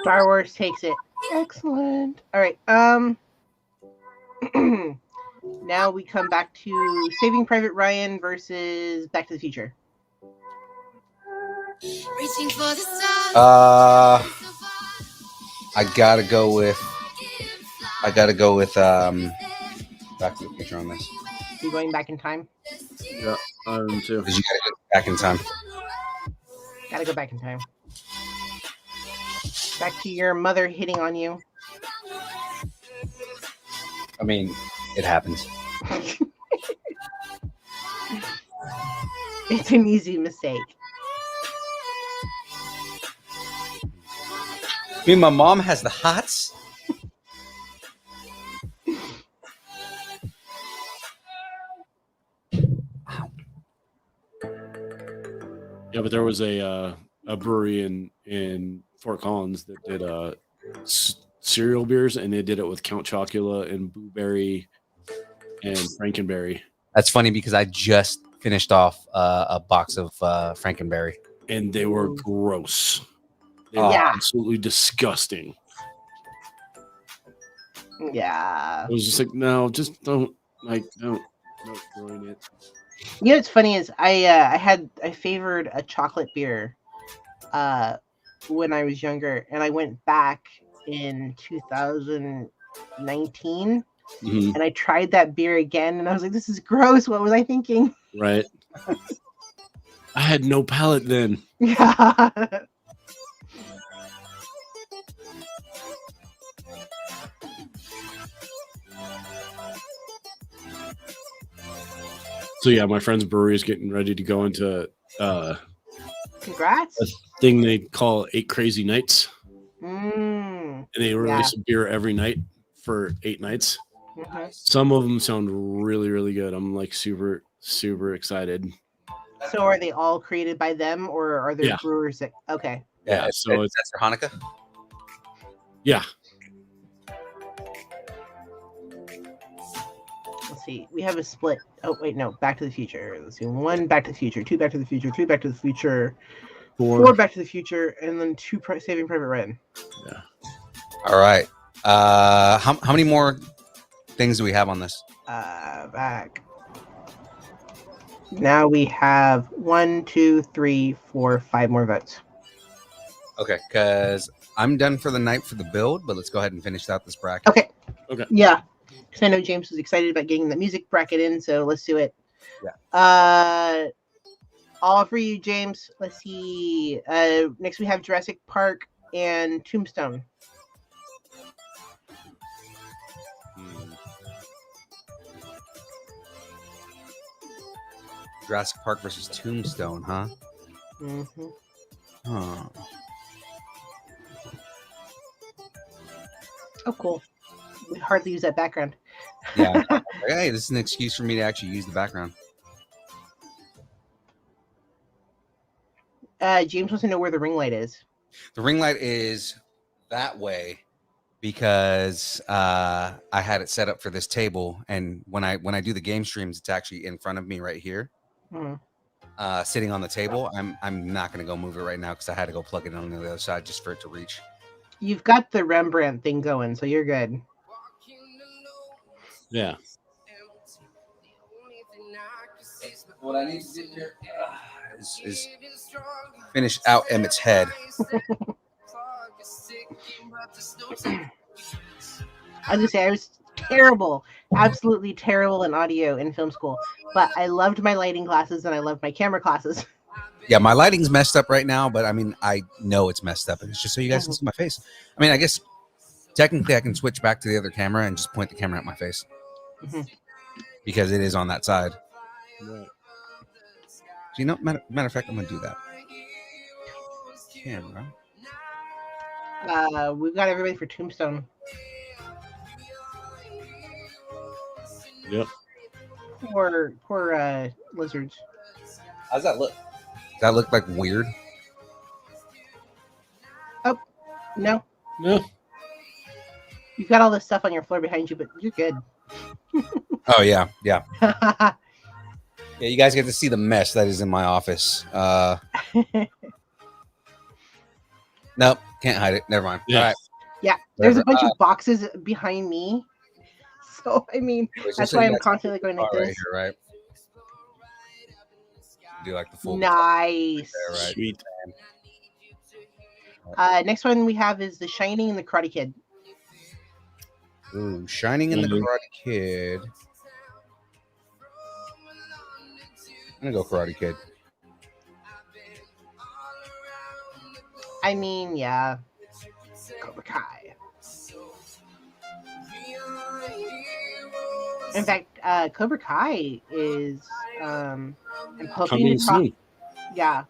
Star Wars takes it. Excellent. All right. Now we come back to Saving Private Ryan versus Back to the Future. I gotta go with Back to the Future on this. You going back in time? yeah, too. Because you gotta go back in time. Gotta go back in time. Back to your mother hitting on you. I mean, it happens. It's an easy mistake. I mean, my mom has the hots. Yeah, but there was a brewery in Fort Collins that did cereal beers, and they did it with Count Chocula and Blueberry and Frankenberry. That's funny because I just finished off a box of Frankenberry. And they were gross. They were absolutely disgusting. Yeah. It was just like, no, just don't ruin it. You know what's funny is I favored a chocolate beer when I was younger, and I went back in 2019 and I tried that beer again, and I was like, this is gross. What was I thinking? Right. I had no palate then. Yeah. So yeah, my friend's brewery is getting ready to go into a Congrats. thing they call 8 Crazy Nights, Mm, and they release a beer every night for 8 nights. mhm. Some of them sound really, really good. I'm like super, super excited. So are they all created by them, or are there Yeah. brewers that? Okay. Yeah, so that's for Hanukkah. Yeah. Let's see. We have a split. Oh wait, no. Back to the Future. Let's see. 1 Back to the Future, 2 Back to the Future, 3 Back to the Future, 4 Back to the Future, and then 2 Saving Private Ryan. Yeah. All right. How many more things do we have on this? Back. Now we have 1, 2, 3, 4, 5 more votes. Okay, because I'm done for the night for the build, but let's go ahead and finish out this bracket. Okay. Okay. Yeah. Because I know James was excited about getting the music bracket in, so let's do it. Yeah. All for you, James. Let's see. Next we have Jurassic Park and Tombstone. Jurassic Park versus Tombstone, huh? Mm-hmm. Huh. Oh, cool. We hardly use that background. Yeah. Hey, this is an excuse for me to actually use the background. James wants to know where the ring light is. The ring light is that way because I had it set up for this table, and when I do the game streams, it's actually in front of me right here, sitting on the table. I'm not gonna go move it right now because I had to go plug it in on the other side just for it to reach. You've got the Rembrandt thing going, so you're good. Yeah. What I need to do here is finish out Emmett's head. I was gonna say I was terrible, absolutely terrible in audio in film school, but I loved my lighting classes and I loved my camera classes. Yeah, my lighting's messed up right now, but I mean, I know it's messed up, and it's just so you guys can see my face. I mean, I guess technically I can switch back to the other camera and just point the camera at my face because it is on that side. Right. So, you know, matter of fact, I'm gonna do that. Camera. We've got everybody for Tombstone. Yep. Poor lizards. How's that look? Does that look like weird? Oh, no. No. You've got all this stuff on your floor behind you, but you're good. Oh yeah. Yeah, you guys get to see the mess that is in my office. Nope, can't hide it. Never mind. Yeah. All right. Yeah, there's a bunch of boxes behind me. So, I mean, that's why I'm constantly going like this. Right here, right? Do like the full Nice. there, right? Sweet. Next one we have is The Shining and The Karate Kid. Ooh, Shining and the Karate Kid. I'm gonna go Karate Kid. I mean, yeah. Cobra Kai. In fact, Cobra Kai is I'm hoping Coming to talk. soon. Yeah,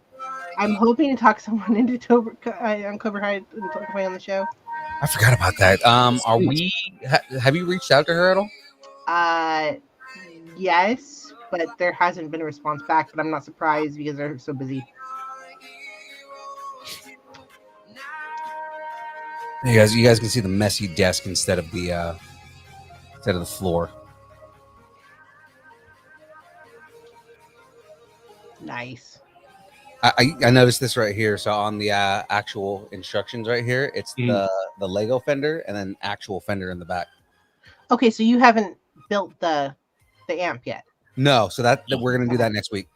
I'm hoping to talk someone into Cobra Kai on the show. I forgot about that. Are we? Have you reached out to her at all? Yes, but there hasn't been a response back. But I'm not surprised because they're so busy. You guys can see the messy desk instead of the floor. Nice. I noticed this right here. So on the actual instructions right here, it's the Lego Fender and then actual Fender in the back. Okay, so you haven't built the amp yet. No, so that we're gonna do that next week.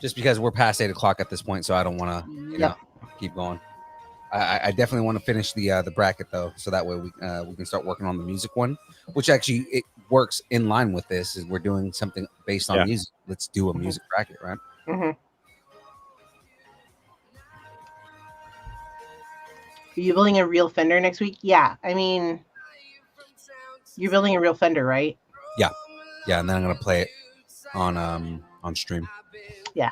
Just because we're past 8 o'clock at this point, so I don't want to you know keep going. I definitely want to finish the bracket though, so that way we can start working on the music one, which actually it works in line with this. Is we're doing something based on music. Let's do a music bracket, right? Mm-hmm. Are you building a real Fender next week? Yeah, I mean, you're building a real Fender, right? Yeah. Yeah, and then I'm gonna play it on stream. Yeah.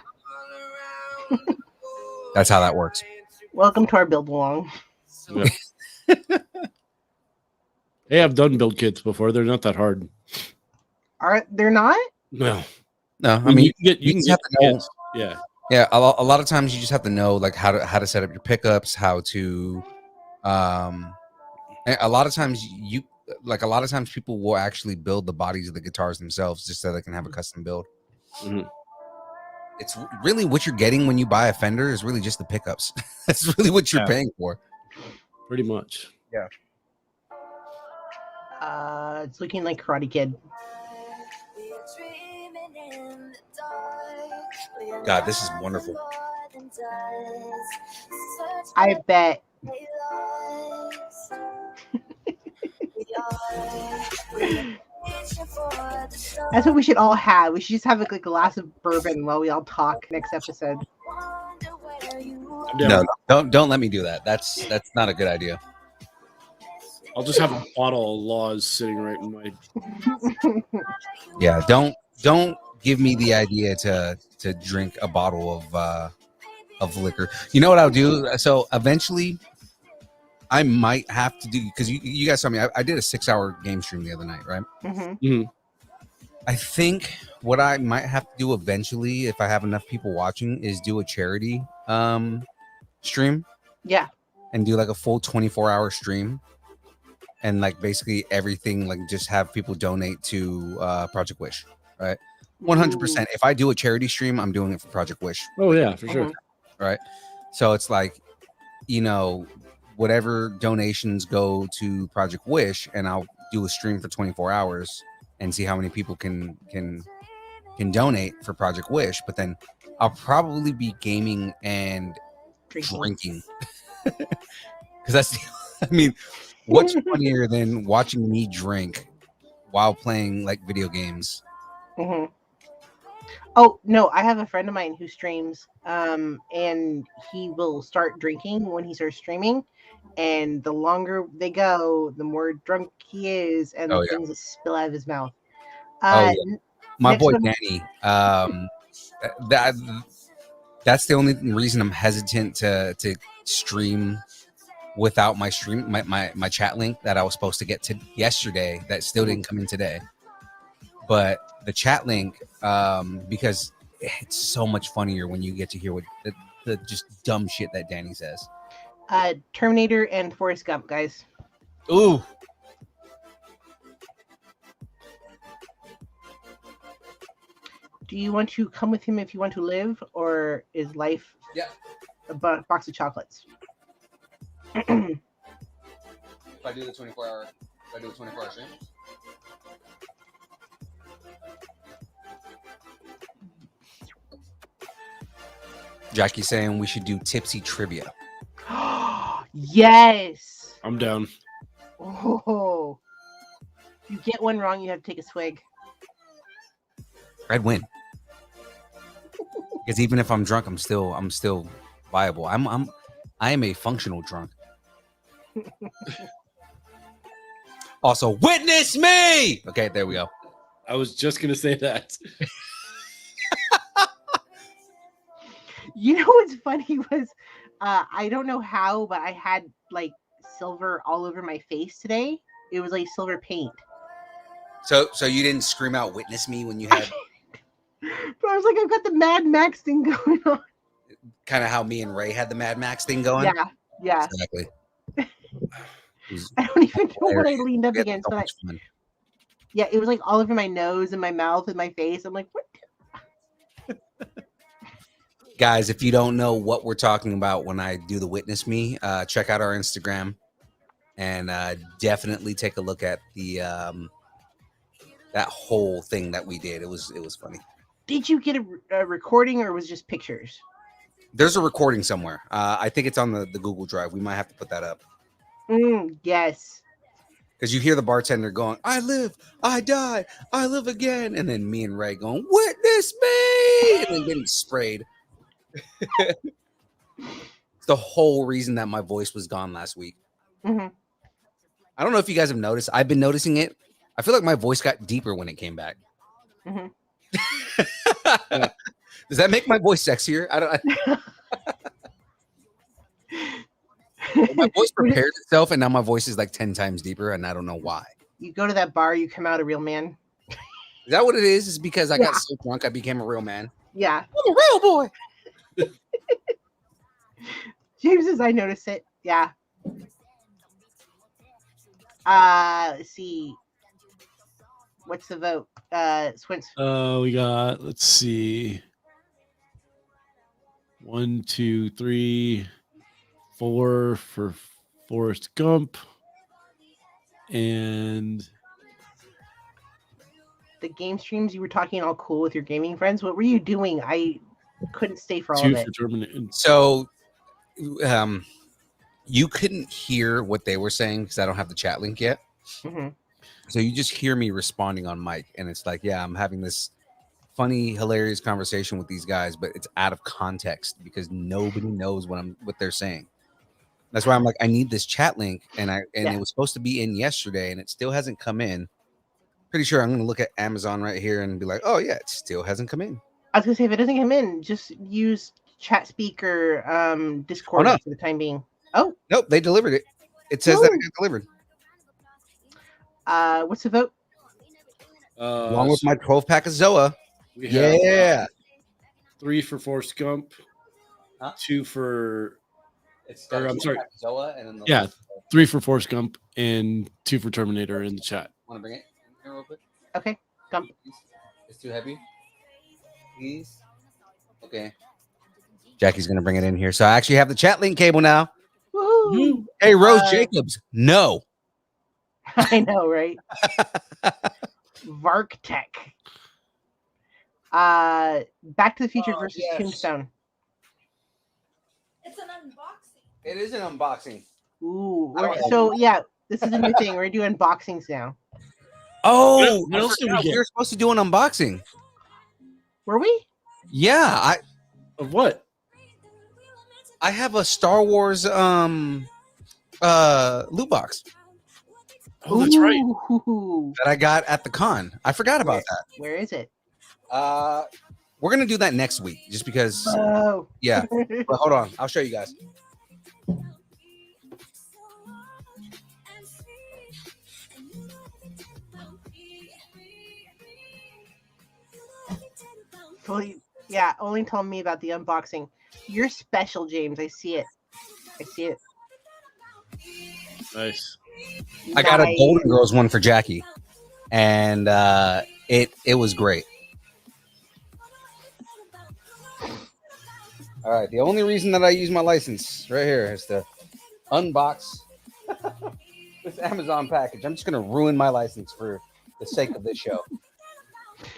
That's how that works. Welcome to our build along. Yeah. Hey, I've done build kits before. They're not that hard. They're not? No. No, I mean you can just get have to know. kits. Yeah. Yeah, a lot of times you just have to know like how to set up your pickups, how to a lot of times a lot of times people will actually build the bodies of the guitars themselves just so they can have a custom build. Mhm. It's really what you're getting when you buy a Fender is really just the pickups. That's really what you're paying for. Pretty much. Yeah. It's looking like Karate Kid. God, this is wonderful. I bet. That's what we should all have. We should just have like a glass of bourbon while we all talk next episode. No, don't let me do that. That's not a good idea. I'll just have a bottle of Laws sitting right in my. Yeah, don't give me the idea to drink a bottle of liquor. You know what I'll do? So eventually, I might have to do because you guys saw me. I did a 6-hour game stream the other night, right? Mm-hmm. I think what I might have to do eventually, if I have enough people watching, is do a charity stream. Yeah. And do like a full 24-hour stream. And like basically everything, like just have people donate to Project Wish, right? 100%. If I do a charity stream, I'm doing it for Project Wish. Oh yeah, for sure. Right. So it's like, whatever donations go to Project Wish, and I'll do a stream for 24 hours and see how many people can donate for Project Wish. But then I'll probably be gaming and drinking. Because that's, what's funnier than watching me drink while playing like video games? Mm-hmm. Oh no, I have a friend of mine who streams, and he will start drinking when he starts streaming, and the longer they go, the more drunk he is, and the things that spill out of his mouth. My boy Danny, that's the only reason I'm hesitant to stream without my stream, my chat link that I was supposed to get to yesterday that still didn't come in today. But the chat link, because it's so much funnier when you get to hear what the just dumb shit that Danny says. Terminator and Forrest Gump, guys. Ooh. Do you want to come with him if you want to live, or is life a box of chocolates? If I do the 24-hour stream? Jackie's saying we should do tipsy trivia. Yes. I'm down. Oh. You get one wrong, you have to take a swig. I'd win. Because even if I'm drunk, I'm still viable. I am a functional drunk. Also, witness me. Okay, there we go. I was just gonna say that. You know what's funny was, I don't know how, but I had like silver all over my face today. It was like silver paint. So you didn't scream out "witness me" when you had. But I was like, I've got the Mad Max thing going on. Kind of how me and Ray had the Mad Max thing going. Yeah. Exactly. I don't even know what I leaned up against, but it was like all over my nose and my mouth and my face. I'm like, what? Guys, if you don't know what we're talking about when I do the witness me, check out our Instagram and definitely take a look at the that whole thing that we did. It was funny. Did you get a recording, or was it just pictures? There's a recording somewhere. I think it's on the Google Drive. We might have to put that up. Yes. Because you hear the bartender going, "I live, I die, I live again," and then me and Ray going, "Witness me," and then getting sprayed. It's the whole reason that my voice was gone last week. Mm-hmm. I don't know if you guys have noticed. I've been noticing it. I feel like my voice got deeper when it came back. Mhm. Does that make my voice sexier? I don't. My voice prepared itself, and now my voice is like 10 times deeper, and I don't know why. You go to that bar, you come out a real man. Is that what it is? Is because I Yeah. got so drunk I became a real man? Yeah. I'm a real boy. James says I noticed it. Yeah. Let's see. What's the vote? Swins. We got, let's see, 1, 2, 3, 4 for Forrest Gump, and The game streams you were talking all cool with your gaming friends. What were you doing? I couldn't stay for all 2 of it. for Terminator. So, you couldn't hear what they were saying because I don't have the chat link yet. Mhm. So you just hear me responding on mic, and it's like, yeah, I'm having this funny, hilarious conversation with these guys, but it's out of context because nobody knows what they're saying. That's why I'm like, I need this chat link, and it was supposed to be in yesterday, and it still hasn't come in. Pretty sure I'm going to look at Amazon right here and be like, oh yeah, it still hasn't come in. I was gonna say if it doesn't come in, just use chat speaker Discord no. for the time being. Oh Nope, they delivered it. It says that it got delivered. what's the vote? Along with my 12-pack of Zoa. We have Yeah. 3 for Forrest Gump, Huh? 2 for Or, I'm sorry. Zoa, and then Yeah, 3 for Forrest Gump and 2 for Terminator in the chat. Want to bring it here real quick? Okay, Gump. It's too heavy. Please. Okay. Jackie's gonna bring it in here. So I actually have the chat link cable now. Woohoo! Hey, Rose Jacobs. No. I know, right? Vark Tech. Back to the Future versus yes. Tombstone. It's an unboxing. It is an unboxing. Ooh. I don't- So yeah, this is a new thing. We're doing unboxings now. Oh, What else did we get? we were supposed to do an unboxing. Were we? Yeah, Of what? I have a Star Wars loot box Oh, that's right. Ooh. that I got at the con. I forgot about Where is it? that. We're gonna do that next week, just because. Oh. Yeah, but hold on, I'll show you guys. Yeah, only told me about the unboxing. You're special, James. I see it. I see it. Nice. I got a Golden Girls one for Jackie, and it was great. All right, the only reason that I use my license right here is to unbox this Amazon package. I'm just gonna ruin my license for the sake of this show.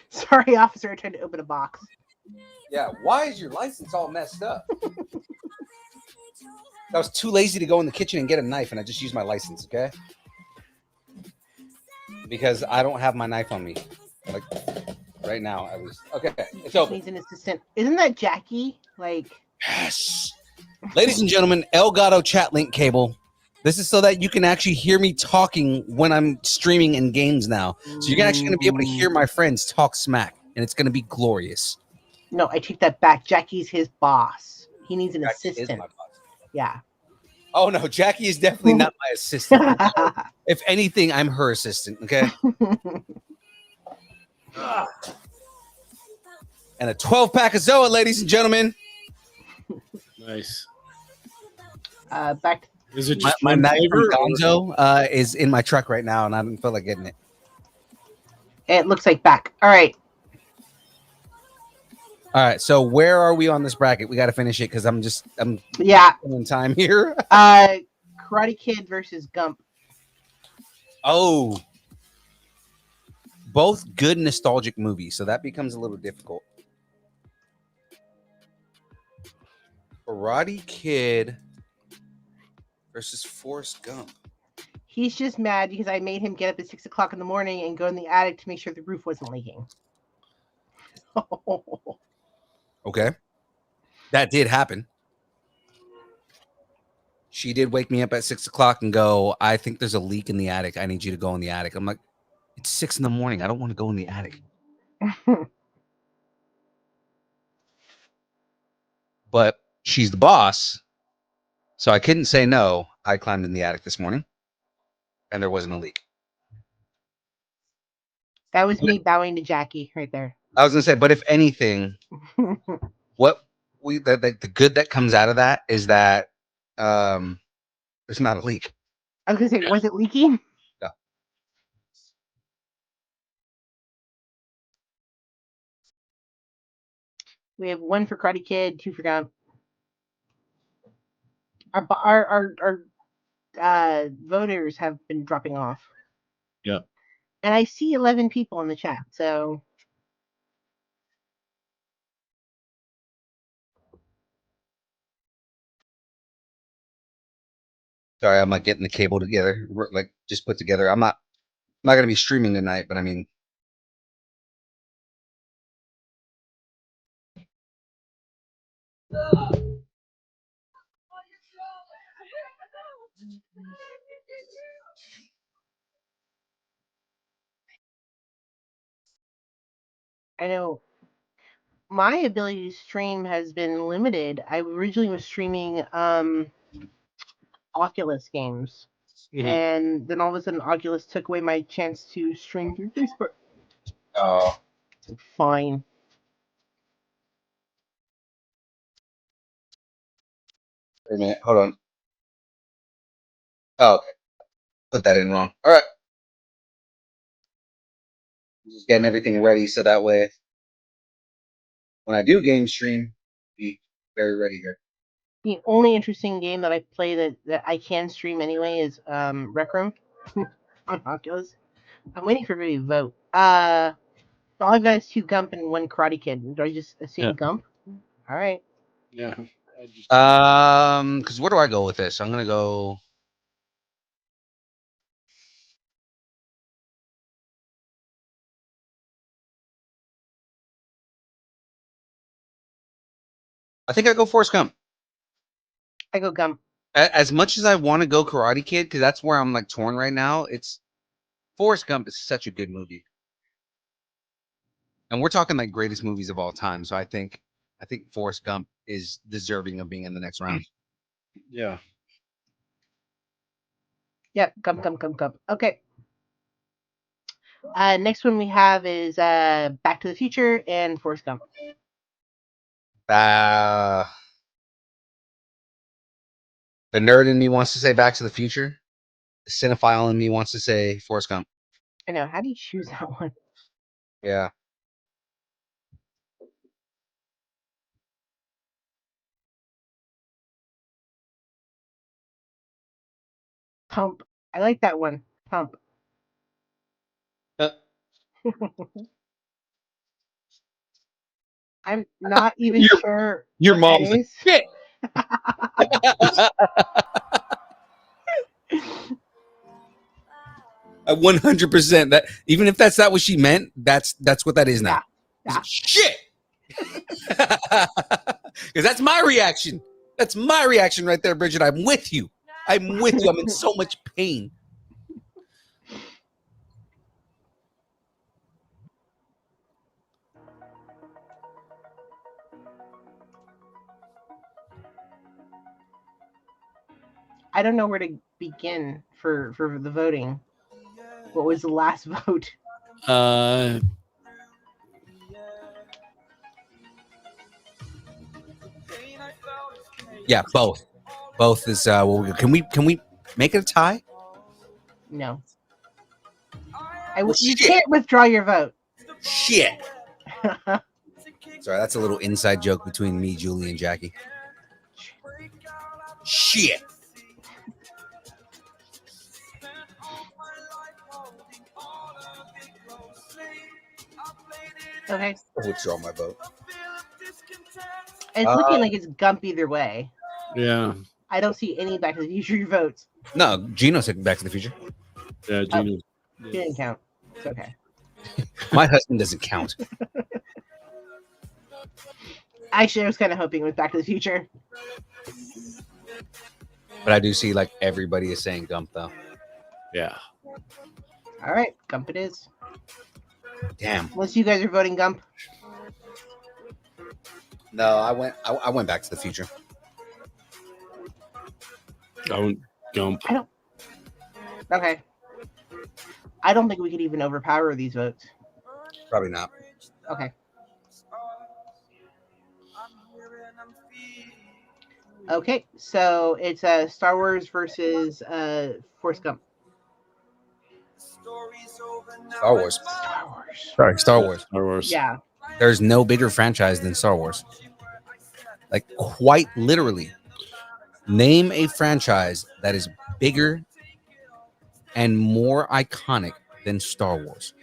Sorry, officer. I tried to open a box. Yeah, why is your license all messed up? I was too lazy to go in the kitchen and get a knife, and I just used my license, okay? Because I don't have my knife on me. Like, right now, I was... Okay, it's open. Needs an assistant. Isn't that Jackie? Like... Yes! Ladies and gentlemen, Elgato chat link cable. This is so that you can actually hear me talking when I'm streaming in games now. So you're actually going to be able to hear my friends talk smack, and it's going to be glorious. No, I take that back. Jackie's his boss. He needs an Jackie is assistant. my boss. Yeah. Oh, no, Jackie is definitely not my assistant. If anything, I'm her assistant, okay? And a 12-pack of Zoa, ladies and gentlemen. Nice. Back. Is it My, just my one knife from flavor? or- Gonzo is in my truck right now, and I didn't feel like getting it. It looks like back. All right. All right, so where are we on this bracket? We got to finish it because I'm Yeah. in time here. Karate Kid versus Gump. Oh, both good nostalgic movies, so that becomes a little difficult. Karate Kid versus Forrest Gump. He's just mad because I made him get up at 6 o'clock in the morning and go in the attic to make sure the roof wasn't leaking. Okay, that did happen. She did wake me up at 6 o'clock and go, I think there's a leak in the attic. I need you to go in the attic. I'm like, it's 6 in the morning. I don't want to go in the attic. But she's the boss, so I couldn't say no. I climbed in the attic this morning, and there wasn't a leak. That was me bowing to Jackie right there. I was gonna say, but if anything, what the good that comes out of that is that there's not a leak. I was gonna say, was it leaking? No. We have 1 for Karate Kid, 2 for Gump. Our voters have been dropping off. Yeah. And I see 11 people in the chat, so Sorry, I'm not getting the cable together, like just put together. I'm not gonna be streaming tonight, but I mean, I know my ability to stream has been limited. I originally was streaming Oculus games. And then all of a sudden Oculus took away my chance to stream through Facebook. oh, Fine. wait a minute, hold on. Oh, okay. Put that in wrong. All right, just getting everything ready so that way when I do game stream, be very ready here. The only interesting game that I play that I can stream anyway is Rec Room on Oculus. I'm waiting for everybody to vote. All I've got is 2 Gump and 1 Karate Kid. Do I just assume Yeah. Gump? All right. Yeah. I just, Because where do I go with this? I'm gonna go. I think I go Forrest Gump. I go Gump. As much as I want to go Karate Kid, because that's where I'm like torn right now. It's Forrest Gump is such a good movie, and we're talking like greatest movies of all time. So I think Forrest Gump is deserving of being in the next round. yeah. Yep, Gump. Okay. Next one we have is Back to the Future and Forrest Gump. The nerd in me wants to say Back to the Future. The cinephile in me wants to say Forrest Gump. I know. How do you choose that one? Yeah. Pump. I like that one. Pump. Uh, I'm not even Your- sure Your what mom's that like, is. shit. 100%. That even if that's not what she meant, that's what that is now. Yeah. Shit. Because that's my reaction. That's my reaction right there, Bridget. I'm with you. I'm in so much pain. I don't know where to begin for the voting. What was the last vote? Yeah, both. Both is can we make it a tie? No. Well, You shit. can't withdraw your vote. Shit. Sorry, that's a little inside joke between me, Julie, and Jackie. Shit. Okay. I'll withdraw my vote. It's looking like it's Gump either way. Yeah. I don't see any Back to the Future votes. No, Gino said Back to the Future. Yeah, Gino. He didn't count. It's okay. My husband doesn't count. Actually, I was kind of hoping it was Back to the Future. But I do see like everybody is saying Gump though. Yeah. All right, Gump it is. Damn. Unless you guys are voting Gump. No, I went Back to the Future. I went Gump. Okay. I don't think we could even overpower these votes. Probably not. Okay. Okay, so it's Star Wars versus Forrest Gump. Star Wars. Star Wars. Sorry, Star Wars. Star Wars. Yeah. There's no bigger franchise than Star Wars. Like, quite literally. Name a franchise that is bigger and more iconic than Star Wars.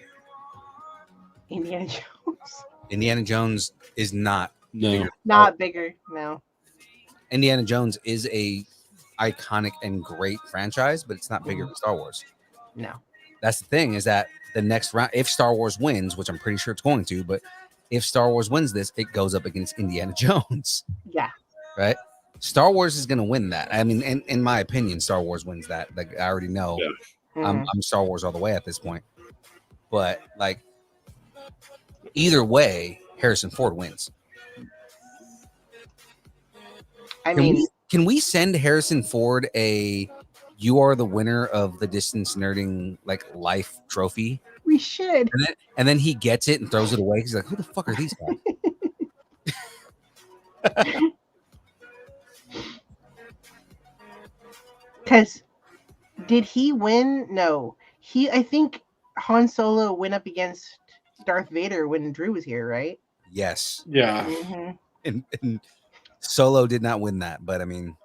Indiana Jones. Indiana Jones is not No. bigger. Not bigger, no. Indiana Jones is a iconic and great franchise, but it's not bigger than Star Wars. No. That's the thing, is that the next round, if Star Wars wins, which I'm pretty sure it's going to, but if Star Wars wins this, it goes up against Indiana Jones, Yeah. right? Star Wars is going to win that. I mean, in my opinion, Star Wars wins that. Like, I already know. Yeah. Mhm. I'm Star Wars all the way at this point. But like, either way, Harrison Ford wins. I mean, Can we send Harrison Ford a "You are the winner of the distance nerding like life" trophy, we should. and then he gets it and throws it away? He's like, "Who the fuck are these guys?" Because did he win? No. I think Han Solo went up against Darth Vader when Drew was here, right? Yes, Yeah. Mhm. and Solo did not win that, but I mean,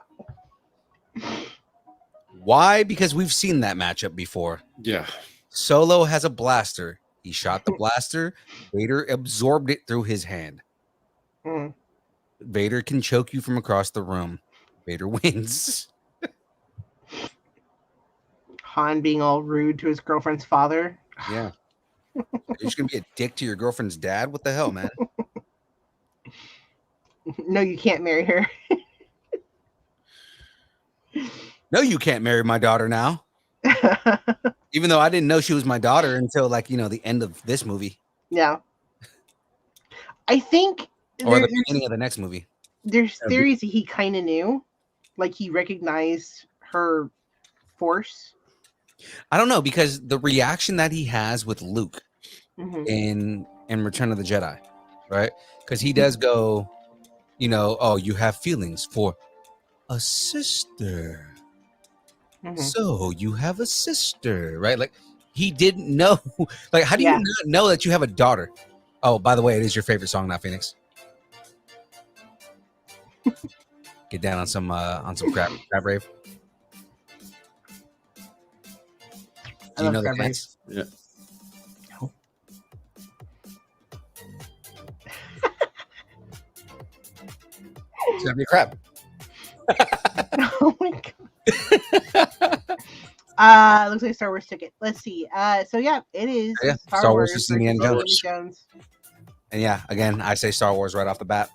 why? Because we've seen that matchup before. Yeah. Solo has a blaster. He shot the blaster. Vader absorbed it through his hand. Mhm. Vader can choke you from across the room. Vader wins. Han being all rude to his girlfriend's father. Yeah. You're just gonna be a dick to your girlfriend's dad? What the hell, man? No, you can't marry her. No, you can't marry my daughter now. Even though I didn't know she was my daughter until the end of this movie. Yeah. I think Or the beginning of the next movie. there's theories that he kind of knew. Like he recognized her force. I don't know, because the reaction that he has with Luke Mhm. in Return of the Jedi, right? Because he does go, oh, you have feelings for a sister. Mhm. So you have a sister, right? Like, he didn't know. Like, how do you Yeah. not know that you have a daughter? Oh, by the way, it is your favorite song, not Phoenix. Get down on some crab rave. Do you know the dance? Yeah. No. It's gonna be a crab. Oh my god. Looks like Star Wars ticket. Let's see. So yeah, it is Yeah, Star Wars versus Indiana Jones. And yeah, again, I say Star Wars right off the bat.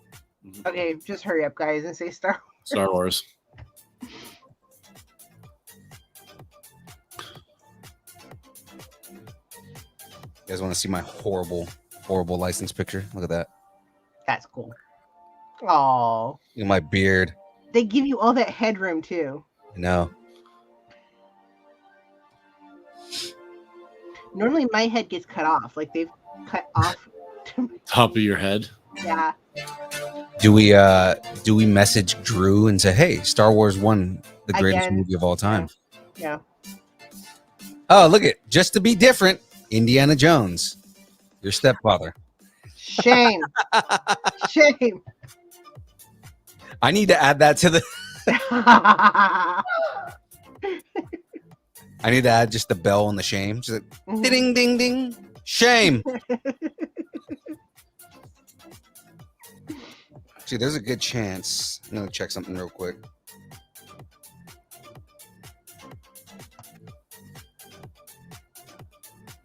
Okay, just hurry up, guys, and say Star Wars. Star Wars. You guys want to see my horrible license picture? Look at that. That's cool. Oh, Look at my beard. they give you all that headroom too. No. Normally, my head gets cut off. Like they've cut off. Top of your head. Yeah. Do we message Drew and say, "Hey, Star Wars won the greatest Again. movie of all time"? Yeah. Oh, look at, just to be different, Indiana Jones, your stepfather. Shame. Shame. I need to add that to the. I need to add just the bell and the shame. Just like, ding, ding, ding. Shame. See, there's a good chance. I'm gonna check something real quick.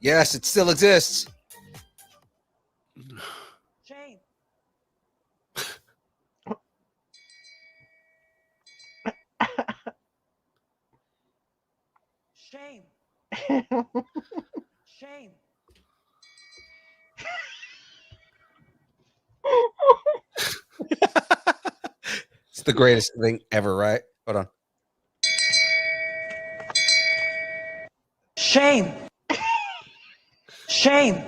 Yes, it still exists. Shame. Shame. Shame. the greatest thing ever, right? Hold on. Shame. Shame.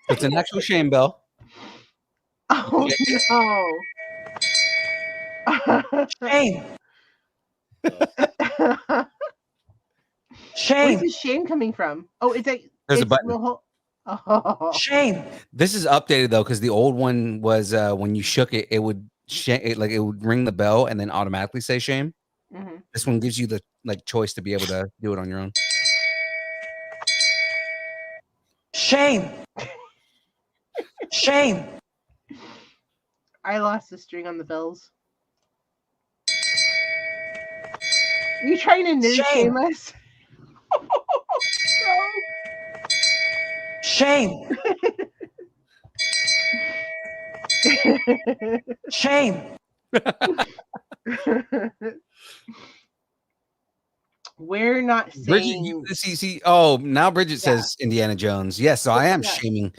It's an actual shame bell. Oh no. Shame. Shame. Where's the shame coming from? Oh, it's a. There's a it's button. the whole- Oh. Shame. This is updated though, because the old one was when you shook it, it would like it would ring the bell and then automatically say shame. Mhm. This one gives you the choice to be able to do it on your own. Shame. Shame. I lost the string on the bells. Are you trying to nerd Shame. shame us? Shame. Shame. We're not Bridget, saying. you see. Oh, now Bridget Yeah. says Indiana Jones. Yes, so I am Yeah.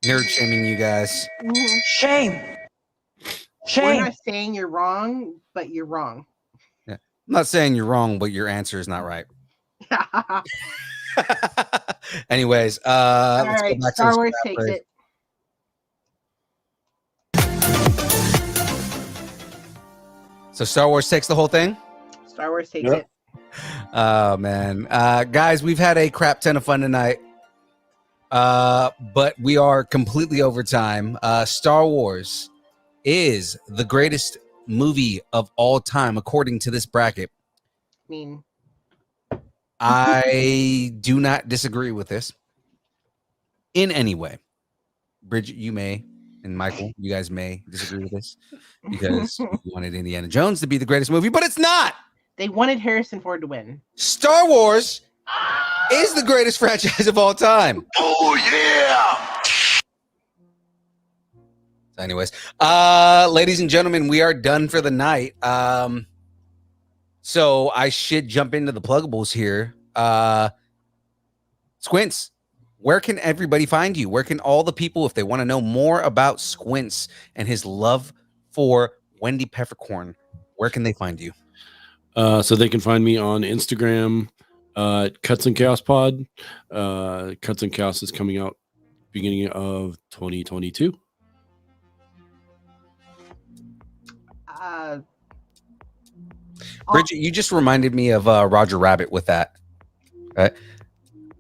nerd shaming you guys. Mhm. Shame. We're Shame. not saying you're wrong, but you're wrong. I'm not saying you're wrong, but your answer is not right. Anyways, All let's right, go back Star to Wars Strat takes Parade. it. So Star Wars takes the whole thing. Star Wars takes Yep. it. Oh man, guys, we've had a crap ton of fun tonight, but we are completely over time. Star Wars is the greatest movie of all time, according to this bracket. I mean, I do not disagree with this in any way. Bridget, you may, and Michael, you guys may disagree with this because you wanted Indiana Jones to be the greatest movie, but it's not. they wanted Harrison Ford to win. Star Wars is the greatest franchise of all time. Oh, yeah! So anyways, ladies and gentlemen, we are done for the night. So I should jump into the pluggables here. Squints, where can everybody find you? Where can all the people, if they want to know more about Squints and his love for Wendy Peppercorn, where can they find you? So they can find me on Instagram, Cuts and Chaos Pod. Cuts and Chaos is coming out beginning of 2022. Bridget, you just reminded me of Roger Rabbit with that.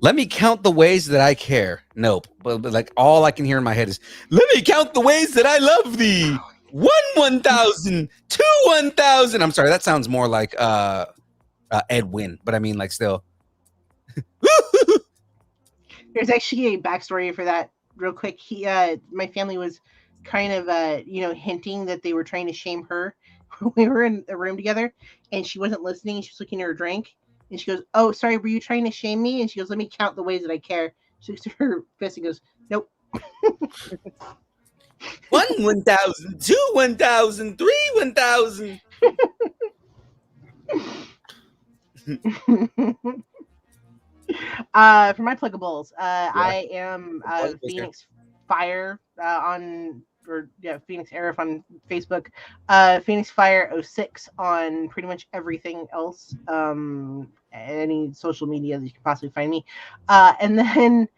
Let me count the ways that I care. Nope. But like all I can hear in my head is, let me count the ways that I love thee. 1,000, 2 1,000. I'm sorry, that sounds more like Ed Wynn, but I mean like still. There's actually a backstory for that real quick. My family was kind of, hinting that they were trying to shame her when we were in a room together, and she wasn't listening. She was looking at her drink, and she goes, "Oh, sorry, were you trying to shame me?" And she goes, "Let me count the ways that I care." She looks at her fist and goes, "Nope." 1 1,000, 2 1,000, 3 1,000. For my pluggables, I am Plug, Phoenix Fire Phoenix Arif on Facebook, Phoenix Fire 06 on pretty much everything else, any social media that you can possibly find me, and then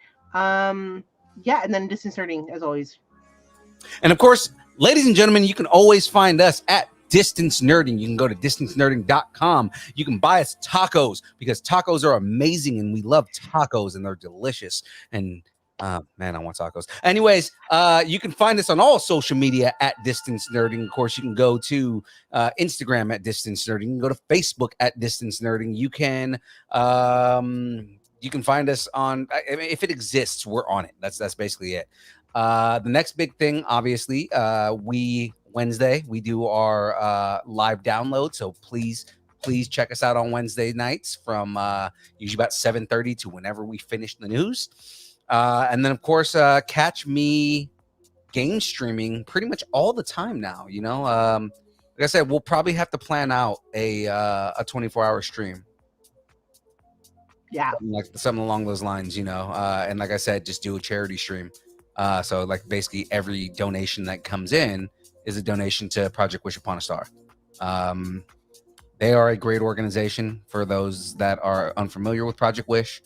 Distance Nerding as always. And of course, ladies and gentlemen, you can always find us at Distance Nerding. You can go to distancenerding.com. You can buy us tacos because tacos are amazing and we love tacos and they're delicious. And man, I want tacos. Anyways, you can find us on all social media at Distance Nerding. Of course, you can go to Instagram at Distance Nerding. You can go to Facebook at Distance Nerding. You can find us on, I mean, if it exists, we're on it. That's basically it. The next big thing, obviously, Wednesday we do our live download. So please check us out on Wednesday nights from usually about 7:30 to whenever we finish the news. And then of course, catch me game streaming pretty much all the time now. Like I said, we'll probably have to plan out a 24-hour stream. Yeah, something along those lines, and like I said, just do a charity stream. So like basically every donation that comes in is a donation to Project Wish Upon a Star. They are a great organization for those that are unfamiliar with Project Wish.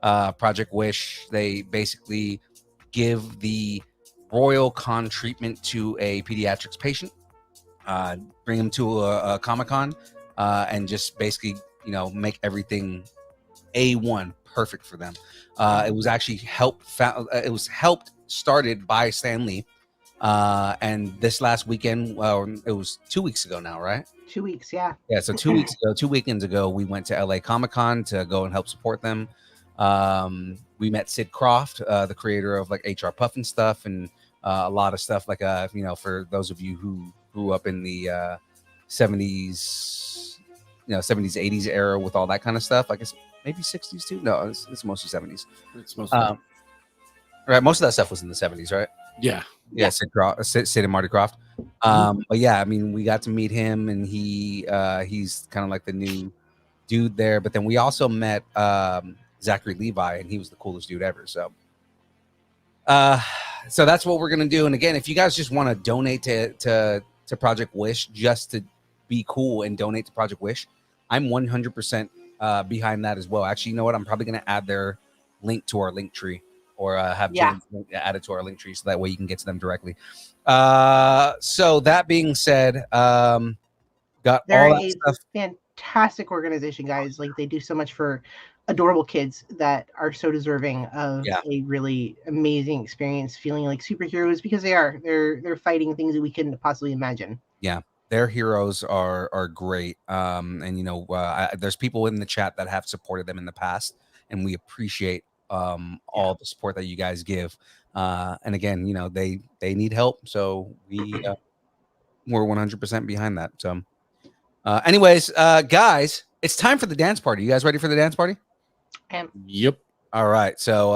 Project Wish, they basically give the royal con treatment to a pediatrics patient, bring them to a Comic-Con, and just basically, make everything A1 perfect for them. It was actually helped started by Stan Lee. And this last weekend, it was 2 weeks ago now, right? 2 weeks, yeah. Yeah, so 2 weeks ago, 2 weekends ago, we went to LA Comic-Con to go and help support them. We met Sid Croft, the creator of like HR Puff and stuff, and a lot of stuff like for those of you who grew up in the 70s, 70s, 80s era with all that kind of stuff. I guess maybe 60s too. No, it's mostly 70s. It's mostly right. Most of that stuff was in the 70s, right? yeah. Sid and Marty Croft. But yeah, I mean, we got to meet him, and he's kind of like the new dude there. But then we also met Zachary Levi, and he was the coolest dude ever. So that's what we're gonna do. And again, if you guys just want to donate to Project Wish just to be cool and donate to Project Wish, I'm 100% behind that as well. Actually, you know what? I'm probably gonna add their link to our link tree, or have James add it to our link tree, so that way you can get to them directly. So that being said, got They're all that stuff. Fantastic organization, guys. Like, they do so much for adorable kids that are so deserving of a really amazing experience, feeling like superheroes, because they're fighting things that we couldn't possibly imagine. Yeah, their heroes are great. And there's people in the chat that have supported them in the past, and we appreciate all the support that you guys give. And again, they need help, so we're 100% behind that. So anyways, guys, it's time for the dance party. You guys ready for the dance party? Yep. All right, so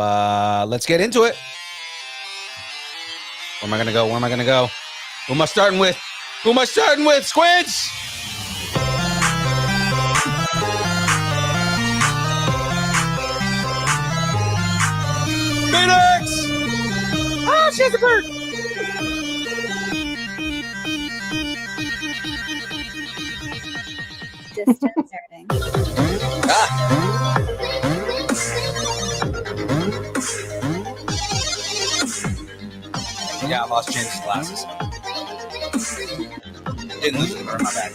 let's get into it. Where am I gonna go? Who am I starting with? Squids! Phoenix! Ah, she has a bird! Disconcerting. Yeah, I lost James' glasses. Didn't lose them, they're in my bag.